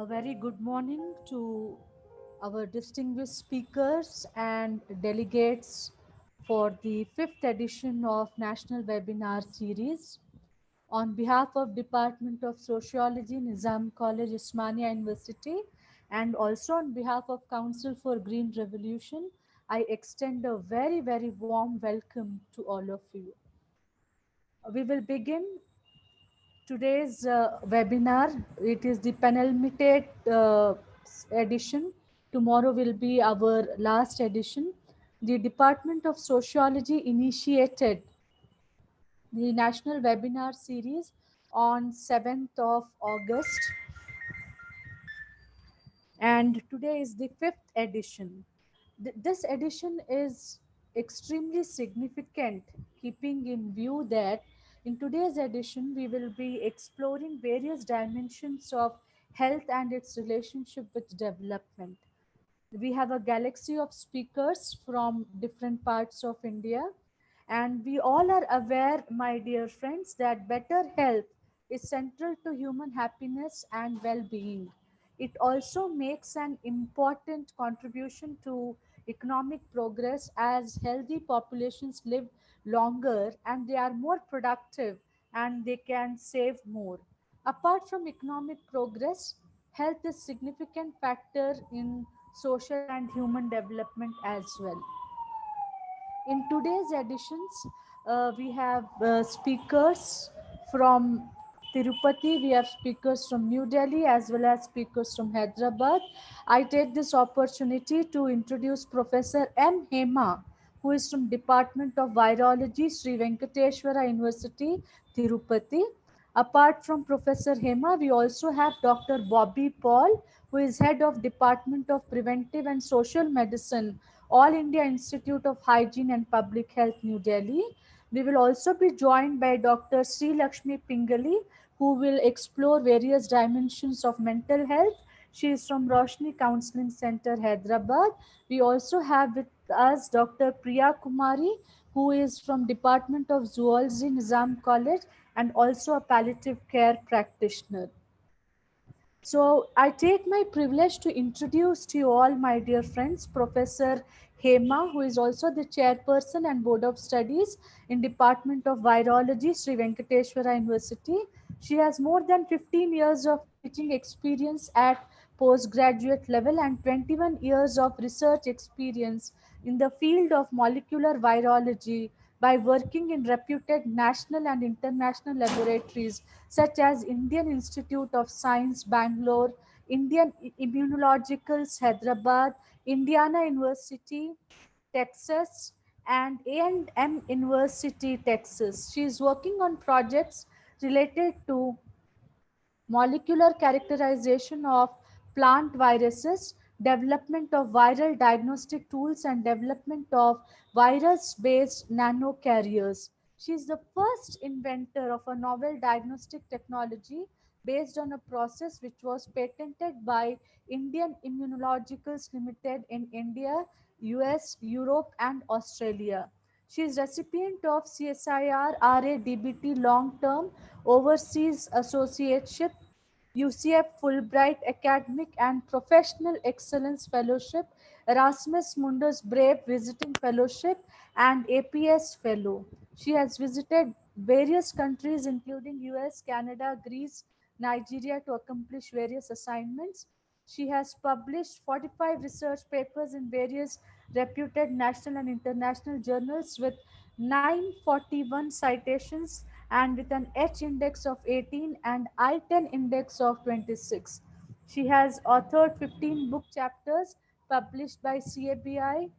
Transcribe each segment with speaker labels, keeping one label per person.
Speaker 1: A very good morning to our distinguished speakers and delegates for the fifth edition of National Webinar Series. On behalf of Department of Sociology, Nizam College, Osmania University, and also on behalf of Council for Green Revolution, I extend a very warm welcome to all of you. We will begin today's webinar. It is the penultimate edition. Tomorrow will be our last edition. The Department of Sociology initiated the National Webinar Series on 7th of August, and today is the fifth edition. This edition is extremely significant, keeping in view that in today's edition we will be exploring various dimensions of health and its relationship with development. We have a galaxy of speakers from different parts of India, and we all are aware, my dear friends, that better health is central to human happiness and well being. It also makes an important contribution to economic progress as healthy populations live longer and they are more productive and they can save more. Apart from economic progress, health is significant factor in social and human development as well. In today's editions, we have speakers from Tirupati, we have speakers from New Delhi as well as speakers from Hyderabad. I take this opportunity to introduce Professor M. Hema, who is from Department of Virology, Sri Venkateshwara University, Tirupati. Apart from Professor Hema, we also have Dr. Bobby Paul, who is head of Department of Preventive and Social Medicine, All India Institute of Hygiene and Public Health, New Delhi. We will also be joined by Dr. Sri Lakshmi Pingali, who will explore various dimensions of mental health. She is from Roshni Counseling Center, Hyderabad. We also have with us Dr. Priya Kumari, who is from Department of Zoology, Nizam College, and also a palliative care practitioner. So I take my privilege to introduce to you all, my dear friends, Professor Hema, who is also the chairperson and board of studies in Department of Virology, Sri Venkateshwara University. She has more than 15 years of teaching experience at postgraduate level and 21 years of research experience in the field of molecular virology by working in reputed national and international laboratories such as Indian Institute of Science, Bangalore, Indian Immunologicals, Hyderabad, Indiana University, Texas, and A&M University, Texas. She is working on projects related to molecular characterization of plant viruses, development of viral diagnostic tools, and development of virus based nanocarriers. She is the first inventor of a novel diagnostic technology based on a process which was patented by Indian Immunologicals Limited in India, US, Europe, and Australia. She is recipient of CSIR RADBT Long Term Overseas Associateship, UCF Fulbright Academic and Professional Excellence Fellowship, Erasmus Mundus Brave Visiting Fellowship, and APS Fellow. She has visited various countries including US, Canada, Greece, Nigeria to accomplish various assignments. She has published 45 research papers in various reputed national and international journals with 941 citations and with an H index of 18 and I-10 index of 26. She has authored 15 book chapters published by CABI,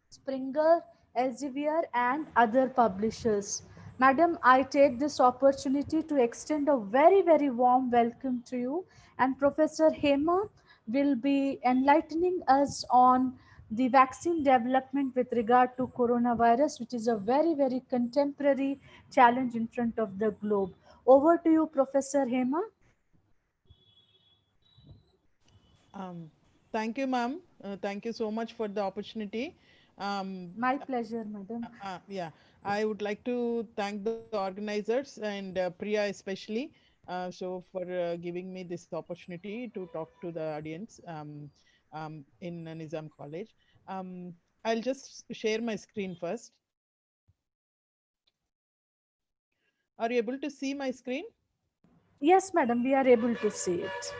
Speaker 1: Springer, Elsevier, and other publishers. Madam, I take this opportunity to extend a very warm welcome to you. And Professor Hema will be enlightening us on the vaccine development with regard to coronavirus, which is a very contemporary challenge in front of the globe. Over to you, Professor Hema.
Speaker 2: Um, Thank you, ma'am. Thank you so much for the opportunity. Um,
Speaker 1: My pleasure, madam.
Speaker 2: yeah, I would like to thank the organizers and Priya especially So for giving me this opportunity to talk to the audience in Nizam College. Um, I'll just share my screen first. Are you able to see my screen?
Speaker 1: Yes, madam, we are able to see it.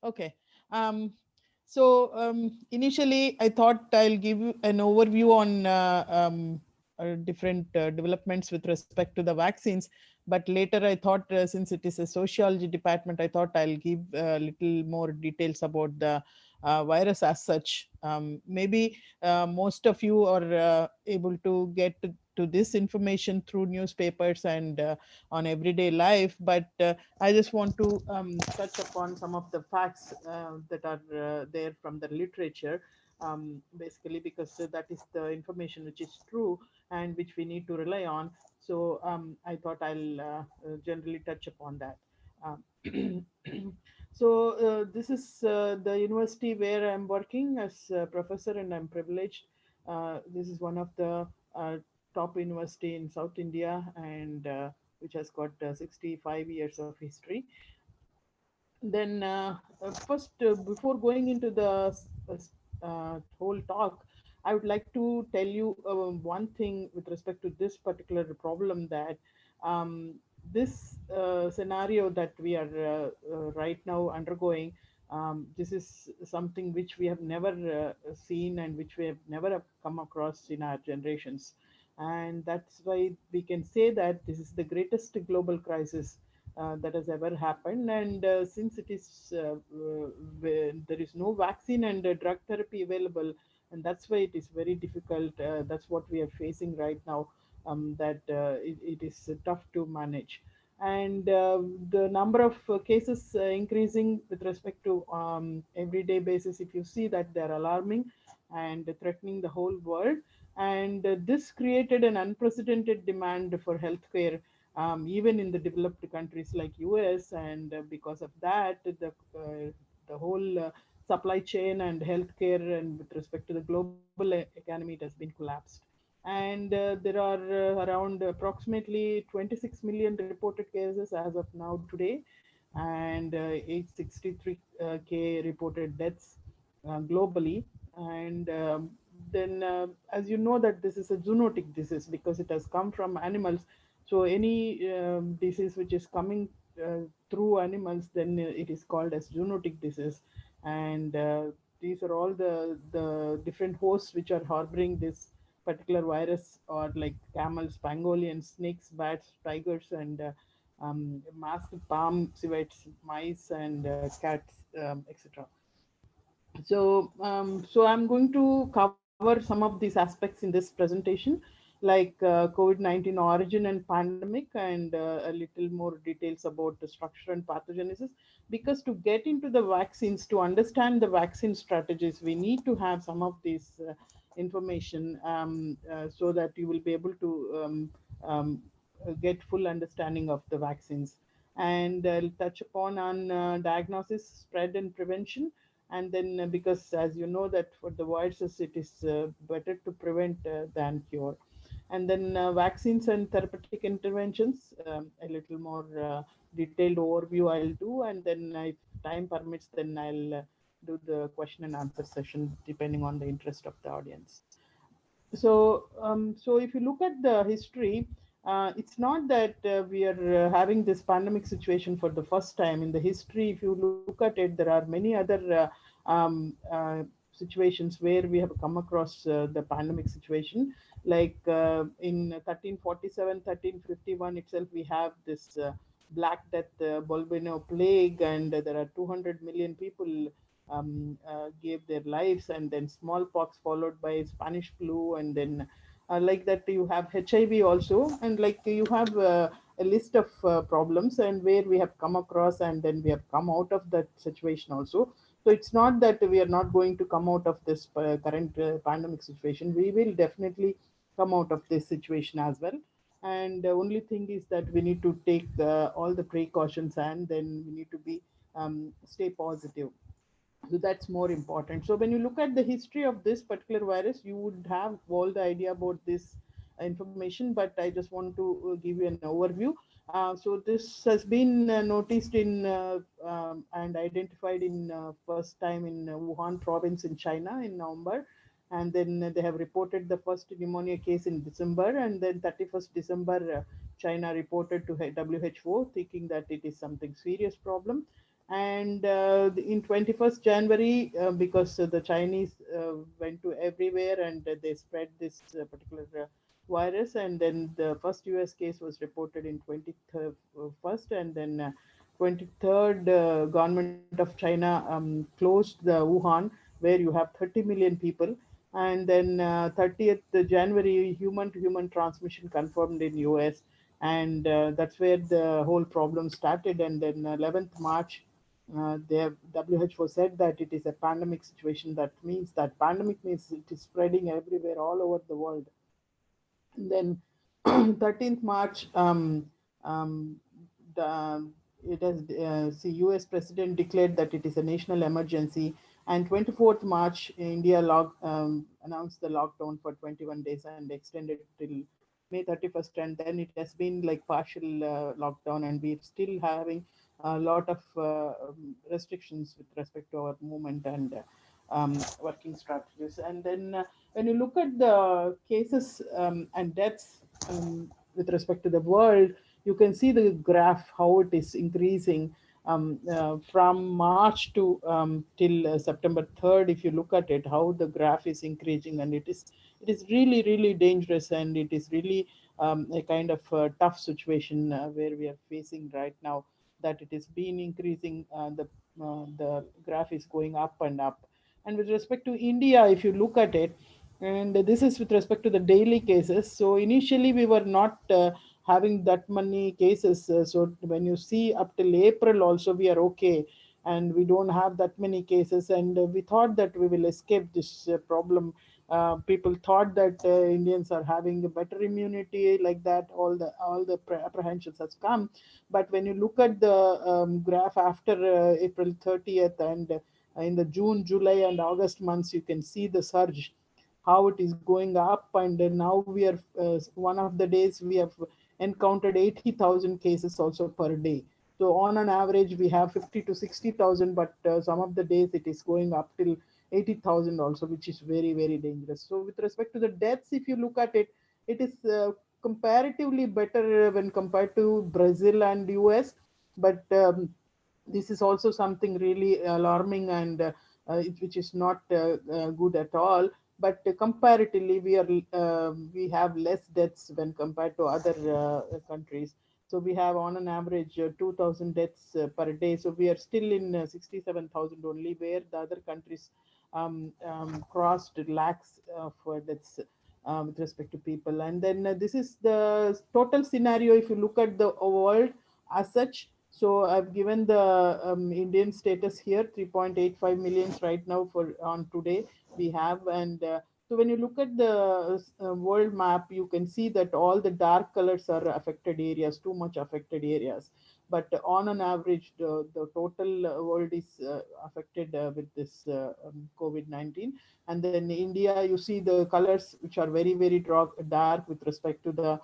Speaker 2: Okay. Um, so initially, I thought I'll give you an overview on different developments with respect to the vaccines. But later, I thought since it is a sociology department, I thought I'll give a little more details about the virus as such. Maybe most of you are able to get to this information through newspapers and on everyday life, but I just want to touch upon some of the facts that are there from the literature, basically, because that is the information which is true and which we need to rely on. So I thought I'll generally touch upon that. Um, so this is the university where I'm working as a professor, and I'm privileged. This is one of the top university in South India, and which has got 65 years of history. Then, first, before going into the whole talk, I would like to tell you one thing with respect to this particular problem, that um, this scenario that we are right now undergoing, this is something which we have never seen and which we have never have come across in our generations. And that's why we can say that this is the greatest global crisis that has ever happened. And since it is there is no vaccine and drug therapy available, and that's why it is very difficult. That's what we are facing right now. That it is tough to manage, and the number of cases increasing with respect to everyday basis. If you see that, they're alarming and threatening the whole world, and this created an unprecedented demand for healthcare, even in the developed countries like US. And because of that, the whole supply chain and healthcare, and with respect to the global economy, it has been collapsed. And there are around approximately 26 million reported cases as of now today, and 863k reported deaths globally. And then, as you know, that this is a zoonotic disease because it has come from animals. So any disease which is coming through animals, then it is called as zoonotic disease. And these are all the different hosts which are harboring this particular virus, or like camels, pangolins, snakes, bats, tigers, and masked palm civets, mice, and cats, etc. So I'm going to cover some of these aspects in this presentation, like COVID-19 origin and pandemic, and a little more details about the structure and pathogenesis. Because to get into the vaccines, to understand the vaccine strategies, we need to have some of these information, so that you will be able to um, get full understanding of the vaccines. And I'll touch upon on diagnosis, spread, and prevention. And then, because as you know that for the viruses, it is better to prevent than cure. And then vaccines and therapeutic interventions, a little more detailed overview I'll do. And then if time permits, then I'll do the question and answer session depending on the interest of the audience. So if you look at the history, it's not that we are having this pandemic situation for the first time in the history. If you look at it, there are many other situations where we have come across the pandemic situation. Like in 1347, 1351 itself, we have this Black Death, Bolbino plague, and there are 200 million people gave their lives. And then smallpox, followed by Spanish flu, and then like that you have HIV also, and like you have a list of problems and where we have come across, and then we have come out of that situation also. So it's not that we are not going to come out of this current pandemic situation. We will definitely come out of this situation as well. And the only thing is that we need to take all the precautions, and then we need to be stay positive. So that's more important. So when you look at the history of this particular virus, you would have all the idea about this information, but I just want to give you an overview. So this has been noticed in and identified in first time in Wuhan province in China in November, and then they have reported the first pneumonia case in December, and then 31st December China reported to WHO thinking that it is something serious problem. And in 21st January, because the Chinese went to everywhere and they spread this particular virus, and then the first US case was reported in 21st, and then 23rd, government of China closed the Wuhan, where you have 30 million people, and then 30th January, human to human transmission confirmed in US, and that's where the whole problem started. And then 11th March, the WHO said that it is a pandemic situation. That means that pandemic means it is spreading everywhere, all over the world. And then 13th March, the, it has the US president declared that it is a national emergency. And 24th March, India announced the lockdown for 21 days and extended till May 31st. And then it has been like partial lockdown, and we're still having a lot of restrictions with respect to our movement and working strategies. And then when you look at the cases and deaths with respect to the world, you can see the graph how it is increasing from March to till September 3rd. If you look at it, how the graph is increasing, and it is really really dangerous, and it is really a kind of tough situation where we are facing right now. That it is been increasing, the graph is going up and up. And with respect to India, if you look at it, and this is with respect to the daily cases. So initially we were not having that many cases. So when you see up till April also we are okay, and we don't have that many cases, and we thought that we will escape this problem. People thought that Indians are having a better immunity, like that. All the apprehensions has come, but when you look at the graph after April 30th, and in the June, July, and August months, you can see the surge, how it is going up. And now we are one of the days we have encountered 80,000 cases also per day. So on an average, we have 50 to 60,000, but some of the days it is going up till 80,000 also, which is very very dangerous. So with respect to the deaths, if you look at it, it is comparatively better when compared to Brazil and US, but this is also something really alarming, and which is not good at all. But comparatively, we have less deaths when compared to other countries. So we have on an average 2,000 deaths per day. So we are still in 67,000 only, where the other countries crossed lakhs of deaths with respect to people. And then this is the total scenario if you look at the world as such. So I've given the Indian status here, 3.85 millions right now for on today we have. And so when you look at the world map, you can see that all the dark colors are affected areas, too much affected areas. But on an average, the total world is affected with this COVID-19. And then India, you see the colors which are very, very dark with respect to the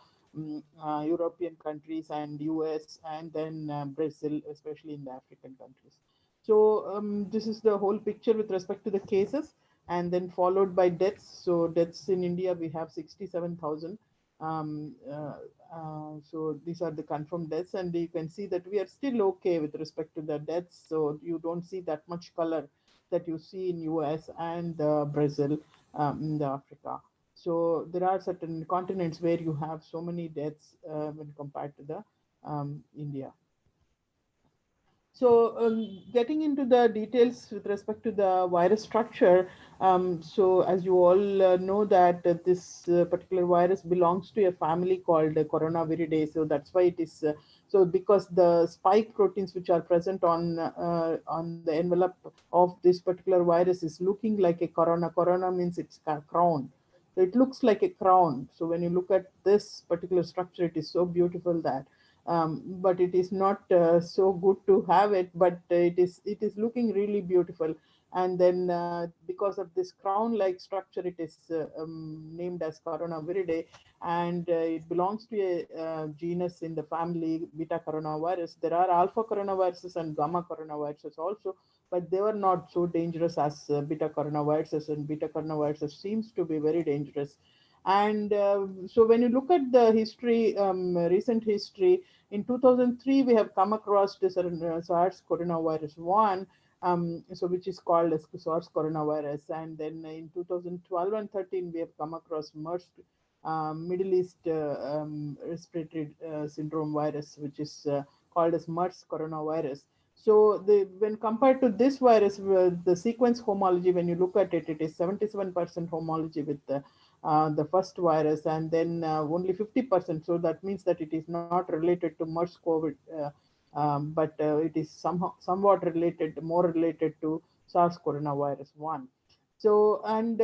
Speaker 2: European countries and US, and then Brazil, especially in the African countries. So this is the whole picture with respect to the cases, and then followed by deaths. So deaths in India, we have 67,000. Um, uh, so these are the confirmed deaths, and you can see that we are still okay with respect to the deaths. So you don't see that much color that you see in US and Brazil, in the Africa. So there are certain continents where you have so many deaths when compared to the India. So, getting into the details with respect to the virus structure, so as you all know that this particular virus belongs to a family called Coronaviridae. So that's why it is so, because the spike proteins which are present on the envelope of this particular virus is looking like a corona. Corona means it's a crown. So it looks like a crown. So when you look at this particular structure, it is so beautiful that but it is not so good to have it, but it is looking really beautiful. And then because of this crown-like structure, it is named as Coronaviridae, and it belongs to a genus in the family beta coronavirus. There are alpha coronaviruses and gamma coronaviruses also, but they were not so dangerous as beta coronaviruses, and beta coronaviruses seems to be very dangerous. And so when you look at the history, recent history, in 2003 we have come across this SARS coronavirus 1, so which is called as SARS coronavirus. And then in 2012 and 13 we have come across MERS, Middle East respiratory syndrome virus, which is called as MERS coronavirus. So when compared to this virus, the sequence homology, when you look at it, it is 77% homology with the first virus, and then only 50%. So that means that it is not related to MERS COVID, but it is somehow somewhat related, more related to SARS coronavirus 1. So and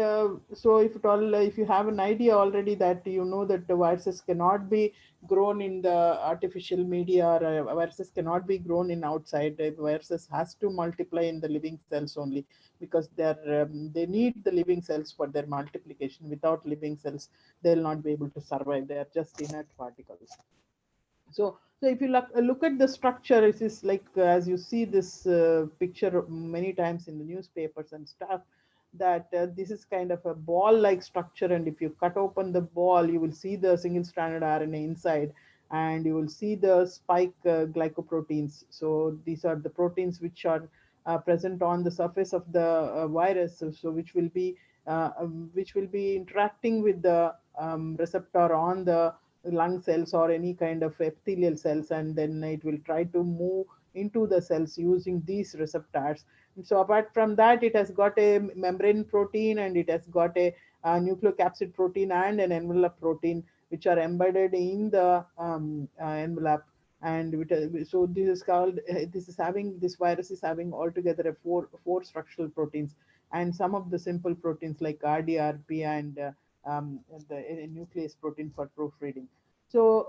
Speaker 2: so if at all, if you have an idea already that you know that the viruses cannot be grown in the artificial media, or viruses cannot be grown in outside, viruses has to multiply in the living cells only, because they need the living cells for their multiplication. Without living cells, they'll not be able to survive. They are just inert particles. So if you look at the structure, it is like as you see this picture many times in the newspapers and stuff, that this is kind of a ball-like structure, and if you cut open the ball, you will see the single-stranded RNA inside, and you will see the spike glycoproteins. So these are the proteins which are present on the surface of the virus, so which will be interacting with the receptor on the lung cells or any kind of epithelial cells, and then it will try to move into the cells using these receptors. So apart from that, it has got a membrane protein, and it has got a nucleocapsid protein and an envelope protein, which are embedded in the envelope. And so this is called this virus is having altogether a four structural proteins, and some of the simple proteins like RDRP and the nuclease protein for proofreading. So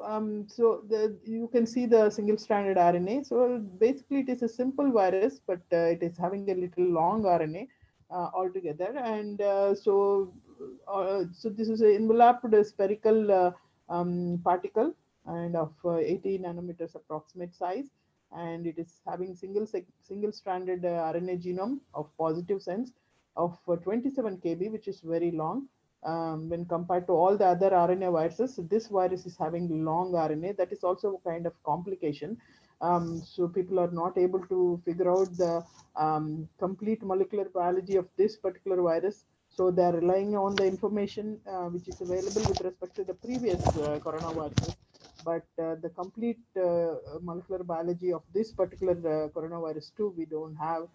Speaker 2: you can see the single-stranded RNA. So basically, it is a simple virus, but it is having a little long RNA altogether. And so this is an enveloped spherical particle, and of 80 nanometers approximate size, and it is having single-stranded RNA genome of positive sense of 27 kb, which is very long. When compared to all the other RNA viruses, this virus is having long RNA. That is also a kind of complication. So people are not able to figure out the complete molecular biology of this particular virus. So they are relying on the information which is available with respect to the previous coronaviruses. But the complete molecular biology of this particular coronavirus too, we don't have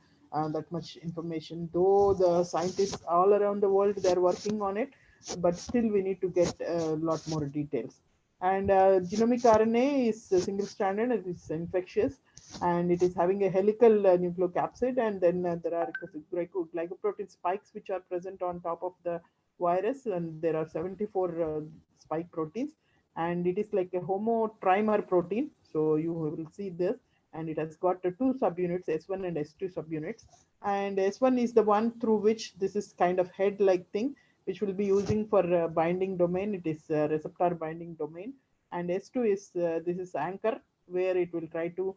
Speaker 2: that much information. Though the scientists all around the world, they're working on it, but still we need to get a lot more details. And genomic RNA is single-stranded, it is infectious, and it is having a helical nucleocapsid, and then there are glycoprotein spikes which are present on top of the virus, and there are 74 spike proteins, and it is like a homotrimer protein. So you will see this, and it has got two subunits, S1 and S2 subunits, and S1 is the one through which this is kind of head-like thing, which will be using for binding domain. It is receptor binding domain, and S2 is this is anchor, where it will try to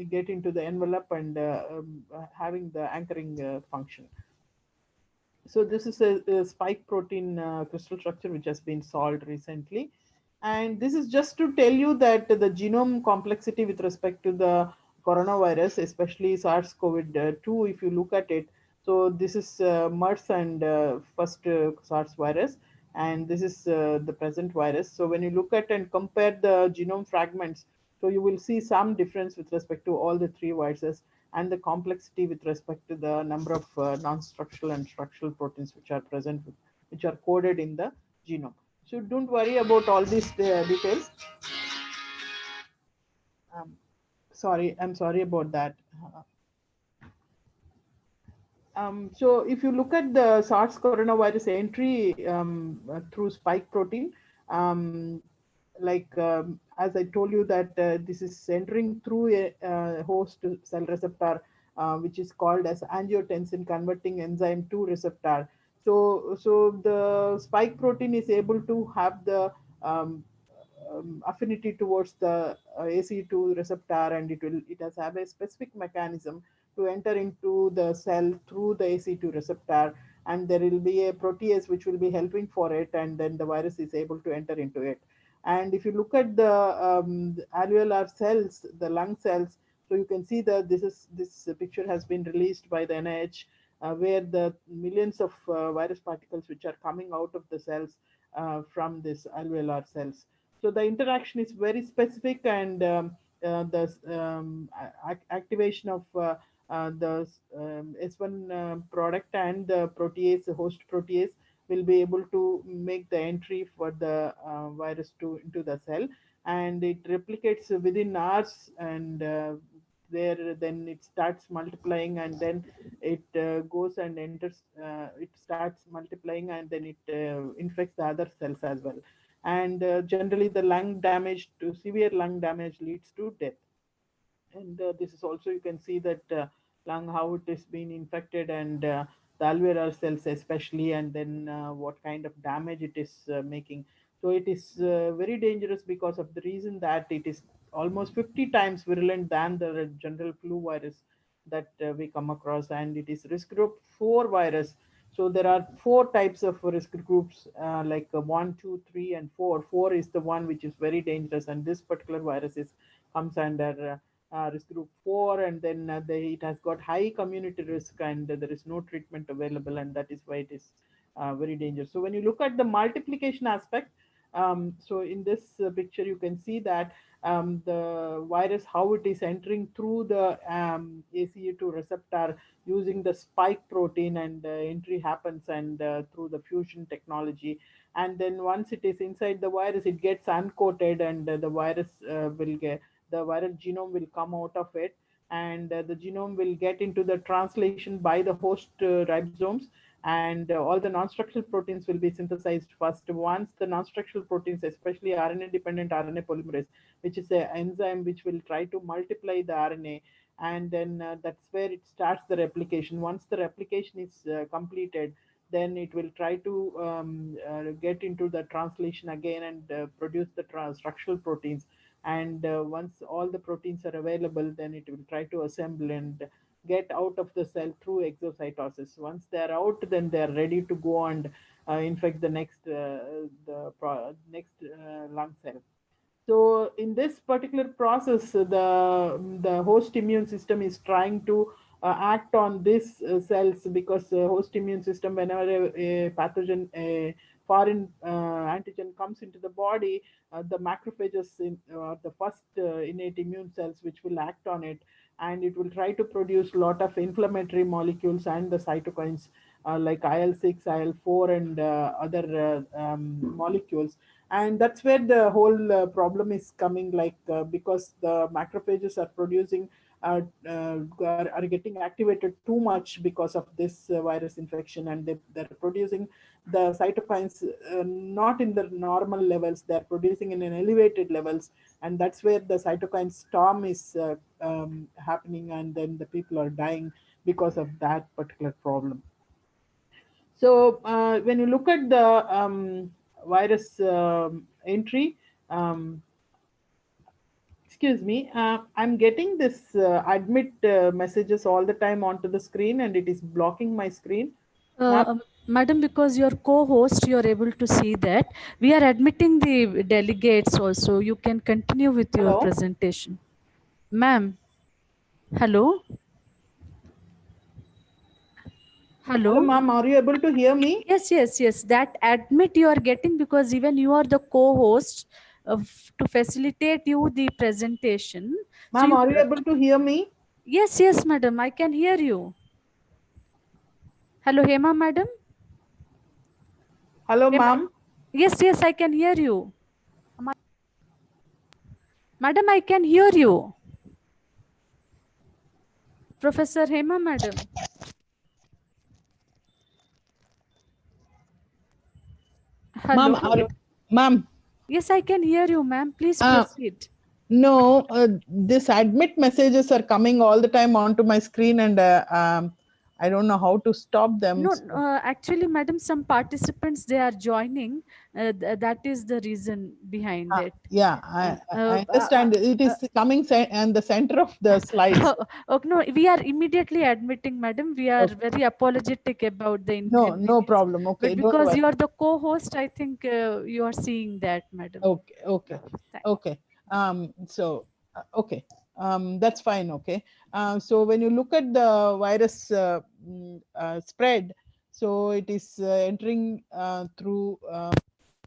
Speaker 2: get into the envelope and having the anchoring function. So this is a spike protein crystal structure which has been solved recently. And this is just to tell you that the genome complexity with respect to the coronavirus, especially SARS-CoV-2, if you look at it, so this is MERS and first SARS virus, and this is the present virus. So when you look at and compare the genome fragments, so you will see some difference with respect to all the three viruses, and the complexity with respect to the number of non-structural and structural proteins which are present, which are coded in the genome. So don't worry about all these details. Um, I'm sorry about that. So if you look at the SARS coronavirus entry through spike protein, um, as I told you that this is entering through a host cell receptor which is called as angiotensin converting enzyme 2 receptor. So the spike protein is able to have the um, affinity towards the ACE2 receptor, and it has have a specific mechanism to enter into the cell through the ACE2 receptor, and there will be a protease which will be helping for it, and then the virus is able to enter into it. And if you look at the alveolar cells, the lung cells, so you can see that this picture has been released by the NIH, where the millions of virus particles which are coming out of the cells from this alveolar cells. So the interaction is very specific, and the activation of the S1 product and the protease, host protease, will be able to make the entry for the virus to into the cell, and it replicates within hours, and there then it starts multiplying, and then it goes and enters, it starts multiplying, and then it infects the other cells as well. And generally the lung damage, to severe lung damage, leads to death. And this is also, you can see that lung, how it is being infected, and the alveolar cells especially, and then what kind of damage it is making. So it is very dangerous, because of the reason that it is almost 50 times virulent than the general flu virus that we come across, and it is risk group 4 virus. So there are 4 types of risk groups, like 1, 2, 3, and 4. 4 is the one which is very dangerous, and this particular virus is comes under risk group 4, and then it has got high community risk, and there is no treatment available, and that is why it is very dangerous. So when you look at the multiplication aspect, so in this picture you can see that the virus, how it is entering through the ACE2 receptor using the spike protein, and entry happens, and through the fusion technology, and then once it is inside the virus, it gets uncoated, and the virus will get, the viral genome will come out of it, and the genome will get into the translation by the host ribosomes, and all the non-structural proteins will be synthesized first. Once the non-structural proteins, especially RNA dependent RNA polymerase, which is an enzyme which will try to multiply the RNA, and then that's where it starts the replication. Once the replication is completed, then it will try to get into the translation again, and produce the structural proteins. And once all the proteins are available, then it will try to assemble and get out of the cell through exocytosis. Once they are out, then they are ready to go and infect the next lung cell. So in this particular process, the host immune system is trying to act on these cells, because host immune system, whenever a pathogen, a foreign antigen comes into the body, the macrophages are the first innate immune cells which will act on it, and it will try to produce a lot of inflammatory molecules and the cytokines, like IL-6, IL-4, and other molecules. And that's where the whole problem is coming, like because the macrophages are producing are getting activated too much because of this virus infection, and they're producing the cytokines not in the normal levels, they're producing in an elevated levels, and that's where the cytokine storm is happening, and then the people are dying because of that particular problem. So when you look at the virus entry, um, excuse me, I'm getting this admit messages all the time onto the screen, and it is blocking my screen. Ma'am,
Speaker 1: Madam, because you're co-host, you're able to see that. We are admitting the delegates also. You can continue with your
Speaker 2: hello,
Speaker 1: presentation. Ma'am, hello?
Speaker 2: hello,
Speaker 1: Hello?
Speaker 2: ma'am. Are you able to hear me,
Speaker 1: Yes, yes, yes. That admit you are getting because even you are the co-host to facilitate you the presentation. So
Speaker 2: ma'am?
Speaker 1: you,
Speaker 2: Are you able to hear me?
Speaker 1: yes, yes, madam, I can hear you. Hello, Hema, madam.
Speaker 2: Hello,
Speaker 1: Hema.
Speaker 2: ma'am.
Speaker 1: Yes, yes, I can hear you. Madam, I can hear you. Professor Hema, madam.
Speaker 2: Ma'am,
Speaker 1: Hello.
Speaker 2: are, ma'am.
Speaker 1: Yes, I can hear you, ma'am. Please
Speaker 2: Uh,
Speaker 1: proceed.
Speaker 2: No, this admit messages are coming all the time onto my screen, and I don't know how to stop them.
Speaker 1: No,
Speaker 2: So,
Speaker 1: actually, madam, some participants they are joining. That is the reason behind it.
Speaker 2: yeah,
Speaker 1: Uh,
Speaker 2: I
Speaker 1: uh, uh,
Speaker 2: understand. It
Speaker 1: uh,
Speaker 2: is coming and the center of the slides.
Speaker 1: oh, no, we are immediately admitting, madam. We are
Speaker 2: Okay.
Speaker 1: very apologetic about the
Speaker 2: No, no
Speaker 1: inconvenience.
Speaker 2: problem.
Speaker 1: But
Speaker 2: Okay, don't
Speaker 1: because
Speaker 2: worry.
Speaker 1: you are the co-host, I think you are seeing that, madam.
Speaker 2: Okay, okay,
Speaker 1: Okay, thank.
Speaker 2: okay. So, okay, that's fine. Okay. So when you look at the virus spread, so it is entering through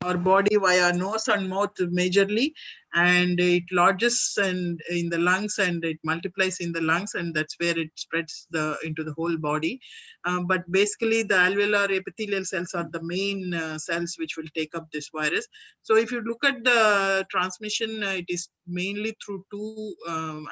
Speaker 2: our body via nose and mouth majorly, and it lodges and in the lungs, and it multiplies in the lungs, and that's where it spreads the into the whole body. But basically the alveolar epithelial cells are the main cells which will take up this virus. So if you look at the transmission, it is mainly through two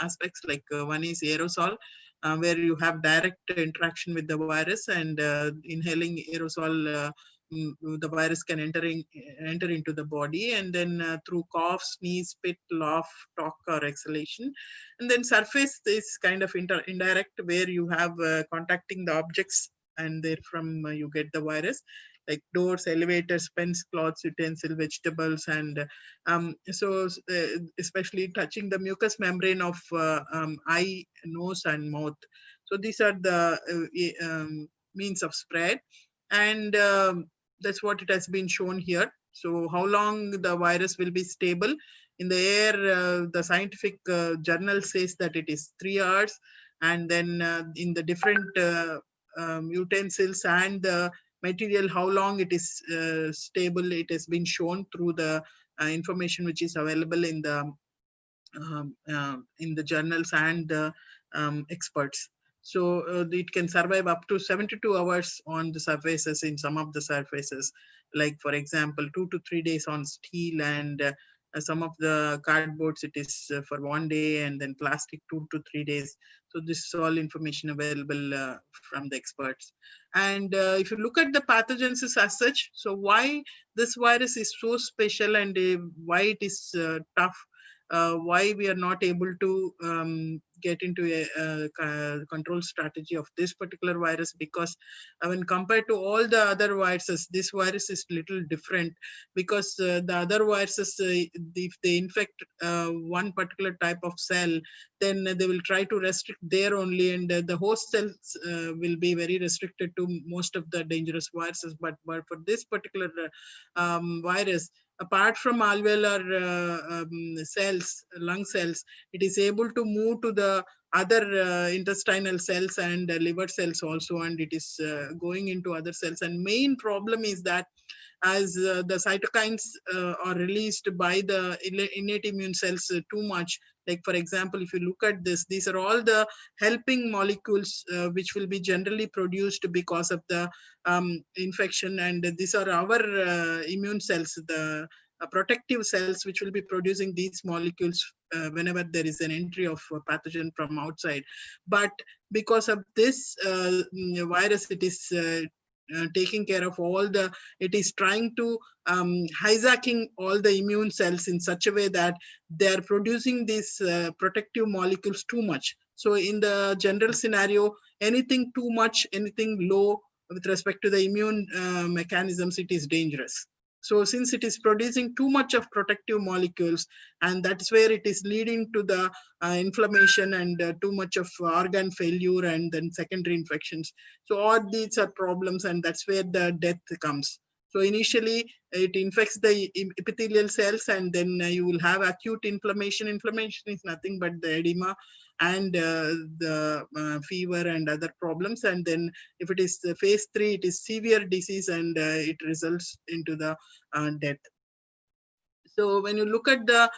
Speaker 2: aspects, like one is aerosol, where you have direct interaction with the virus, and inhaling aerosol, the virus can enter into the body, and then through cough, sneeze, spit, laugh, talk, or exhalation. And then surface is kind of indirect, where you have contacting the objects, and therefrom you get the virus, like doors, elevators, pens, cloths, utensil, vegetables, and especially touching the mucous membrane of eye, nose, and mouth. So these are the means of spread, and that's what it has been shown here. So how long the virus will be stable in the air? The scientific journal says that it is 3 hours, and then in the different utensils and the material, how long it is stable, it has been shown through the information which is available in the journals and the experts. So it can survive up to 72 hours on the surfaces, in some of the surfaces, like for example 2 to 3 days on steel, and some of the cardboards it is for 1 day, and then plastic 2 to 3 days. So this is all information available from the experts. And if you look at the pathogenesis as such, so why this virus is so special, and why it is tough, why we are not able to get into a control strategy of this particular virus, because when compared to all the other viruses, this virus is little different, because the other viruses, if they infect one particular type of cell, then they will try to restrict there only, and the host cells will be very restricted to most of the dangerous viruses. But for this particular virus, apart from alveolar cells, lung cells, it is able to move to the other intestinal cells and liver cells also, and it is going into other cells. And main problem is that as the cytokines are released by the innate immune cells too much. Like for example, if you look at this, these are all the helping molecules which will be generally produced because of the infection, and these are our immune cells, the protective cells, which will be producing these molecules whenever there is an entry of a pathogen from outside. But because of this virus, it is taking care of all the, it is trying to hijacking all the immune cells in such a way that they are producing these protective molecules too much. So in the general scenario, anything too much, anything low with respect to the immune mechanisms, it is dangerous. So since it is producing too much of protective molecules, and that's where it is leading to the inflammation and too much of organ failure and then secondary infections. So all these are problems, and that's where the death comes. So initially it infects the epithelial cells, and then you will have acute inflammation. Inflammation is nothing but the edema and the fever and other problems. And then if it is phase 3, it is severe disease, and it results into the death. So when you look at the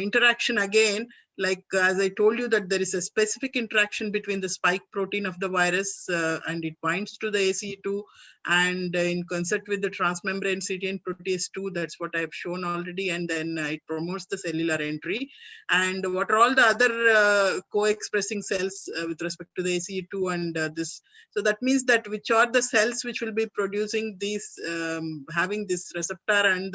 Speaker 2: interaction again,
Speaker 3: like as I told you that there is a specific interaction between the spike protein of the virus and it binds to the ACE2 and in concert with the transmembrane CTN protease 2, that's what I've shown already, and then it promotes the cellular entry. And what are all the other co-expressing cells with respect to the ACE2 and this? So that means that which are the cells which will be producing these, having this receptor and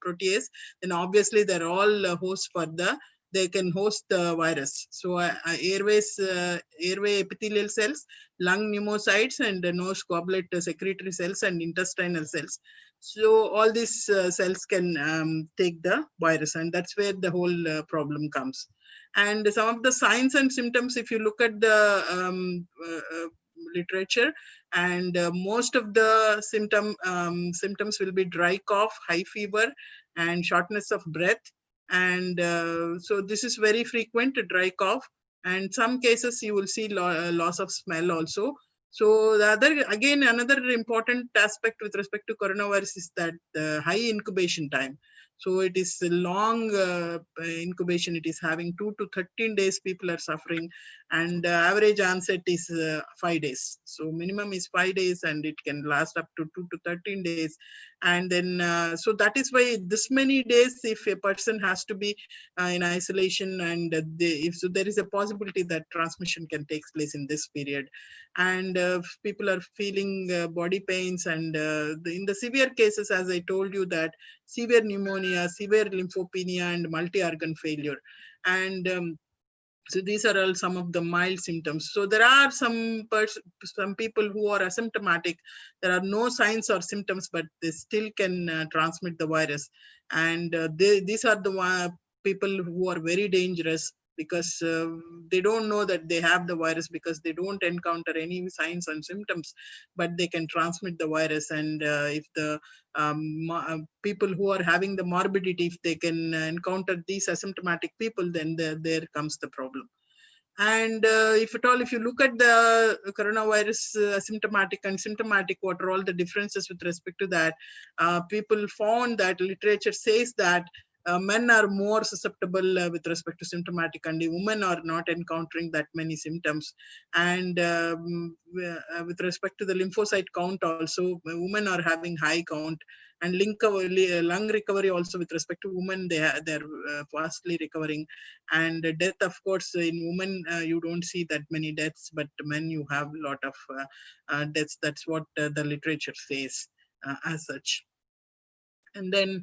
Speaker 3: protease, then obviously they're all hosts for the, they can host the virus. So airway epithelial cells, lung pneumocytes, and nose goblet secretory cells and intestinal cells. So all these cells can take the virus, and that's where the whole problem comes. And some of the signs and symptoms, if you look at the literature, and most of the symptoms will be dry cough, high fever, and shortness of breath. And so this is very frequent, dry cough, and some cases you will see loss of smell also. So the other, again, another important aspect with respect to coronavirus is that the high incubation time. So it is a long incubation. It is having 2 to 13 days people are suffering, and average onset is 5 days. So minimum is 5 days, and it can last up to 2 to 13 days. And then so that is why this many days, if a person has to be in isolation, and if so, there is a possibility that transmission can take place in this period. And people are feeling body pains, and in the severe cases, as I told you, that severe pneumonia, severe lymphopenia, and multi-organ failure. And so these are all some of the mild symptoms. So there are some people who are asymptomatic. There are no signs or symptoms, but they still can transmit the virus. And these are the people who are very dangerous, because they don't know that they have the virus, because they don't encounter any signs and symptoms, but they can transmit the virus. And if the people who are having the morbidity, if they can encounter these asymptomatic people, then there comes the problem. And if at all, if you look at the coronavirus asymptomatic and symptomatic, what are all the differences with respect to that? People found that literature says that men are more susceptible with respect to symptomatic, and the women are not encountering that many symptoms. And with respect to the lymphocyte count also, women are having high count. And lung recovery also, with respect to women, they're fastly recovering. And death, of course, in women you don't see that many deaths, but men you have a lot of deaths. That's what the literature says as such. And then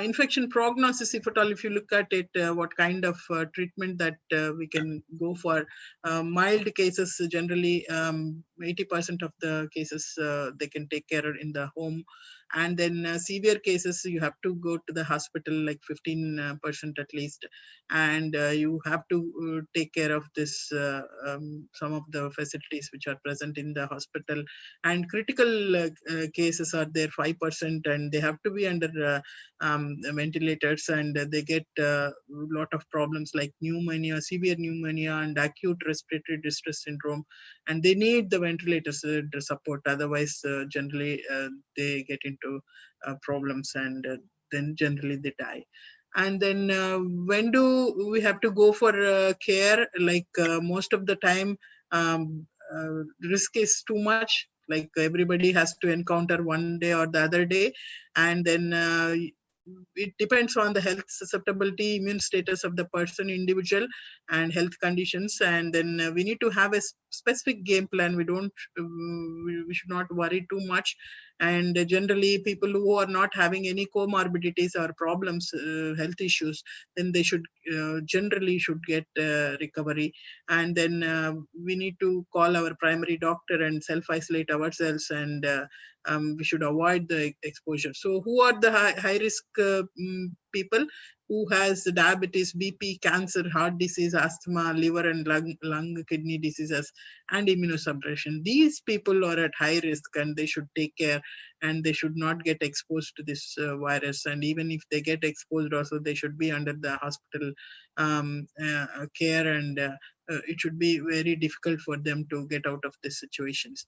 Speaker 3: infection prognosis, if at all, if you look at it, what kind of treatment that we can go for. Mild cases, generally 80% of the cases they can take care of in the home. And then severe cases, you have to go to the hospital, like 15% at least. And you have to take care of this, some of the facilities which are present in the hospital. And critical cases are there 5%, and they have to be under ventilators, and they get a lot of problems like pneumonia, severe pneumonia, and acute respiratory distress syndrome, and they need the ventilators support. Otherwise generally they get into problems, and then generally they die. And then when do we have to go for care? Like most of the time, risk is too much. Like everybody has to encounter one day or the other day. And then it depends on the health susceptibility, immune status of the person, individual, and health conditions. And then we need to have a specific game plan. We don't we should not worry too much. And generally people who are not having any comorbidities or problems, health issues, then they should generally should get recovery. And then we need to call our primary doctor and self isolate ourselves. And we should avoid the exposure. So who are the high risk people? Who has diabetes, BP, cancer, heart disease, asthma, liver and lung kidney diseases, and immunosuppression? These people are at high risk, and they should take care, and they should not get exposed to this virus. And even if they get exposed also, they should be under the hospital care. And it should be very difficult for them to get out of these situations.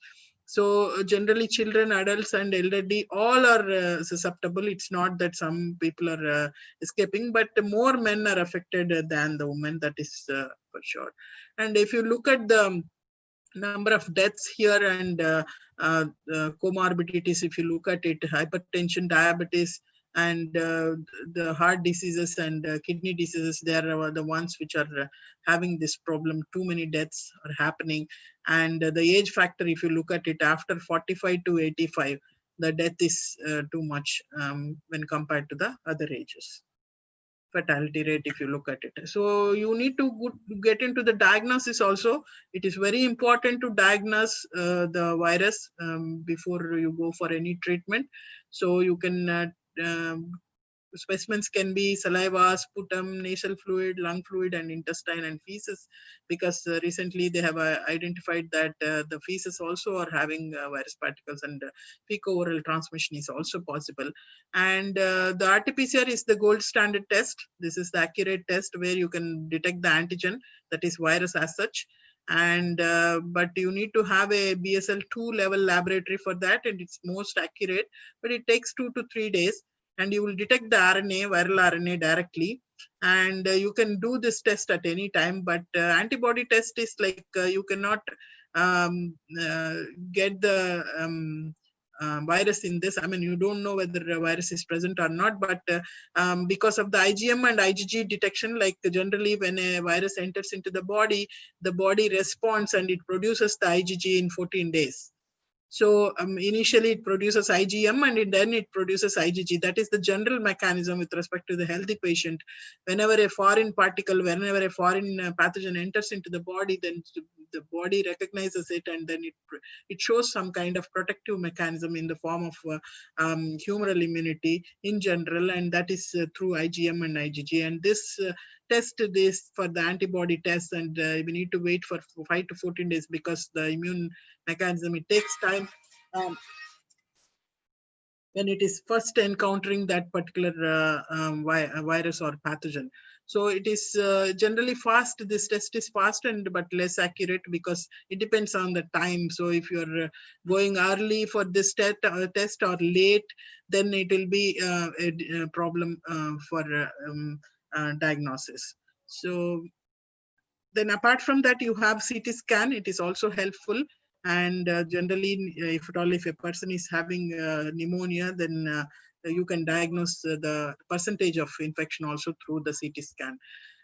Speaker 3: So generally children, adults and elderly all are susceptible. It's not that some people are escaping, but more men are affected than the women, that is for sure. And if you look at the number of deaths here and comorbidities, if you look at it, hypertension, diabetes, and the heart diseases and kidney diseases, they are the ones which are having this problem. Too many deaths are happening. And the age factor, if you look at it, after 45 to 85, the death is too much when compared to the other ages. Fatality rate, if you look at it. So you need to get into the diagnosis also. It is very important to diagnose the virus before you go for any treatment. So you can specimens can be saliva, sputum, nasal fluid, lung fluid, and intestine and feces, because recently they have identified that the feces also are having virus particles, and fecal-oral transmission is also possible. And the RT-PCR is the gold standard test. This is the accurate test where you can detect the antigen, that is virus as such. And but you need to have a BSL-2 level laboratory for that, and it's most accurate, but it takes 2 to 3 days. And you will detect the RNA, viral RNA directly. And you can do this test at any time, but antibody test is like you cannot um, uh, get the virus in this. I mean, you don't know whether a virus is present or not, but because of the IgM and IgG detection, like generally when a virus enters into the body responds and it produces the IgG in 14 days. So initially it produces IgM and then it produces IgG. That is the general mechanism with respect to the healthy patient. Whenever a foreign particle, whenever a foreign pathogen enters into the body, then the body recognizes it, and then it shows some kind of protective mechanism in the form of humoral immunity in general, and that is through IgM and IgG. And this test this for the antibody test, and we need to wait for 5 to 14 days because the immune mechanism, it takes time um, when it is first encountering that particular virus or pathogen. So it is generally fast. This test is fast and but less accurate because it depends on the time. So if you're going early for this test or late, then it will be a problem for diagnosis. So then apart from that, you have CT scan. It is also helpful. And generally, if at all, if a person is having pneumonia, then you can diagnose the percentage of infection also through the CT scan.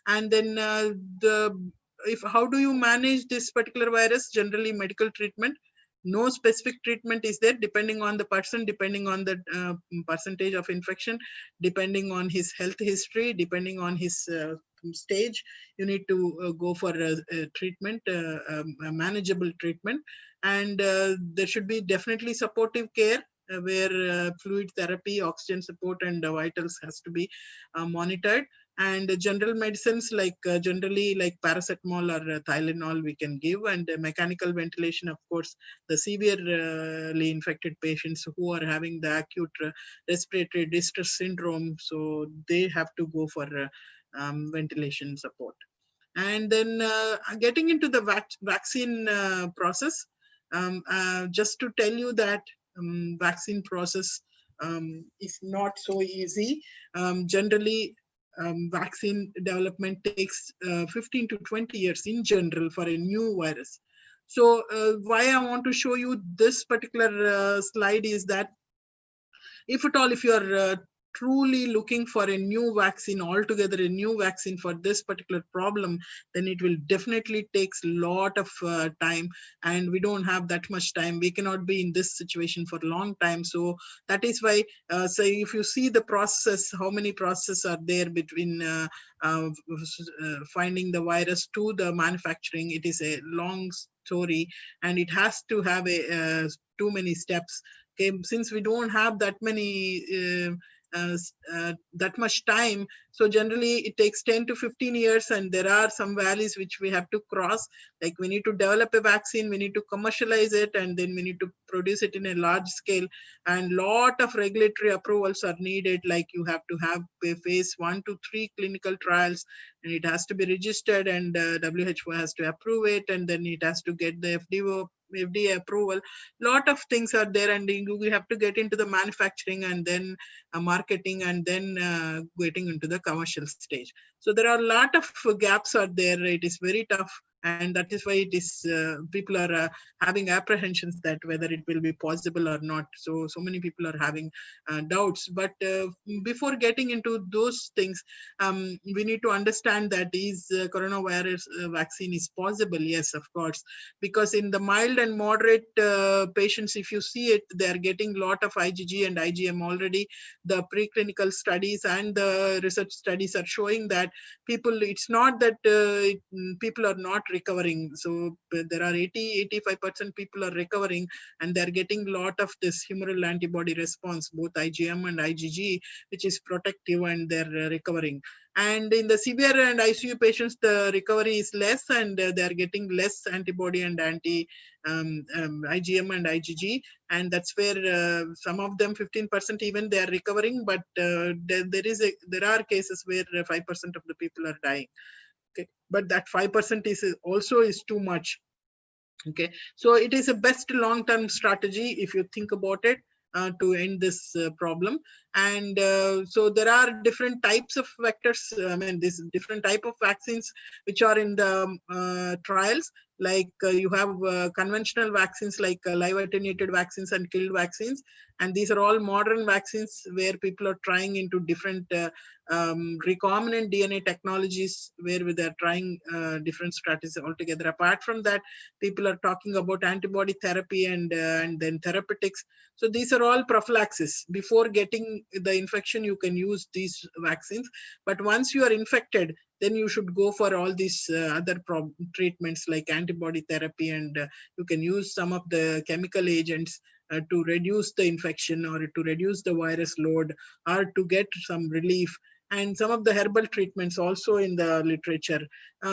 Speaker 3: And then the if how do you manage this particular virus? Generally, medical treatment. No specific treatment is there, depending on the person, depending on the percentage of infection, depending on his health history, depending on his stage. You need to go for a treatment, a manageable treatment. And there should be definitely supportive care where fluid therapy, oxygen support, and vitals has to be monitored. And general medicines like generally like paracetamol or Tylenol we can give. And mechanical ventilation, of course, the severely infected patients who are having the acute respiratory distress syndrome, so they have to go for ventilation support. And then getting into the vaccine process, just to tell you that vaccine process is not so easy. Generally, vaccine development takes 15 to 20 years in general for a new virus. So why I want to show you this particular slide is that if at all, if you are truly looking for a new vaccine altogether, a new vaccine for this particular problem, then it will definitely takes a lot of time, and we don't have that much time. We cannot be in this situation for a long time. So that is why, so if you see the process, how many processes are there between finding the virus to the manufacturing, it is a long story, and it has to have a too many steps. Okay, since we don't have that many that much time. So generally it takes 10 to 15 years, and there are some valleys which we have to cross. Like we need to develop a vaccine, we need to commercialize it, and then we need to produce it in a large scale, and lot of regulatory approvals are needed. Like you have to have a phase 1 to 3 clinical trials, and it has to be registered, and WHO has to approve it, and then it has to get the FDA approval. Lot of things are there, and we have to get into the manufacturing, and then marketing, and then getting into the commercial stage. So there are a lot of gaps are there. It is very tough, and that is why it is people are having apprehensions that whether it will be possible or not. So many people are having doubts. But before getting into those things, we need to understand that is coronavirus vaccine is possible. Yes, of course, because in the mild and moderate patients, if you see it, they are getting lot of IgG and IgM already. The preclinical studies and the research studies are showing that people, it's not that people are not recovering. So there are 80-85% people are recovering, and they're getting lot of this humoral antibody response, both IgM and IgG, which is protective, and they're recovering. And in the severe and ICU patients, the recovery is less, and they are getting less antibody and IgM and IgG, and that's where some of them 15% even they are recovering, but there are cases where 5% of the people are dying. Okay, but that 5% is also is too much. Okay, so it is a best long-term strategy if you think about it, to end this problem. And so there are different types of vectors. I mean, this different type of vaccines which are in the trials. Like you have conventional vaccines like live attenuated vaccines and killed vaccines, and these are all modern vaccines where people are trying into different recombinant DNA technologies, where they're trying different strategies altogether. Apart from that, people are talking about antibody therapy and then therapeutics. So these are all prophylaxis. Before getting the infection, you can use these vaccines. But once you are infected, then you should go for all these other treatments like antibody therapy, and you can use some of the chemical agents to reduce the infection, or to reduce the virus load, or to get some relief, and some of the herbal treatments also in the literature.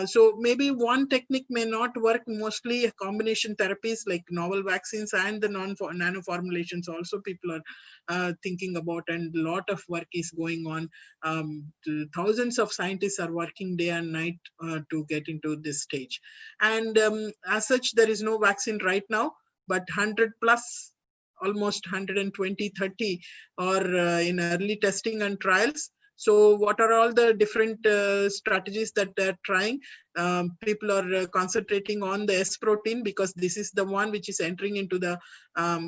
Speaker 3: So maybe one technique may not work. Mostly combination therapies like novel vaccines and the nano formulations also people are thinking about, and a lot of work is going on. Thousands of scientists are working day and night to get into this stage. And as such, there is no vaccine right now, but 100 plus, almost 120, 30 are in early testing and trials. So what are all the different strategies that they're trying? People are concentrating on the S protein, because this is the one which is entering into the,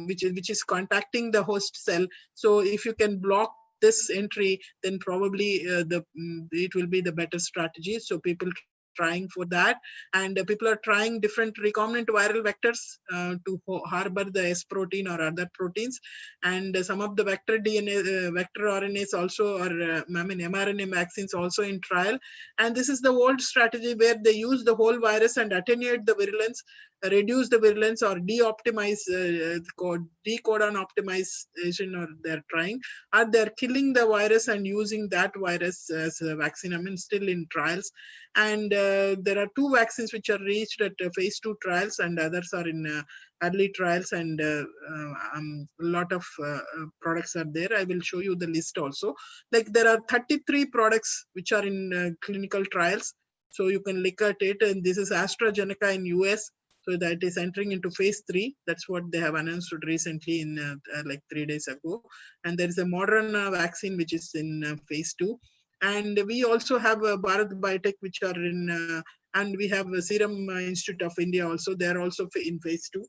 Speaker 3: which is contacting the host cell. So if you can block this entry, then probably it will be the better strategy. So people trying for that, and people are trying different recombinant viral vectors to harbor the S protein or other proteins, and some of the vector DNA, vector RNAs also, or I mean mRNA vaccines also in trial. And this is the old strategy where they use the whole virus and attenuate the virulence, reduce the virulence, or de-optimize, decodon optimization, or they're trying, or they're killing the virus and using that virus as a vaccine. I mean, still in trials. And there are two vaccines which are reached at phase 2 trials, and others are in early trials, and a lot of products are there. I will show you the list also. Like there are 33 products which are in clinical trials. So you can look at it, and this is AstraZeneca in US. So that is entering into phase 3. That's what they have announced recently in like 3 days ago. And there is a Moderna vaccine which is in phase 2. And we also have Bharat Biotech, which are in, and we have Serum Institute of India also. They are also in phase 2.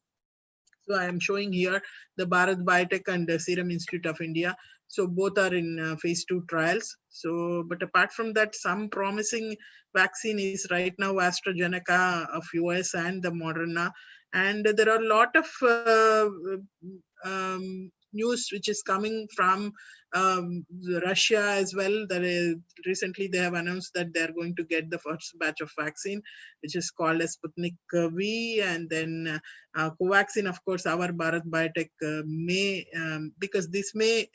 Speaker 3: So I am showing here the Bharat Biotech and the Serum Institute of India. So both are in phase 2 trials. So, but apart from that, some promising vaccine is right now AstraZeneca of US and the Moderna. And there are a lot of news which is coming from Russia as well. That recently they have announced that they are going to get the first batch of vaccine, which is called as Sputnik V, and then Covaxin, of course, our Bharat Biotech may, because this may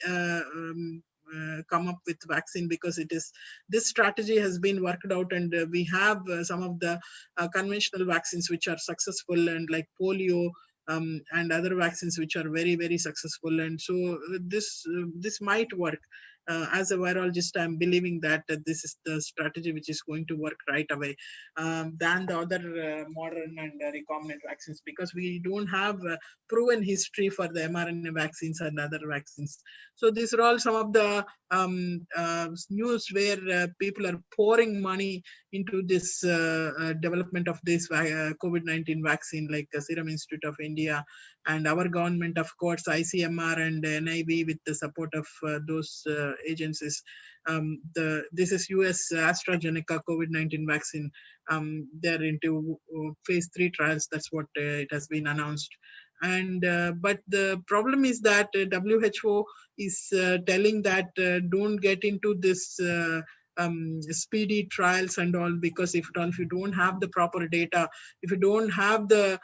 Speaker 3: come up with vaccine, because it is, this strategy has been worked out, and we have some of the conventional vaccines which are successful, and like polio, and other vaccines which are very very successful. And so this might work. As a virologist, I'm believing that this is the strategy which is going to work right away, than the other modern and recombinant vaccines, because we don't have proven history for the mRNA vaccines and other vaccines. So these are all some of the news where people are pouring money into this development of this COVID-19 vaccine, like Serum Institute of India and our government, of course, ICMR and NIV, with the support of those agencies. This is US AstraZeneca COVID-19 vaccine. They're into phase 3 trials. That's what it has been announced. And but the problem is that WHO is telling that don't get into this speedy trials and all, because if you don't have the proper data, if you don't have the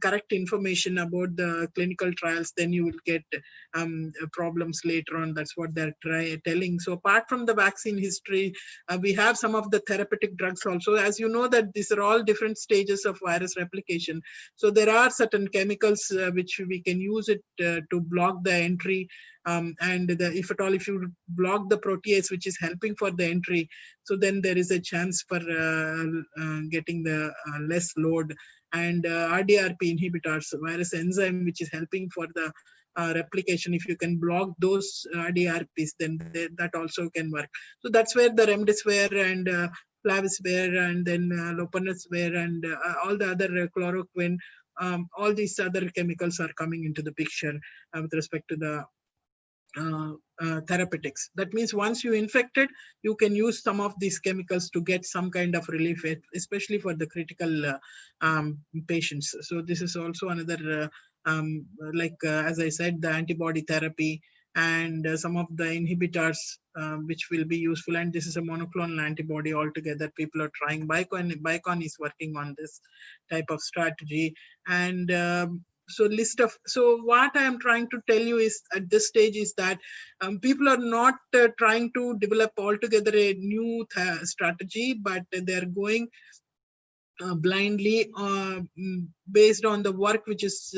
Speaker 3: correct information about the clinical trials, then you will get problems later on. That's what they're telling. So apart from the vaccine history, we have some of the therapeutic drugs also. As you know, that these are all different stages of virus replication. So there are certain chemicals which we can use it to block the entry, and if at all, if you block the protease which is helping for the entry, so then there is a chance for getting the less load. And RDRP inhibitors, virus enzyme which is helping for the replication, if you can block those RDRPs, then that also can work. So that's where the remdesivir and flavispir and then loperamide and all the other chloroquine, all these other chemicals are coming into the picture with respect to the therapeutics. That means once you infected, you can use some of these chemicals to get some kind of relief, especially for the critical patients. So this is also another, as I said, the antibody therapy and some of the inhibitors which will be useful. And this is a monoclonal antibody altogether. People are trying. Bicon is working on this type of strategy. And so what I am trying to tell you is at this stage is that people are not trying to develop altogether a new strategy, but they are going blindly based on the work which is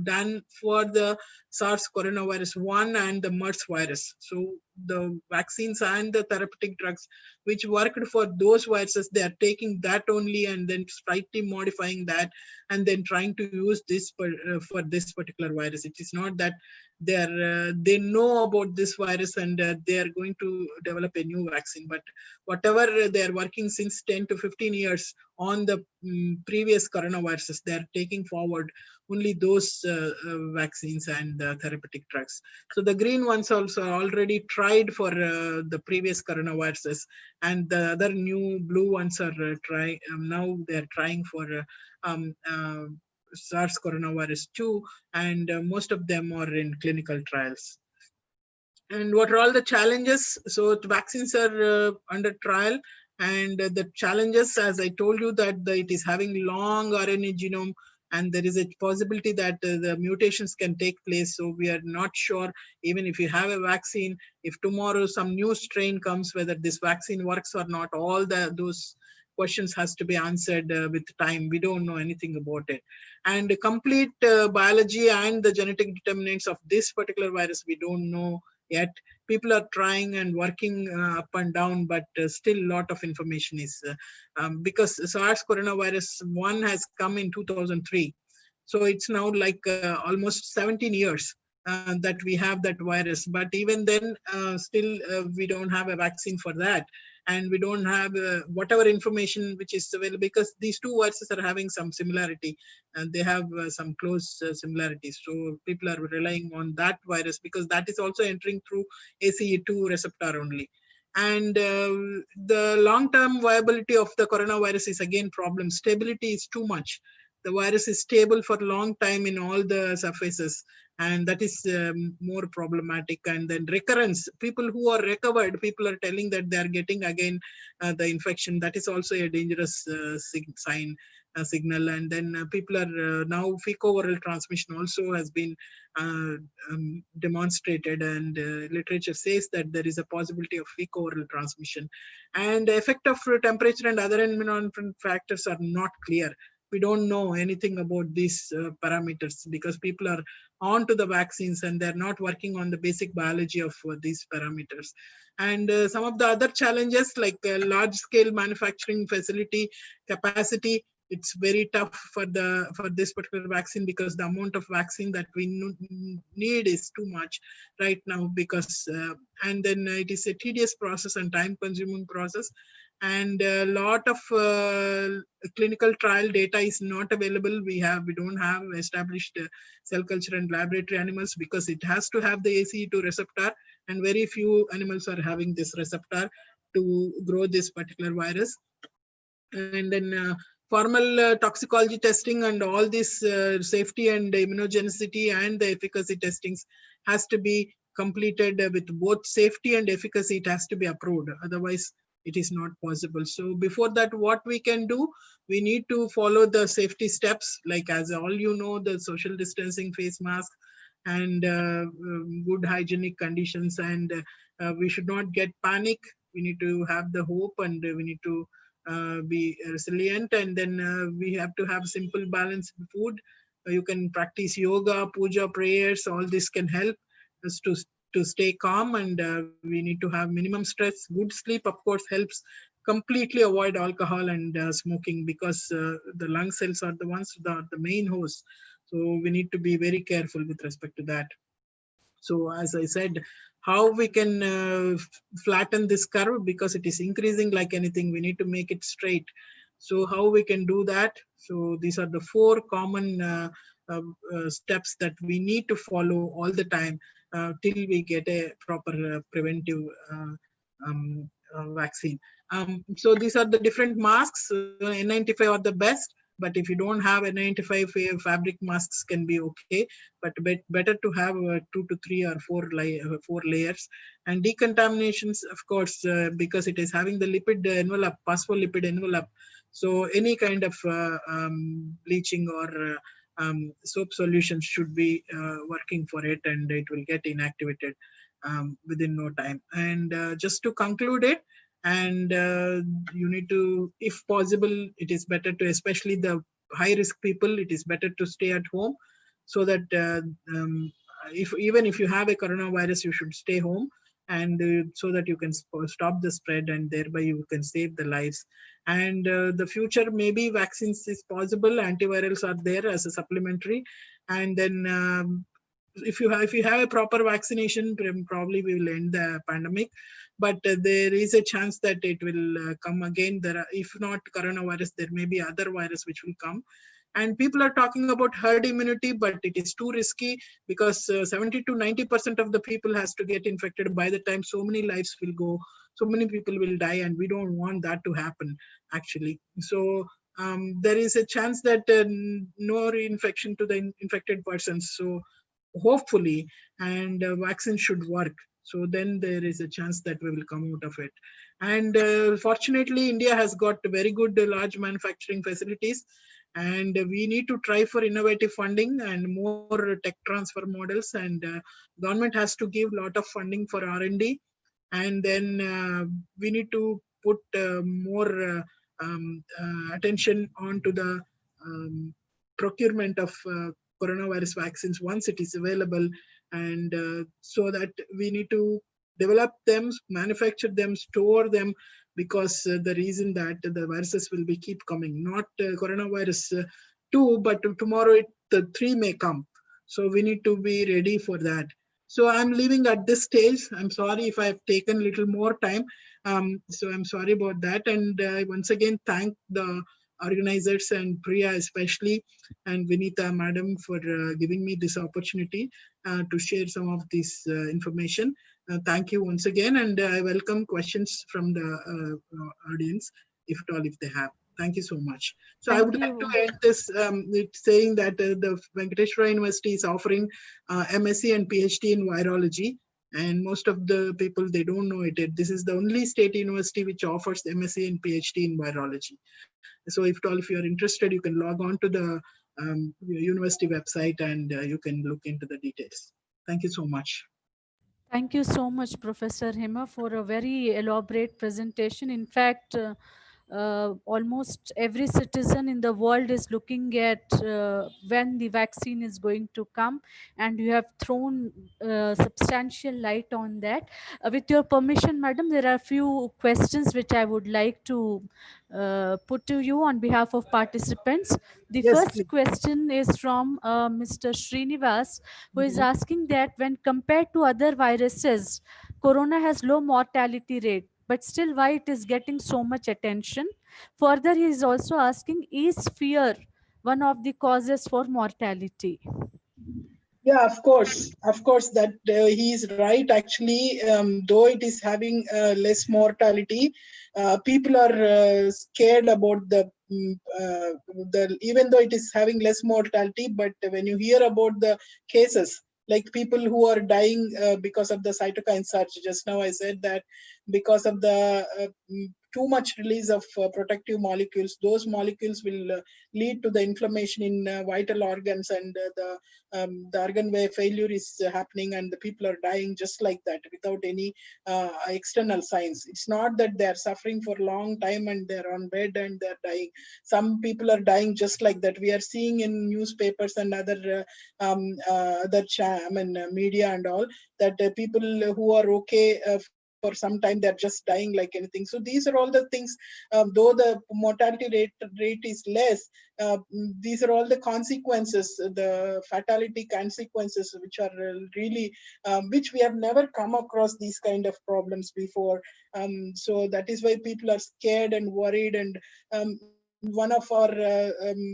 Speaker 3: done for the SARS coronavirus 1 and the MERS virus. So the vaccines and the therapeutic drugs which worked for those viruses, they are taking that only and then slightly modifying that and then trying to use this for this particular virus. It is not that they know about this virus and they are going to develop a new vaccine, but whatever they are working since 10 to 15 years on the previous coronaviruses, they are taking forward only those vaccines and therapeutic drugs. So the green ones also already tried for the previous coronaviruses, and the other new blue ones are now they're trying for SARS coronavirus 2, and most of them are in clinical trials. And what are all the challenges? So the vaccines are under trial, and the challenges, as I told you, that it is having long RNA genome, and there is a possibility that the mutations can take place. So we are not sure, even if you have a vaccine, if tomorrow some new strain comes, whether this vaccine works or not. All those questions has to be answered with time. We don't know anything about it. And complete biology and the genetic determinants of this particular virus, we don't know yet. People are trying and working up and down, but still a lot of information is because SARS coronavirus 1 has come in 2003. So it's now like almost 17 years that we have that virus. But even then, still we don't have a vaccine for that. And we don't have whatever information which is available, because these two viruses are having some similarity and they have some close similarities. So people are relying on that virus because that is also entering through ACE2 receptor only. And the long-term viability of the coronavirus is again problem. Stability is too much. The virus is stable for a long time in all the surfaces, and that is more problematic. And then recurrence, people who are recovered, people are telling that they are getting again the infection. That is also a dangerous sign, signal. And then people are now fecal-oral transmission also has been uh, demonstrated, and literature says that there is a possibility of fecal-oral transmission. And the effect of temperature and other environmental factors are not clear. We don't know anything about these parameters because people are on to the vaccines and they're not working on the basic biology of these parameters. And some of the other challenges, like large scale manufacturing facility capacity, it's very tough for this particular vaccine because the amount of vaccine that we need is too much right now. Because and then it is a tedious process and time consuming process, and a lot of clinical trial data is not available. We don't have established cell culture and laboratory animals because it has to have the ACE2 receptor, and very few animals are having this receptor to grow this particular virus. And then formal toxicology testing and all this safety and immunogenicity and the efficacy testings has to be completed with both safety and efficacy. It has to be approved, otherwise it is not possible. So before that, what we can do, we need to follow the safety steps, like as all you know, the social distancing, face mask, and good hygienic conditions. And we should not get panic. We need to have the hope, and we need to be resilient. And then we have to have simple balanced food. You can practice yoga, puja, prayers. All this can help us to stay calm. And we need to have minimum stress. Good sleep, of course, helps. Completely avoid alcohol and smoking, because the lung cells are the ones that are the main host. So we need to be very careful with respect to that. So as I said, how we can flatten this curve, because it is increasing like anything, we need to make it straight. So how we can do that? So these are the four common steps that we need to follow all the time till we get a proper preventive vaccine. So these are the different masks. N95 are the best, but if you don't have N95, fabric masks can be okay, but better to have 2 to 3 or 4 layers. And decontaminations, of course, because it is having the lipid envelope, phospholipid envelope. So any kind of bleaching or soap solutions should be working for it, and it will get inactivated within no time. And just to conclude it, and you need to, if possible, it is better to, especially the high risk people, it is better to stay at home, so that if even if you have a coronavirus, you should stay home, and so that you can stop the spread, and thereby you can save the lives. And the future, maybe vaccines is possible, antivirals are there as a supplementary. And then if you have a proper vaccination, probably we will end the pandemic. But there is a chance that it will come again. There are, if not coronavirus, there may be other virus which will come. And people are talking about herd immunity, but it is too risky, because 70 to 90% of the people has to get infected. By the time, so many lives will go, so many people will die, and we don't want that to happen, actually. So there is a chance that no reinfection to the infected persons. So hopefully, and vaccine should work. So then there is a chance that we will come out of it. And fortunately, India has got very good large manufacturing facilities, and we need to try for innovative funding and more tech transfer models. And government has to give a lot of funding for R&D. And then we need to put more attention onto the procurement of coronavirus vaccines once it is available. And so that we need to develop them, manufacture them, store them, because the reason that the viruses will be keep coming, not coronavirus 2, but tomorrow the 3 may come. So we need to be ready for that. So I'm leaving at this stage. I'm sorry if I've taken a little more time. So I'm sorry about that. And once again, thank the organizers, and Priya especially, and Vinita madam, for giving me this opportunity to share some of this information. Thank you once again, and I welcome questions from the audience, if at all, if they have. Thank you so much. So I
Speaker 1: Thank
Speaker 3: would like
Speaker 1: you.
Speaker 3: to end this saying that the Venkateshwara University is offering MSc and PhD in virology. And most of the people, they don't know it. This is the only state university which offers MSc and PhD in virology. So if you are interested, you can log on to the university website and you can look into the details. Thank you so much.
Speaker 1: Thank you so much, Professor Hema, for a very elaborate presentation. In fact, almost every citizen in the world is looking at when the vaccine is going to come, and you have thrown substantial light on that. With your permission, madam, there are a few questions which I would like to put to you on behalf of participants. The
Speaker 3: Yes,
Speaker 1: first
Speaker 3: please.
Speaker 1: question is from Mr. Srinivas, who is
Speaker 3: Mhm.
Speaker 1: asking that when compared to other viruses, corona has low mortality rate, but still why it is getting so much attention. Further, he is also asking, is fear one of the causes for mortality?
Speaker 3: Yeah, of course, that he is right. Actually, though it is having less mortality, people are scared about the even though it is having less mortality. But when you hear about the cases, like people who are dying because of the cytokine surge, just now I said that because of the too much release of protective molecules, those molecules will lead to the inflammation in vital organs, and the organ where failure is happening, and the people are dying just like that without any external signs. It's not that they are suffering for a long time and they're on bed and they're dying. Some people are dying just like that. We are seeing in newspapers and media and all, that people who are okay for some time, they're just dying like anything. So these are all the things. Though the mortality rate is less, these are all the consequences, the fatality consequences, which are really which we have never come across these kind of problems before. So that is why people are scared and worried. And one of our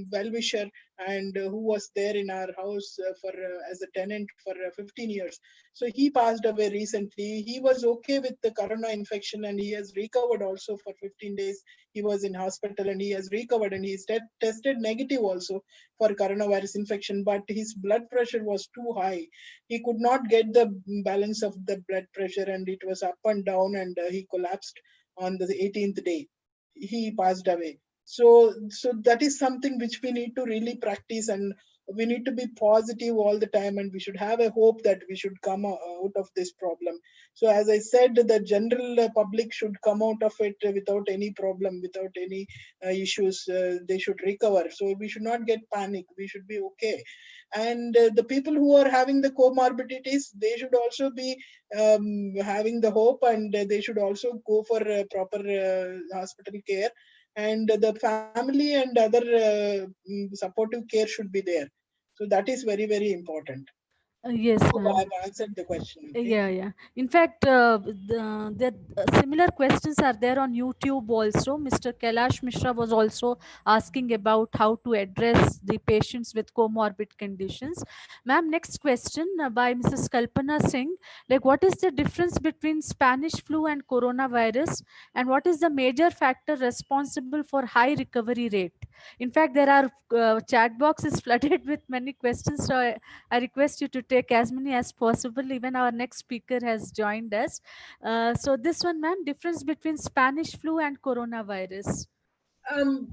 Speaker 3: well-wisher, and who was there in our house for as a tenant for 15 years, so he passed away recently. He was okay with the corona infection, and he has recovered also for 15 days. He was in hospital and he has recovered, and he's tested negative also for coronavirus infection, but his blood pressure was too high. He could not get the balance of the blood pressure, and it was up and down, and he collapsed on the 18th day. He passed away. So that is something which we need to really practice, and we need to be positive all the time, and we should have a hope that we should come out of this problem. So as I said, the general public should come out of it without any problem, without any issues. They should recover, so we should not get panic. We should be okay. And the people who are having the comorbidities, they should also be having the hope, and they should also go for proper hospital care, and the family and other supportive care should be there. So that is very, very important. I
Speaker 1: Yes,
Speaker 3: hope I
Speaker 1: ma'am.
Speaker 3: have answered the question. Okay.
Speaker 1: Yeah, yeah. In fact, similar questions are there on YouTube also. Mr. Kailash Mishra was also asking about how to address the patients with comorbid conditions. Ma'am, next question by Mrs. Kalpana Singh. Like, what is the difference between Spanish flu and coronavirus, and what is the major factor responsible for high recovery rate? In fact, there are chat box is flooded with many questions, so I request you to take as many as possible. Even our next speaker has joined us. So this one, ma'am, difference between Spanish flu and coronavirus.
Speaker 3: Um,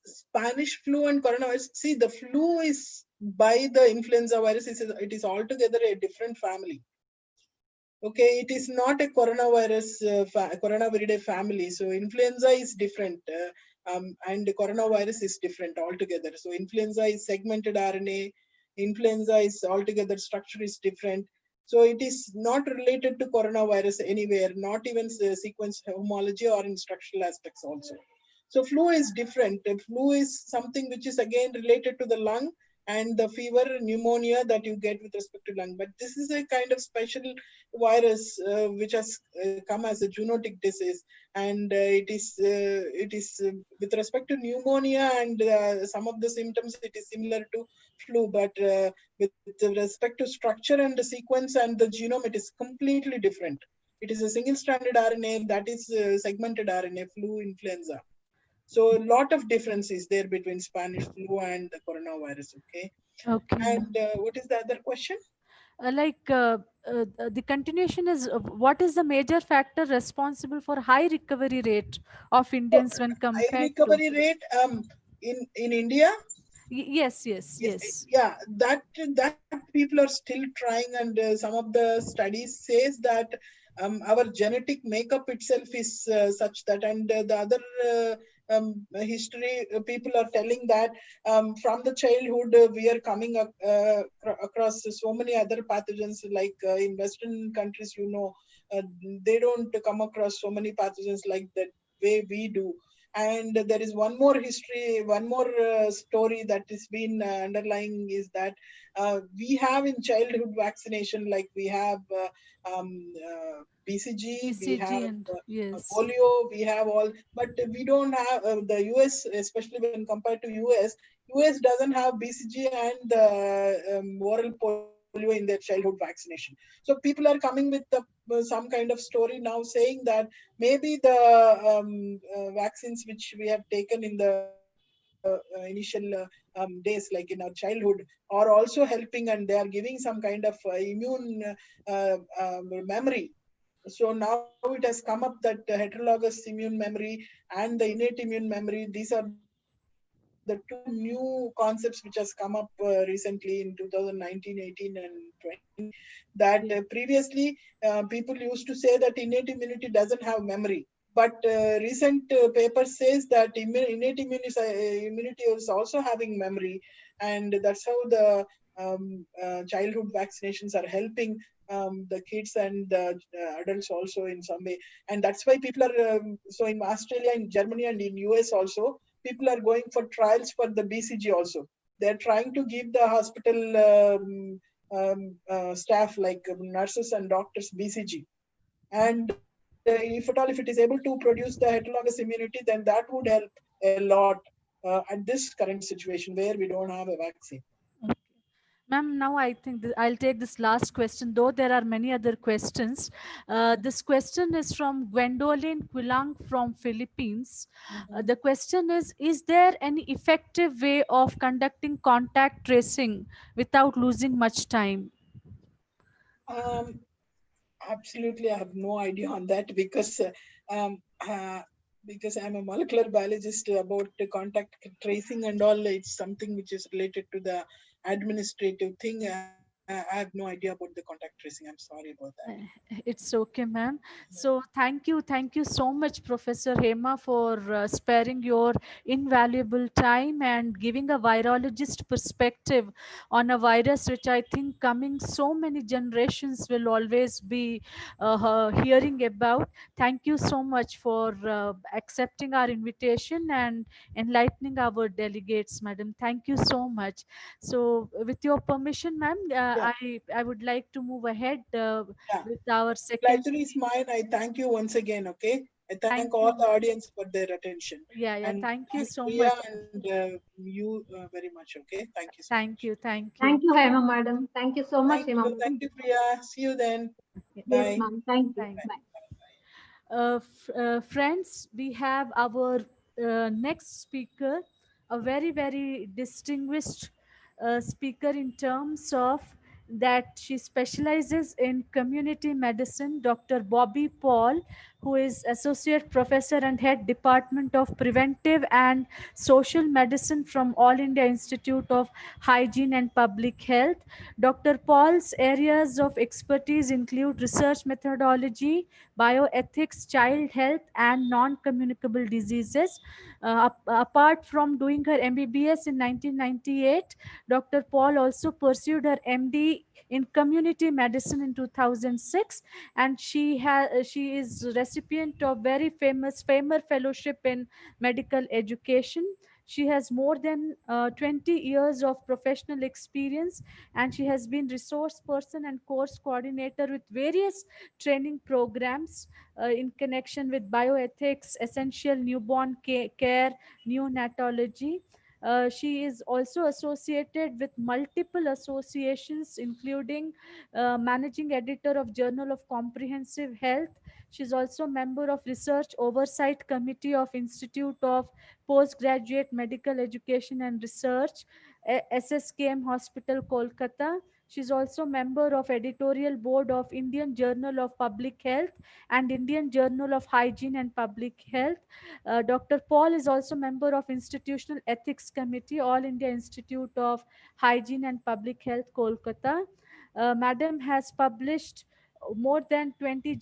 Speaker 3: Spanish flu and coronavirus. See, the flu is by the influenza virus. It is altogether a different family. Okay, it is not a coronavirus, Coronaviridae family. So influenza is different, and the coronavirus is different altogether. So influenza is segmented RNA. Influenza is altogether structure is different. So it is not related to coronavirus anywhere, not even sequence homology or in structural aspects also. So flu is different. Flu is something which is again related to the lung and the fever, pneumonia that you get with respect to lung. But this is a kind of special virus which has come as a zoonotic disease, and it is with respect to pneumonia and some of the symptoms, it is similar to flu, but with respect to structure and the sequence and the genome, it is completely different. It is a single stranded RNA, that is segmented RNA, flu, influenza. So a lot of difference is there between Spanish flu and the coronavirus. Okay.
Speaker 1: Okay,
Speaker 3: And
Speaker 1: ma'am.
Speaker 3: what is the other question?
Speaker 1: Like the continuation is what is the major factor responsible for high recovery rate of
Speaker 3: Oh,
Speaker 1: Indians when
Speaker 3: high
Speaker 1: compared to?
Speaker 3: recovery rate in India.
Speaker 1: Yes, yes,
Speaker 3: Yes,
Speaker 1: yes.
Speaker 3: yeah, that people are still trying, and some of the studies says that our genetic makeup itself is such that, and the other history people are telling that from the childhood we are coming across so many other pathogens, like in Western countries, uh, they don't come across so many pathogens like that way we do. And there is one more history, one more story that has been underlying is that we have in childhood vaccination, like we have BCG, we
Speaker 1: BCG
Speaker 3: have
Speaker 1: and yes,
Speaker 3: polio, we have all, but we don't have the US, especially when compared to US. US doesn't have BCG and oral polio in their childhood vaccination. So people are coming with some kind of story now saying that maybe the vaccines which we have taken in the initial days, like in our childhood, are also helping, and they are giving some kind of immune memory. So now it has come up that heterologous immune memory and the innate immune memory, these are the two new concepts which has come up recently in 2019, 18, and 20, that
Speaker 1: yeah,
Speaker 3: previously people used to say that innate immunity doesn't have memory. But recent paper says that innate immunity is also having memory, and that's how the childhood vaccinations are helping the kids and the adults also in some way. And that's why people are so in Australia, in Germany, and in US also, people are going for trials for the BCG also. They're trying to give the hospital staff, like nurses and doctors, BCG. And if at all, if it is able to produce the heterologous immunity, then that would help a lot at this current situation where we don't have a vaccine.
Speaker 1: okay. Ma'am, now I think I'll take this last question, though there are many other questions. This question is from Gwendolyn Quilang from Philippines.
Speaker 3: Mhm.
Speaker 1: The question is there any effective way of conducting contact tracing without losing much time?
Speaker 3: Um, Absolutely, I have no idea on that um, uh, because I'm a molecular biologist. About the contact tracing and all, it's something which is related to the administrative thing. I have no idea about the contact tracing. I'm sorry about that.
Speaker 1: Uh, It's okay, ma'am. So thank you so much, Professor Hema, for sparing your invaluable time and giving a virologist perspective on a virus which I think coming so many generations will always be hearing about. Thank you so much for accepting our invitation and enlightening our delegates, madam. Thank you so much. So, with your permission, ma'am,
Speaker 3: Yeah,
Speaker 1: I would like to move ahead.
Speaker 3: yeah.
Speaker 1: With our
Speaker 3: The
Speaker 1: second.
Speaker 3: pleasure is mine. I thank you once again. Okay, I thank
Speaker 1: Thank
Speaker 3: all the
Speaker 1: you.
Speaker 3: audience for their attention,
Speaker 1: Yeah,
Speaker 3: and
Speaker 1: thank you
Speaker 3: thank
Speaker 1: so
Speaker 3: Priya
Speaker 1: much.
Speaker 3: and you very much. Okay, thank you so
Speaker 1: Thank
Speaker 3: much.
Speaker 1: you. Thank you.
Speaker 4: Thank you, Hema madam. Thank you so much, Hema
Speaker 3: Thank
Speaker 4: madam.
Speaker 3: you, Priya. See you then.
Speaker 1: Yeah,
Speaker 4: Yes,
Speaker 3: Bye.
Speaker 4: ma'am. Thank you.
Speaker 1: thank
Speaker 4: Bye.
Speaker 1: Friends, we have our next speaker, a very, very distinguished speaker in terms of that she specializes in community medicine, Dr. Bobby Paul, who is Associate Professor and Head Department of Preventive and Social Medicine from All India Institute of Hygiene and Public Health. Dr. Paul's areas of expertise include research methodology, bioethics, child health, and non communicable diseases. Apart from doing her MBBS in 1998, Dr. Paul also pursued her MD in community medicine in 2006, and she is recipient of very famous Famer Fellowship in medical education. She has more than 20 years of professional experience, and she has been resource person and course coordinator with various training programs in connection with bioethics, essential newborn care, neonatology. She is also associated with multiple associations, including managing editor of Journal of Comprehensive Health. She's also member of Research Oversight Committee of Institute of Postgraduate Medical Education and Research, SSKM Hospital, Kolkata. She's also member of editorial board of Indian Journal of Public Health and Indian Journal of Hygiene and Public Health. Dr. Paul is also member of Institutional Ethics Committee, All India Institute of Hygiene and Public Health, Kolkata. Madam has published more than 20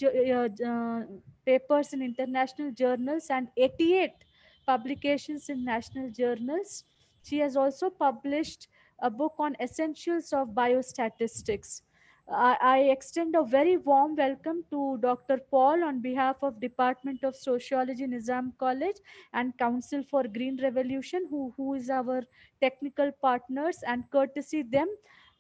Speaker 1: papers in international journals and 88 publications in national journals. She has also published a book on essentials of biostatistics. I extend a very warm welcome to Dr. Paul on behalf of Department of Sociology, Nizam College, and Council for Green Revolution, who is our technical partners, and courtesy them,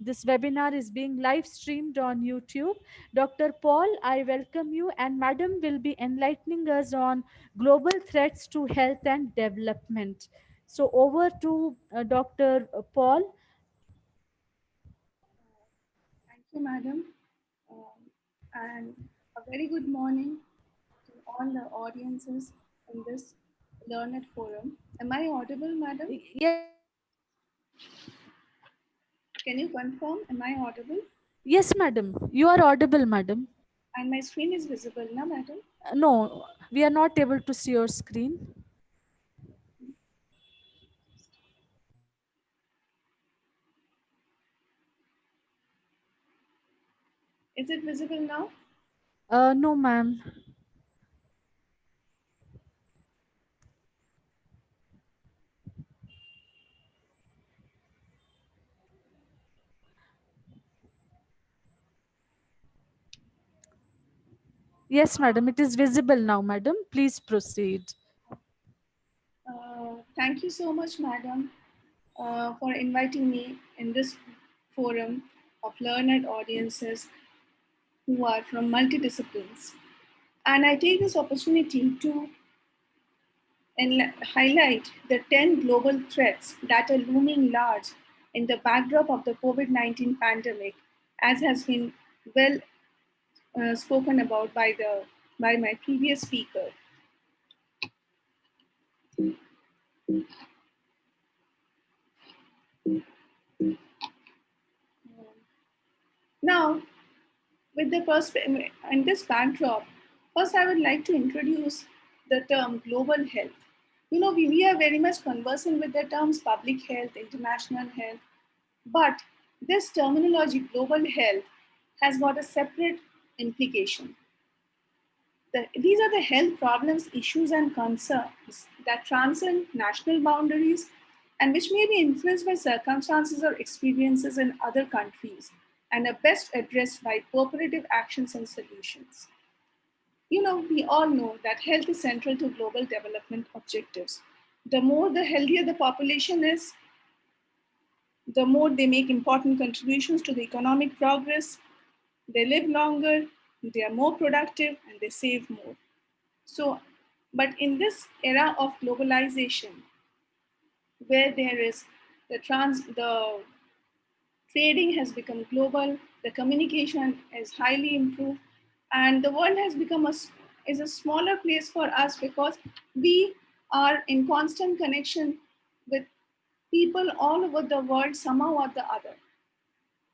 Speaker 1: this webinar is being live streamed on YouTube. Dr. Paul, I welcome you, and Madam will be enlightening us on global threats to health and development. So over to Dr. Paul.
Speaker 5: Thank you, Madam. And a very good morning to all the audiences in this learned forum. Am I audible, Madam?
Speaker 1: Yes,
Speaker 5: Can you confirm? Am I audible?
Speaker 1: yes, Madam. You are audible, Madam.
Speaker 5: And my screen is visible now, Madam?
Speaker 1: No, we are not able to see your screen.
Speaker 5: Is it visible now?
Speaker 1: No, ma'am. Yes, madam. It is visible now, madam. Please proceed.
Speaker 5: Thank you so much, Madam, for inviting me in this forum of learned audiences who are from multidisciplines. And I take this opportunity to highlight the 10 global threats that are looming large in the backdrop of the COVID-19 pandemic, as has been well spoken about by my previous speaker. Now, with the in this backdrop, first I would like to introduce the term global health. You know, we are very much conversant with the terms public health, international health, but this terminology, global health, has got a separate implication. These are the health problems, issues, and concerns that transcend national boundaries and which may be influenced by circumstances or experiences in other countries and are best addressed by cooperative actions and solutions. You know, we all know that health is central to global development objectives. The more the healthier the population is, the more they make important contributions to the economic progress, they live longer, they are more productive, and they save more. So, but in this era of globalization, where there is the trading has become global, the communication is highly improved, and the world has become is a smaller place for us because we are in constant connection with people all over the world somehow or the other.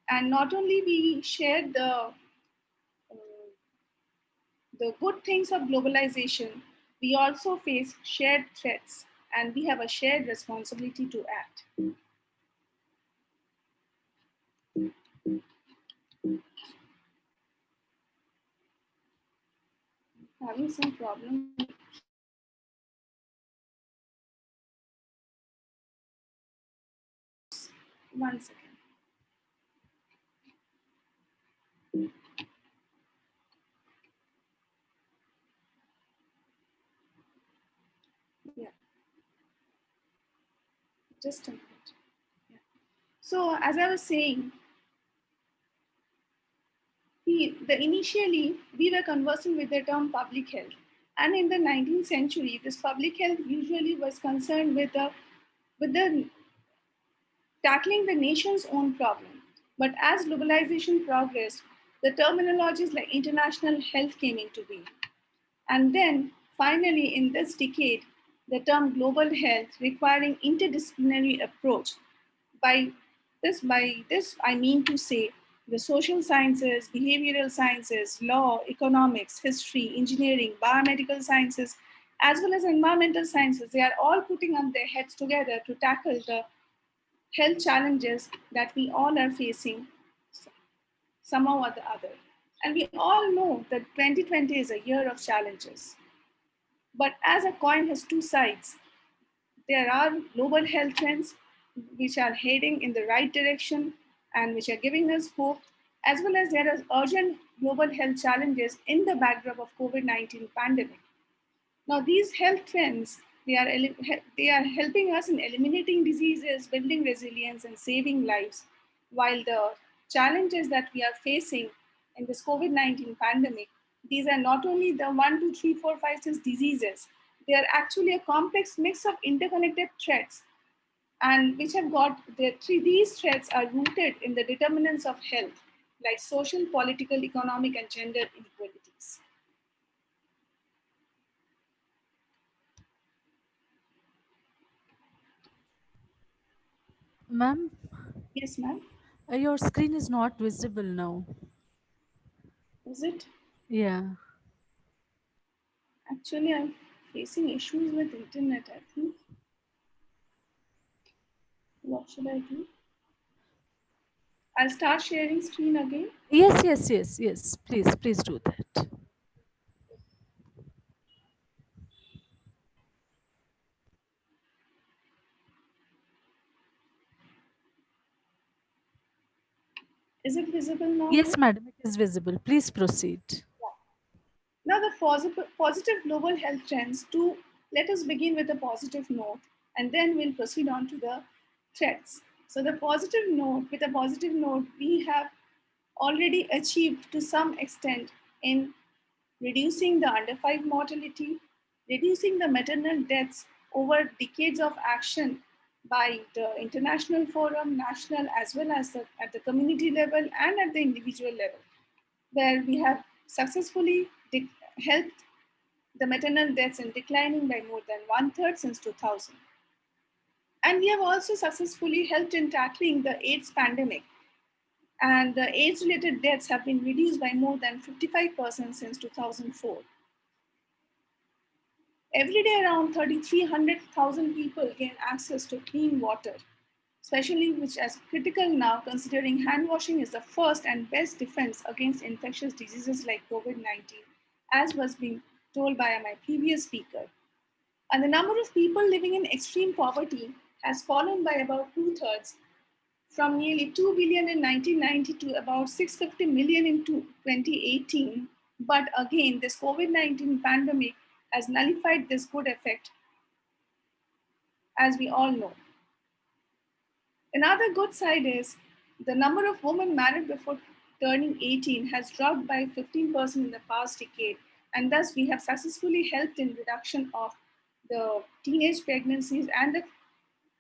Speaker 5: And not only we share the good things of globalization, we also face shared threats and we have a shared responsibility to act. Having some problem. One second. Yeah, just a minute. Yeah. So as I was saying, initially we were conversing with the term public health. And in the 19th century, this public health usually was concerned with the with the tackling the nation's own problem. But as globalization progressed, the terminologies like international health came into being. And then, finally, in this decade, the term global health requiring interdisciplinary approach. By this, I mean to say the social sciences, behavioral sciences, law, economics, history, engineering, biomedical sciences, as well as environmental sciences, they are all putting on their heads together to tackle the health challenges that we all are facing somehow or the other. And we all know that 2020 is a year of challenges. But as a coin has two sides, there are global health trends which are heading in the right direction and which are giving us hope, as well as there are urgent global health challenges in the backdrop of COVID-19 pandemic. Now, these health trends, they are helping us in eliminating diseases, building resilience, and saving lives, while the challenges that we are facing in this COVID-19 pandemic, these are not only the 1, 2, 3, 4, 5, 6 diseases, they are actually a complex mix of interconnected threats, and which have got these threats are rooted in the determinants of health, like social, political, economic, and gender inequalities.
Speaker 1: Ma'am,
Speaker 5: Yes, ma'am.
Speaker 1: your screen is not visible now.
Speaker 5: Is it?
Speaker 1: Yeah.
Speaker 5: Actually, I'm facing issues with internet, I think. What should I do? I'll start sharing screen again.
Speaker 1: Yes, yes, yes, yes. Please, please do that.
Speaker 5: Is it visible now,
Speaker 1: Yes,
Speaker 5: ma'am?
Speaker 1: madam, it is visible. Please proceed.
Speaker 5: Now, the positive global health trends. To let us begin with a positive note, and then we'll proceed on to the threats. So, with a positive note, we have already achieved to some extent in reducing the under 5 mortality, reducing the maternal deaths over decades of action by the international forum, national, as well as at the community level and at the individual level, where we have successfully helped the maternal deaths in declining by more than one-third since 2000. And we have also successfully helped in tackling the AIDS pandemic, and the AIDS-related deaths have been reduced by more than 55% since 2004. Every day, around 3,300,000 people gain access to clean water, especially which is critical now considering hand washing is the first and best defense against infectious diseases like COVID-19, as was being told by my previous speaker. And the number of people living in extreme poverty has fallen by about two-thirds, from nearly 2 billion in 1990 to about 650 million in 2018. But again, this COVID-19 pandemic has nullified this good effect, as we all know. Another good side is the number of women married before turning 18 has dropped by 15% in the past decade, and thus we have successfully helped in reduction of the teenage pregnancies and the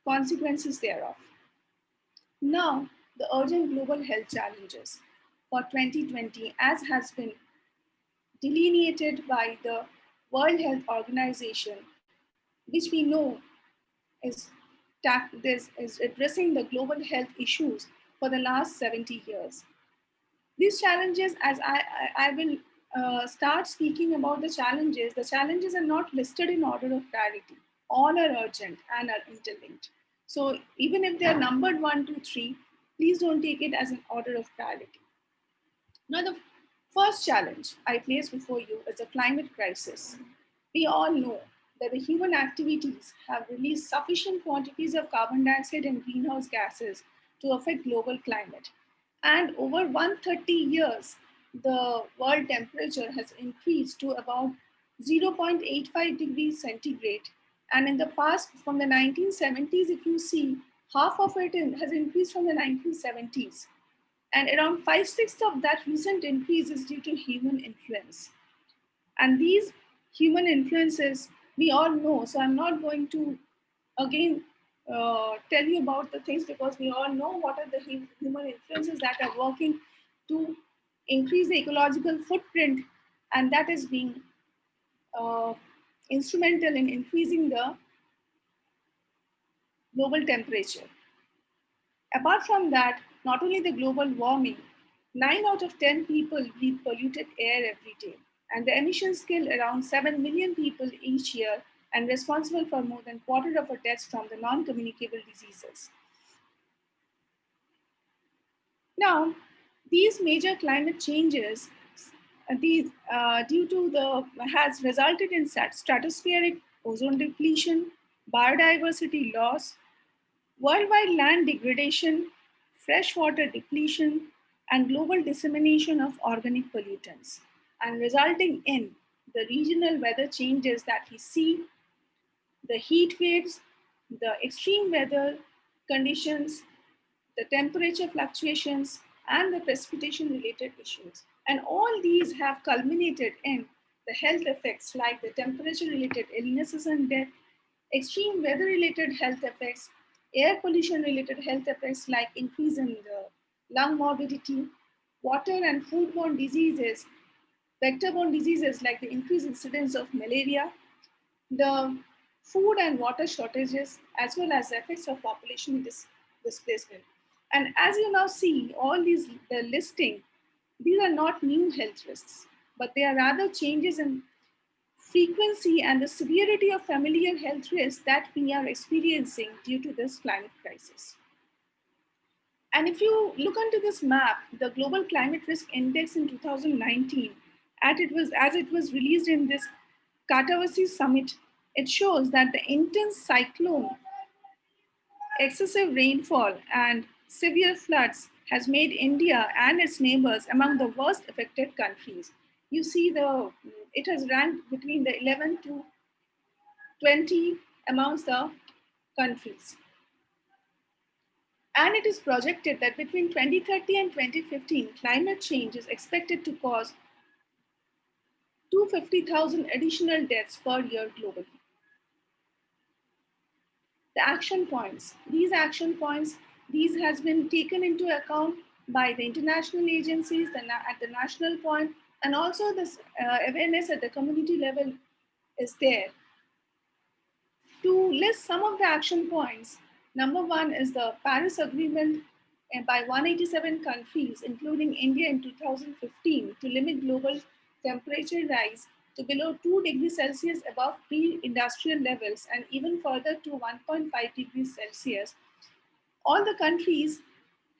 Speaker 5: consequences thereof. Now, the urgent global health challenges for 2020, as has been delineated by the World Health Organization, which we know is, this is addressing the global health issues for the last 70 years. These challenges, as I will start speaking about the challenges are not listed in order of priority. All are urgent and are interlinked. So even if they are numbered 1, 2, 3, please don't take it as an order of priority. Now, the first challenge I place before you is the climate crisis. We all know that the human activities have released sufficient quantities of carbon dioxide and greenhouse gases to affect global climate. And over 130 years, the world temperature has increased to about 0.85 degrees centigrade. And in the past, from the 1970s, if you see, half of it has increased from the 1970s. And around 5/6 of that recent increase is due to human influence. And these human influences we all know, so I'm not going to again tell you about the things, because we all know what are the human influences that are working to increase the ecological footprint, and that is being uh, instrumental in increasing the global temperature. Apart from that, not only the global warming, 9 out of 10 people breathe polluted air every day, and the emissions kill around 7 million people each year and responsible for more than quarter of our deaths from the non-communicable diseases. Now, these major climate changes, due to the has resulted in stratospheric ozone depletion, biodiversity loss, worldwide land degradation, freshwater depletion, and global dissemination of organic pollutants, and resulting in the regional weather changes that we see, the heat waves, the extreme weather conditions, the temperature fluctuations, and the precipitation related issues. And all these have culminated in the health effects like the temperature related illnesses and death, extreme weather related health effects, air pollution related health effects like increase in the lung morbidity, water and foodborne diseases, vector-borne diseases like the increased incidence of malaria, the food and water shortages, as well as the effects of population displacement. And as you now see, all these, the listing, these are not new health risks, but they are rather changes in frequency and the severity of familiar health risks that we are experiencing due to this climate crisis. And if you look into this map, the Global Climate Risk Index in 2019, as it was released in this Katawasi Summit, it shows that the intense cyclone, excessive rainfall, and severe floods has made India and its neighbors among the worst affected countries. You see, it has ranked between the 11 to 20 amongst the countries. And it is projected that between 2030 and 2015, climate change is expected to cause 250,000 additional deaths per year globally. The action points. These has been taken into account by the international agencies at the national point, and also this awareness at the community level is there. To list some of the action points, number one is the Paris Agreement by 187 countries, including India in 2015, to limit global temperature rise to below 2 degrees Celsius above pre-industrial levels and even further to 1.5 degrees Celsius. All the countries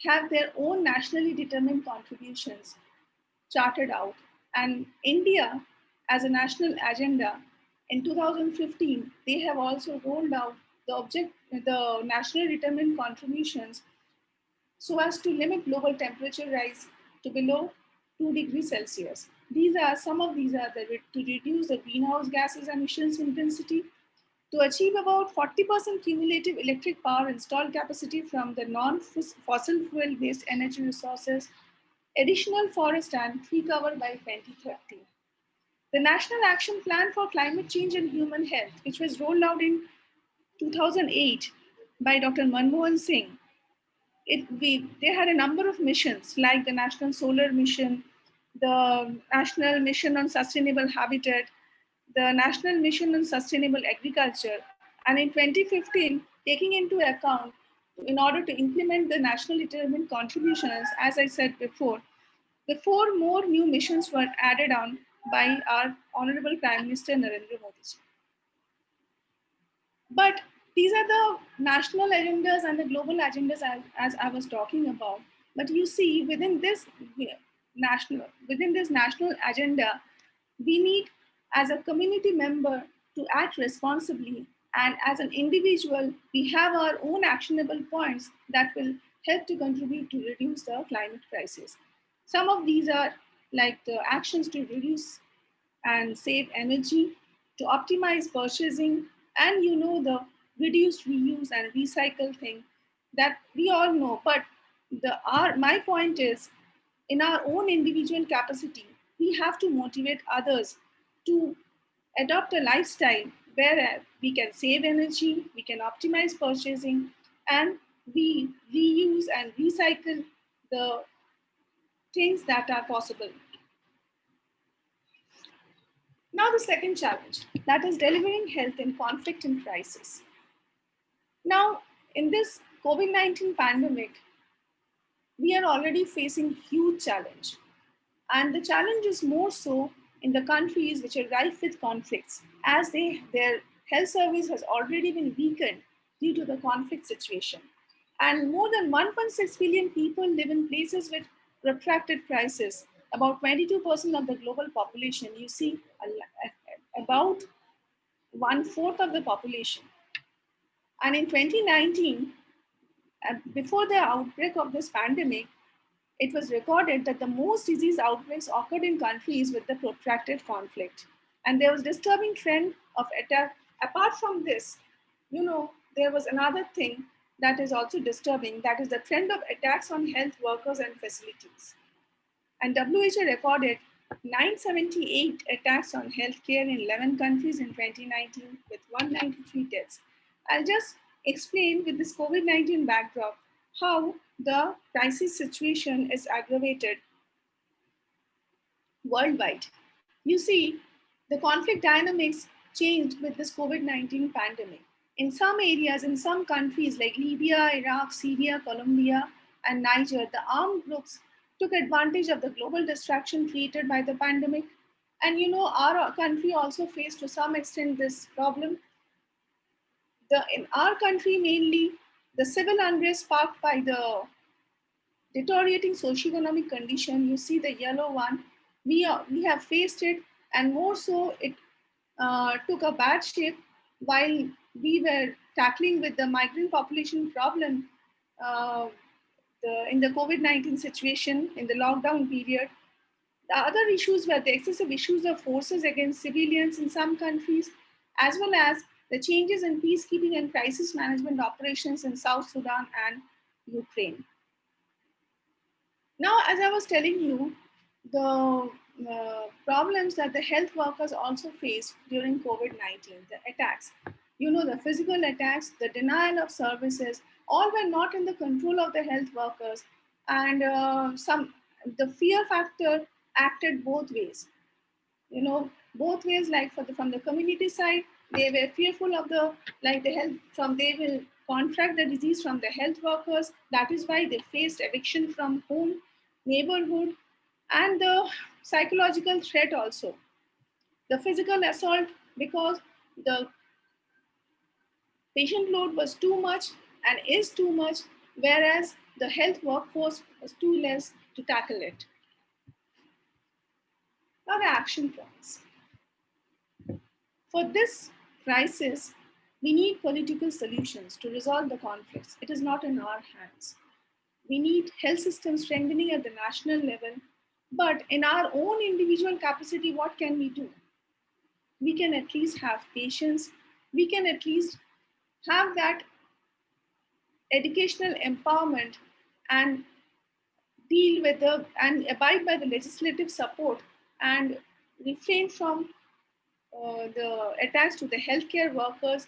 Speaker 5: have their own nationally determined contributions charted out. And India, as a national agenda, in 2015, they have also rolled out the nationally determined contributions so as to limit global temperature rise to below 2 degrees Celsius. Some of these are to reduce the greenhouse gases emissions intensity, to achieve about 40% cumulative electric power installed capacity from the non-fossil fuel based energy resources, additional forest and tree cover by 2030. The National Action Plan for Climate Change and Human Health, which was rolled out in 2008 by Dr. Manmohan Singh, they had a number of missions like the National Solar Mission, the National Mission on Sustainable Habitat, the National Mission on Sustainable Agriculture, and in 2015, taking into account, in order to implement the nationally determined contributions, as I said before, the 4 more new missions were added on by our Honorable Prime Minister Narendra Modi. But these are the national agendas and the global agendas as I was talking about. But you see, within this national agenda, we need, as a community member, to act responsibly. And as an individual, we have our own actionable points that will help to contribute to reduce the climate crisis. Some of these are like the actions to reduce and save energy, to optimize purchasing, and the reduce, reuse, and recycle thing that we all know. But my point is, in our own individual capacity, we have to motivate others to adopt a lifestyle where we can save energy, we can optimize purchasing, and we reuse and recycle the things that are possible. Now, the second challenge, that is delivering health in conflict and crisis. Now, in this COVID-19 pandemic, we are already facing huge challenge. And the challenge is more so in the countries which are rife with conflicts, as their health service has already been weakened due to the conflict situation. And more than 1.6 billion people live in places with protracted crisis. About 22% of the global population, you see, about one fourth of the population. And in 2019, before the outbreak of this pandemic, it was recorded that the most disease outbreaks occurred in countries with the protracted conflict. And there was disturbing trend of attack. Apart from this, there was another thing that is also disturbing, that is the trend of attacks on health workers and facilities. And WHO recorded 978 attacks on healthcare in 11 countries in 2019 with 193 deaths. I'll just explain with this COVID-19 backdrop how the crisis situation is aggravated worldwide. You see, the conflict dynamics changed with this COVID-19 pandemic. In some areas, in some countries like Libya, Iraq, Syria, Colombia, and Niger, the armed groups took advantage of the global distraction created by the pandemic. And our country also faced to some extent this problem. In our country, mainly, the civil unrest sparked by the deteriorating socioeconomic condition, you see the yellow one, we have faced it, and more so it took a bad shape while we were tackling with the migrant population problem in the COVID-19 situation, in the lockdown period. The other issues were the excessive issues of forces against civilians in some countries, as well as the changes in peacekeeping and crisis management operations in South Sudan and Ukraine. Now, as I was telling you, the problems that the health workers also faced during COVID-19, the attacks, the physical attacks, the denial of services, all were not in the control of the health workers. And the fear factor acted both ways. Both ways, like from the community side, they were fearful of they will contract the disease from the health workers. That is why they faced eviction from home, neighborhood, and the psychological threat also. The physical assault, because the patient load was too much and is too much, whereas the health workforce was too less to tackle it. Now the action points. For this crisis, we need political solutions to resolve the conflicts. It is not in our hands. We need health system strengthening at the national level, but in our own individual capacity, what can we do? We can at least have patience. We can at least have that educational empowerment and deal with and abide by the legislative support and refrain from the attacks to the healthcare workers,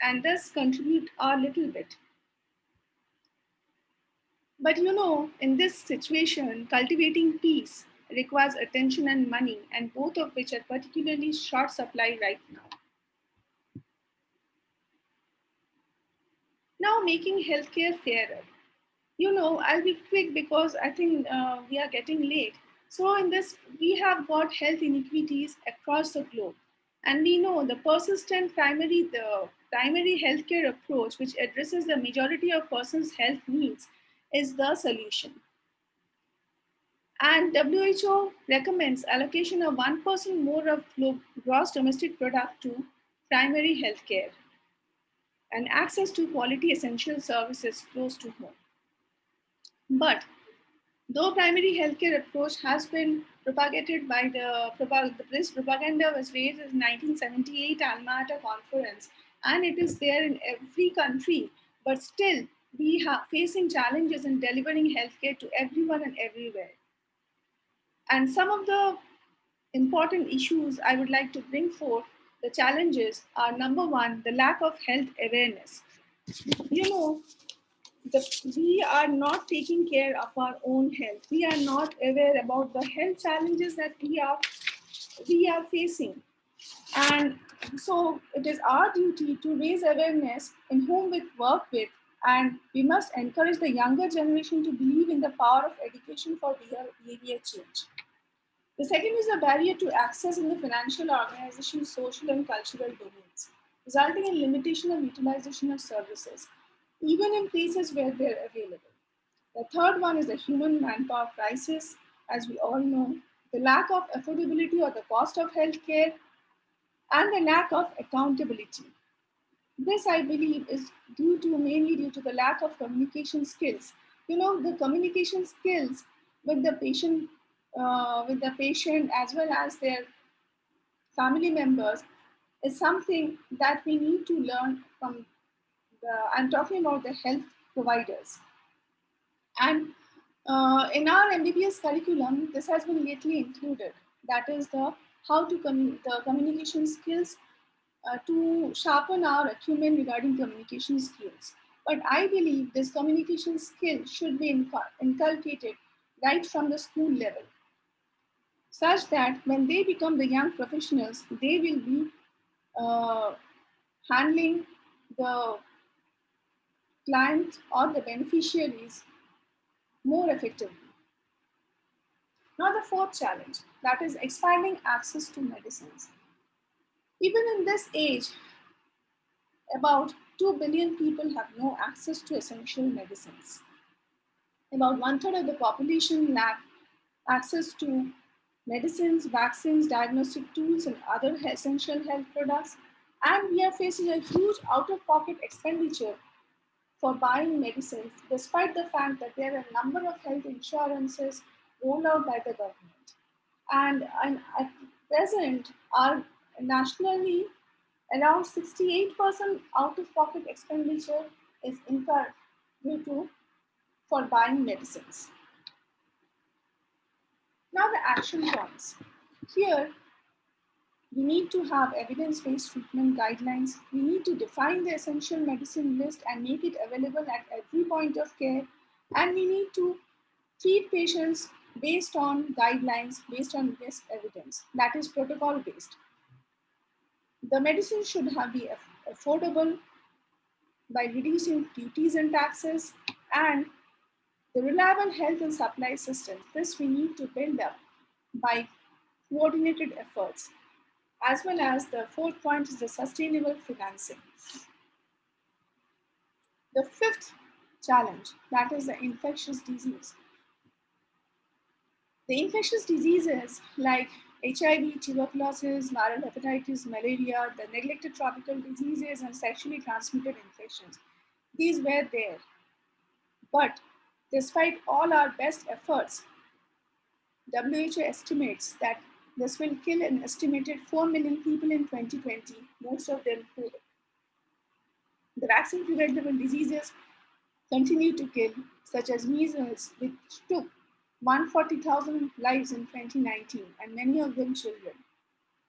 Speaker 5: and thus contribute a little bit. But in this situation, cultivating peace requires attention and money, and both of which are particularly short supply right now. Now, making healthcare fairer. I'll be quick because I think we are getting late. So in this, we have got health inequities across the globe. And we know the primary healthcare approach, which addresses the majority of persons' health needs, is the solution. And WHO recommends allocation of 1% more of gross domestic product to primary healthcare and access to quality essential services close to home. But though primary healthcare approach has been propagated by this propaganda was raised in 1978 Alma Ata conference, and it is there in every country, but still we are facing challenges in delivering healthcare to everyone and everywhere. And some of the important issues I would like to bring forth. the challenges are number one, the lack of health awareness. You know, we are not taking care of our own health. We are not aware about the health challenges that we are facing. And so it is our duty to raise awareness in whom we work with, and we must encourage the younger generation to believe in the power of education for behavior change. The second is a barrier to access in the financial, organization, social, and cultural domains, resulting in limitation of utilization of services, even in places where they're available. The third one is the human manpower crisis. As we all know, the lack of affordability or the cost of healthcare and the lack of accountability. This, I believe, is mainly due to the lack of communication skills. You know, the communication skills with the patient as well as their family members is something that we need to learn from I'm talking about the health providers. And in our MBBS curriculum, this has been lately included. That is the communication skills to sharpen our acumen regarding communication skills. But I believe this communication skill should be inculcated right from the school level, such that when they become the young professionals, they will be uh, handling the clients or the beneficiaries more effectively. Now, the fourth challenge, that is expanding access to medicines. Even in this age, about 2 billion people have no access to essential medicines. About one third of the population lack access to medicines, vaccines, diagnostic tools, and other essential health products. And we are facing a huge out of pocket expenditure for buying medicines, despite the fact that there are a number of health insurances rolled out by the government. And at present, our nationally around 68% out of pocket expenditure is incurred due to for buying medicines. Now, the action points. Here, we need to have evidence-based treatment guidelines. We need to define the essential medicine list and make it available at every point of care. And we need to treat patients based on guidelines, based on this evidence, that is protocol based. The medicine should be affordable by reducing duties and taxes, and the reliable health and supply systems. This we need to build up by coordinated efforts, as well as the fourth point is the sustainable financing. The fifth challenge, that is the infectious disease. The infectious diseases like HIV, tuberculosis, viral hepatitis, malaria, the neglected tropical diseases, and sexually transmitted infections, these were there. But despite all our best efforts, WHO estimates that this will kill an estimated 4 million people in 2020, most of them poor. The vaccine preventable diseases continue to kill, such as measles, which took 140,000 lives in 2019, and many of them children.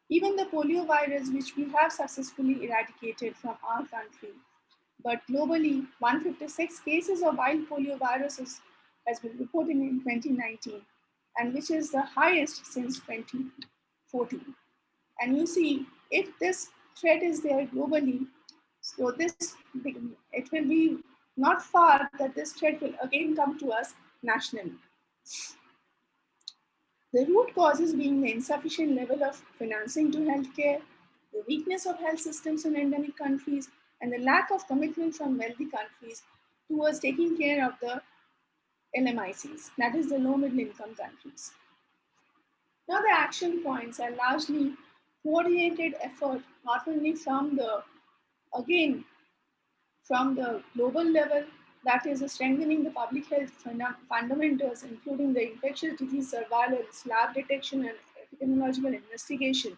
Speaker 5: Even the polio virus, which we have successfully eradicated from our country, but globally, 156 cases of wild polio viruses has been reported in 2019, and which is the highest since 2014. And you see, if this threat is there globally, so it will be not far that this threat will again come to us nationally. The root causes being the insufficient level of financing to healthcare, the weakness of health systems in endemic countries, and the lack of commitment from wealthy countries towards taking care of the LMICs, that is the low middle income countries. Now the action points are largely coordinated effort, not only again, from the global level, that is strengthening the public health fundamentals, including the infectious disease surveillance, lab detection, and epidemiological investigation,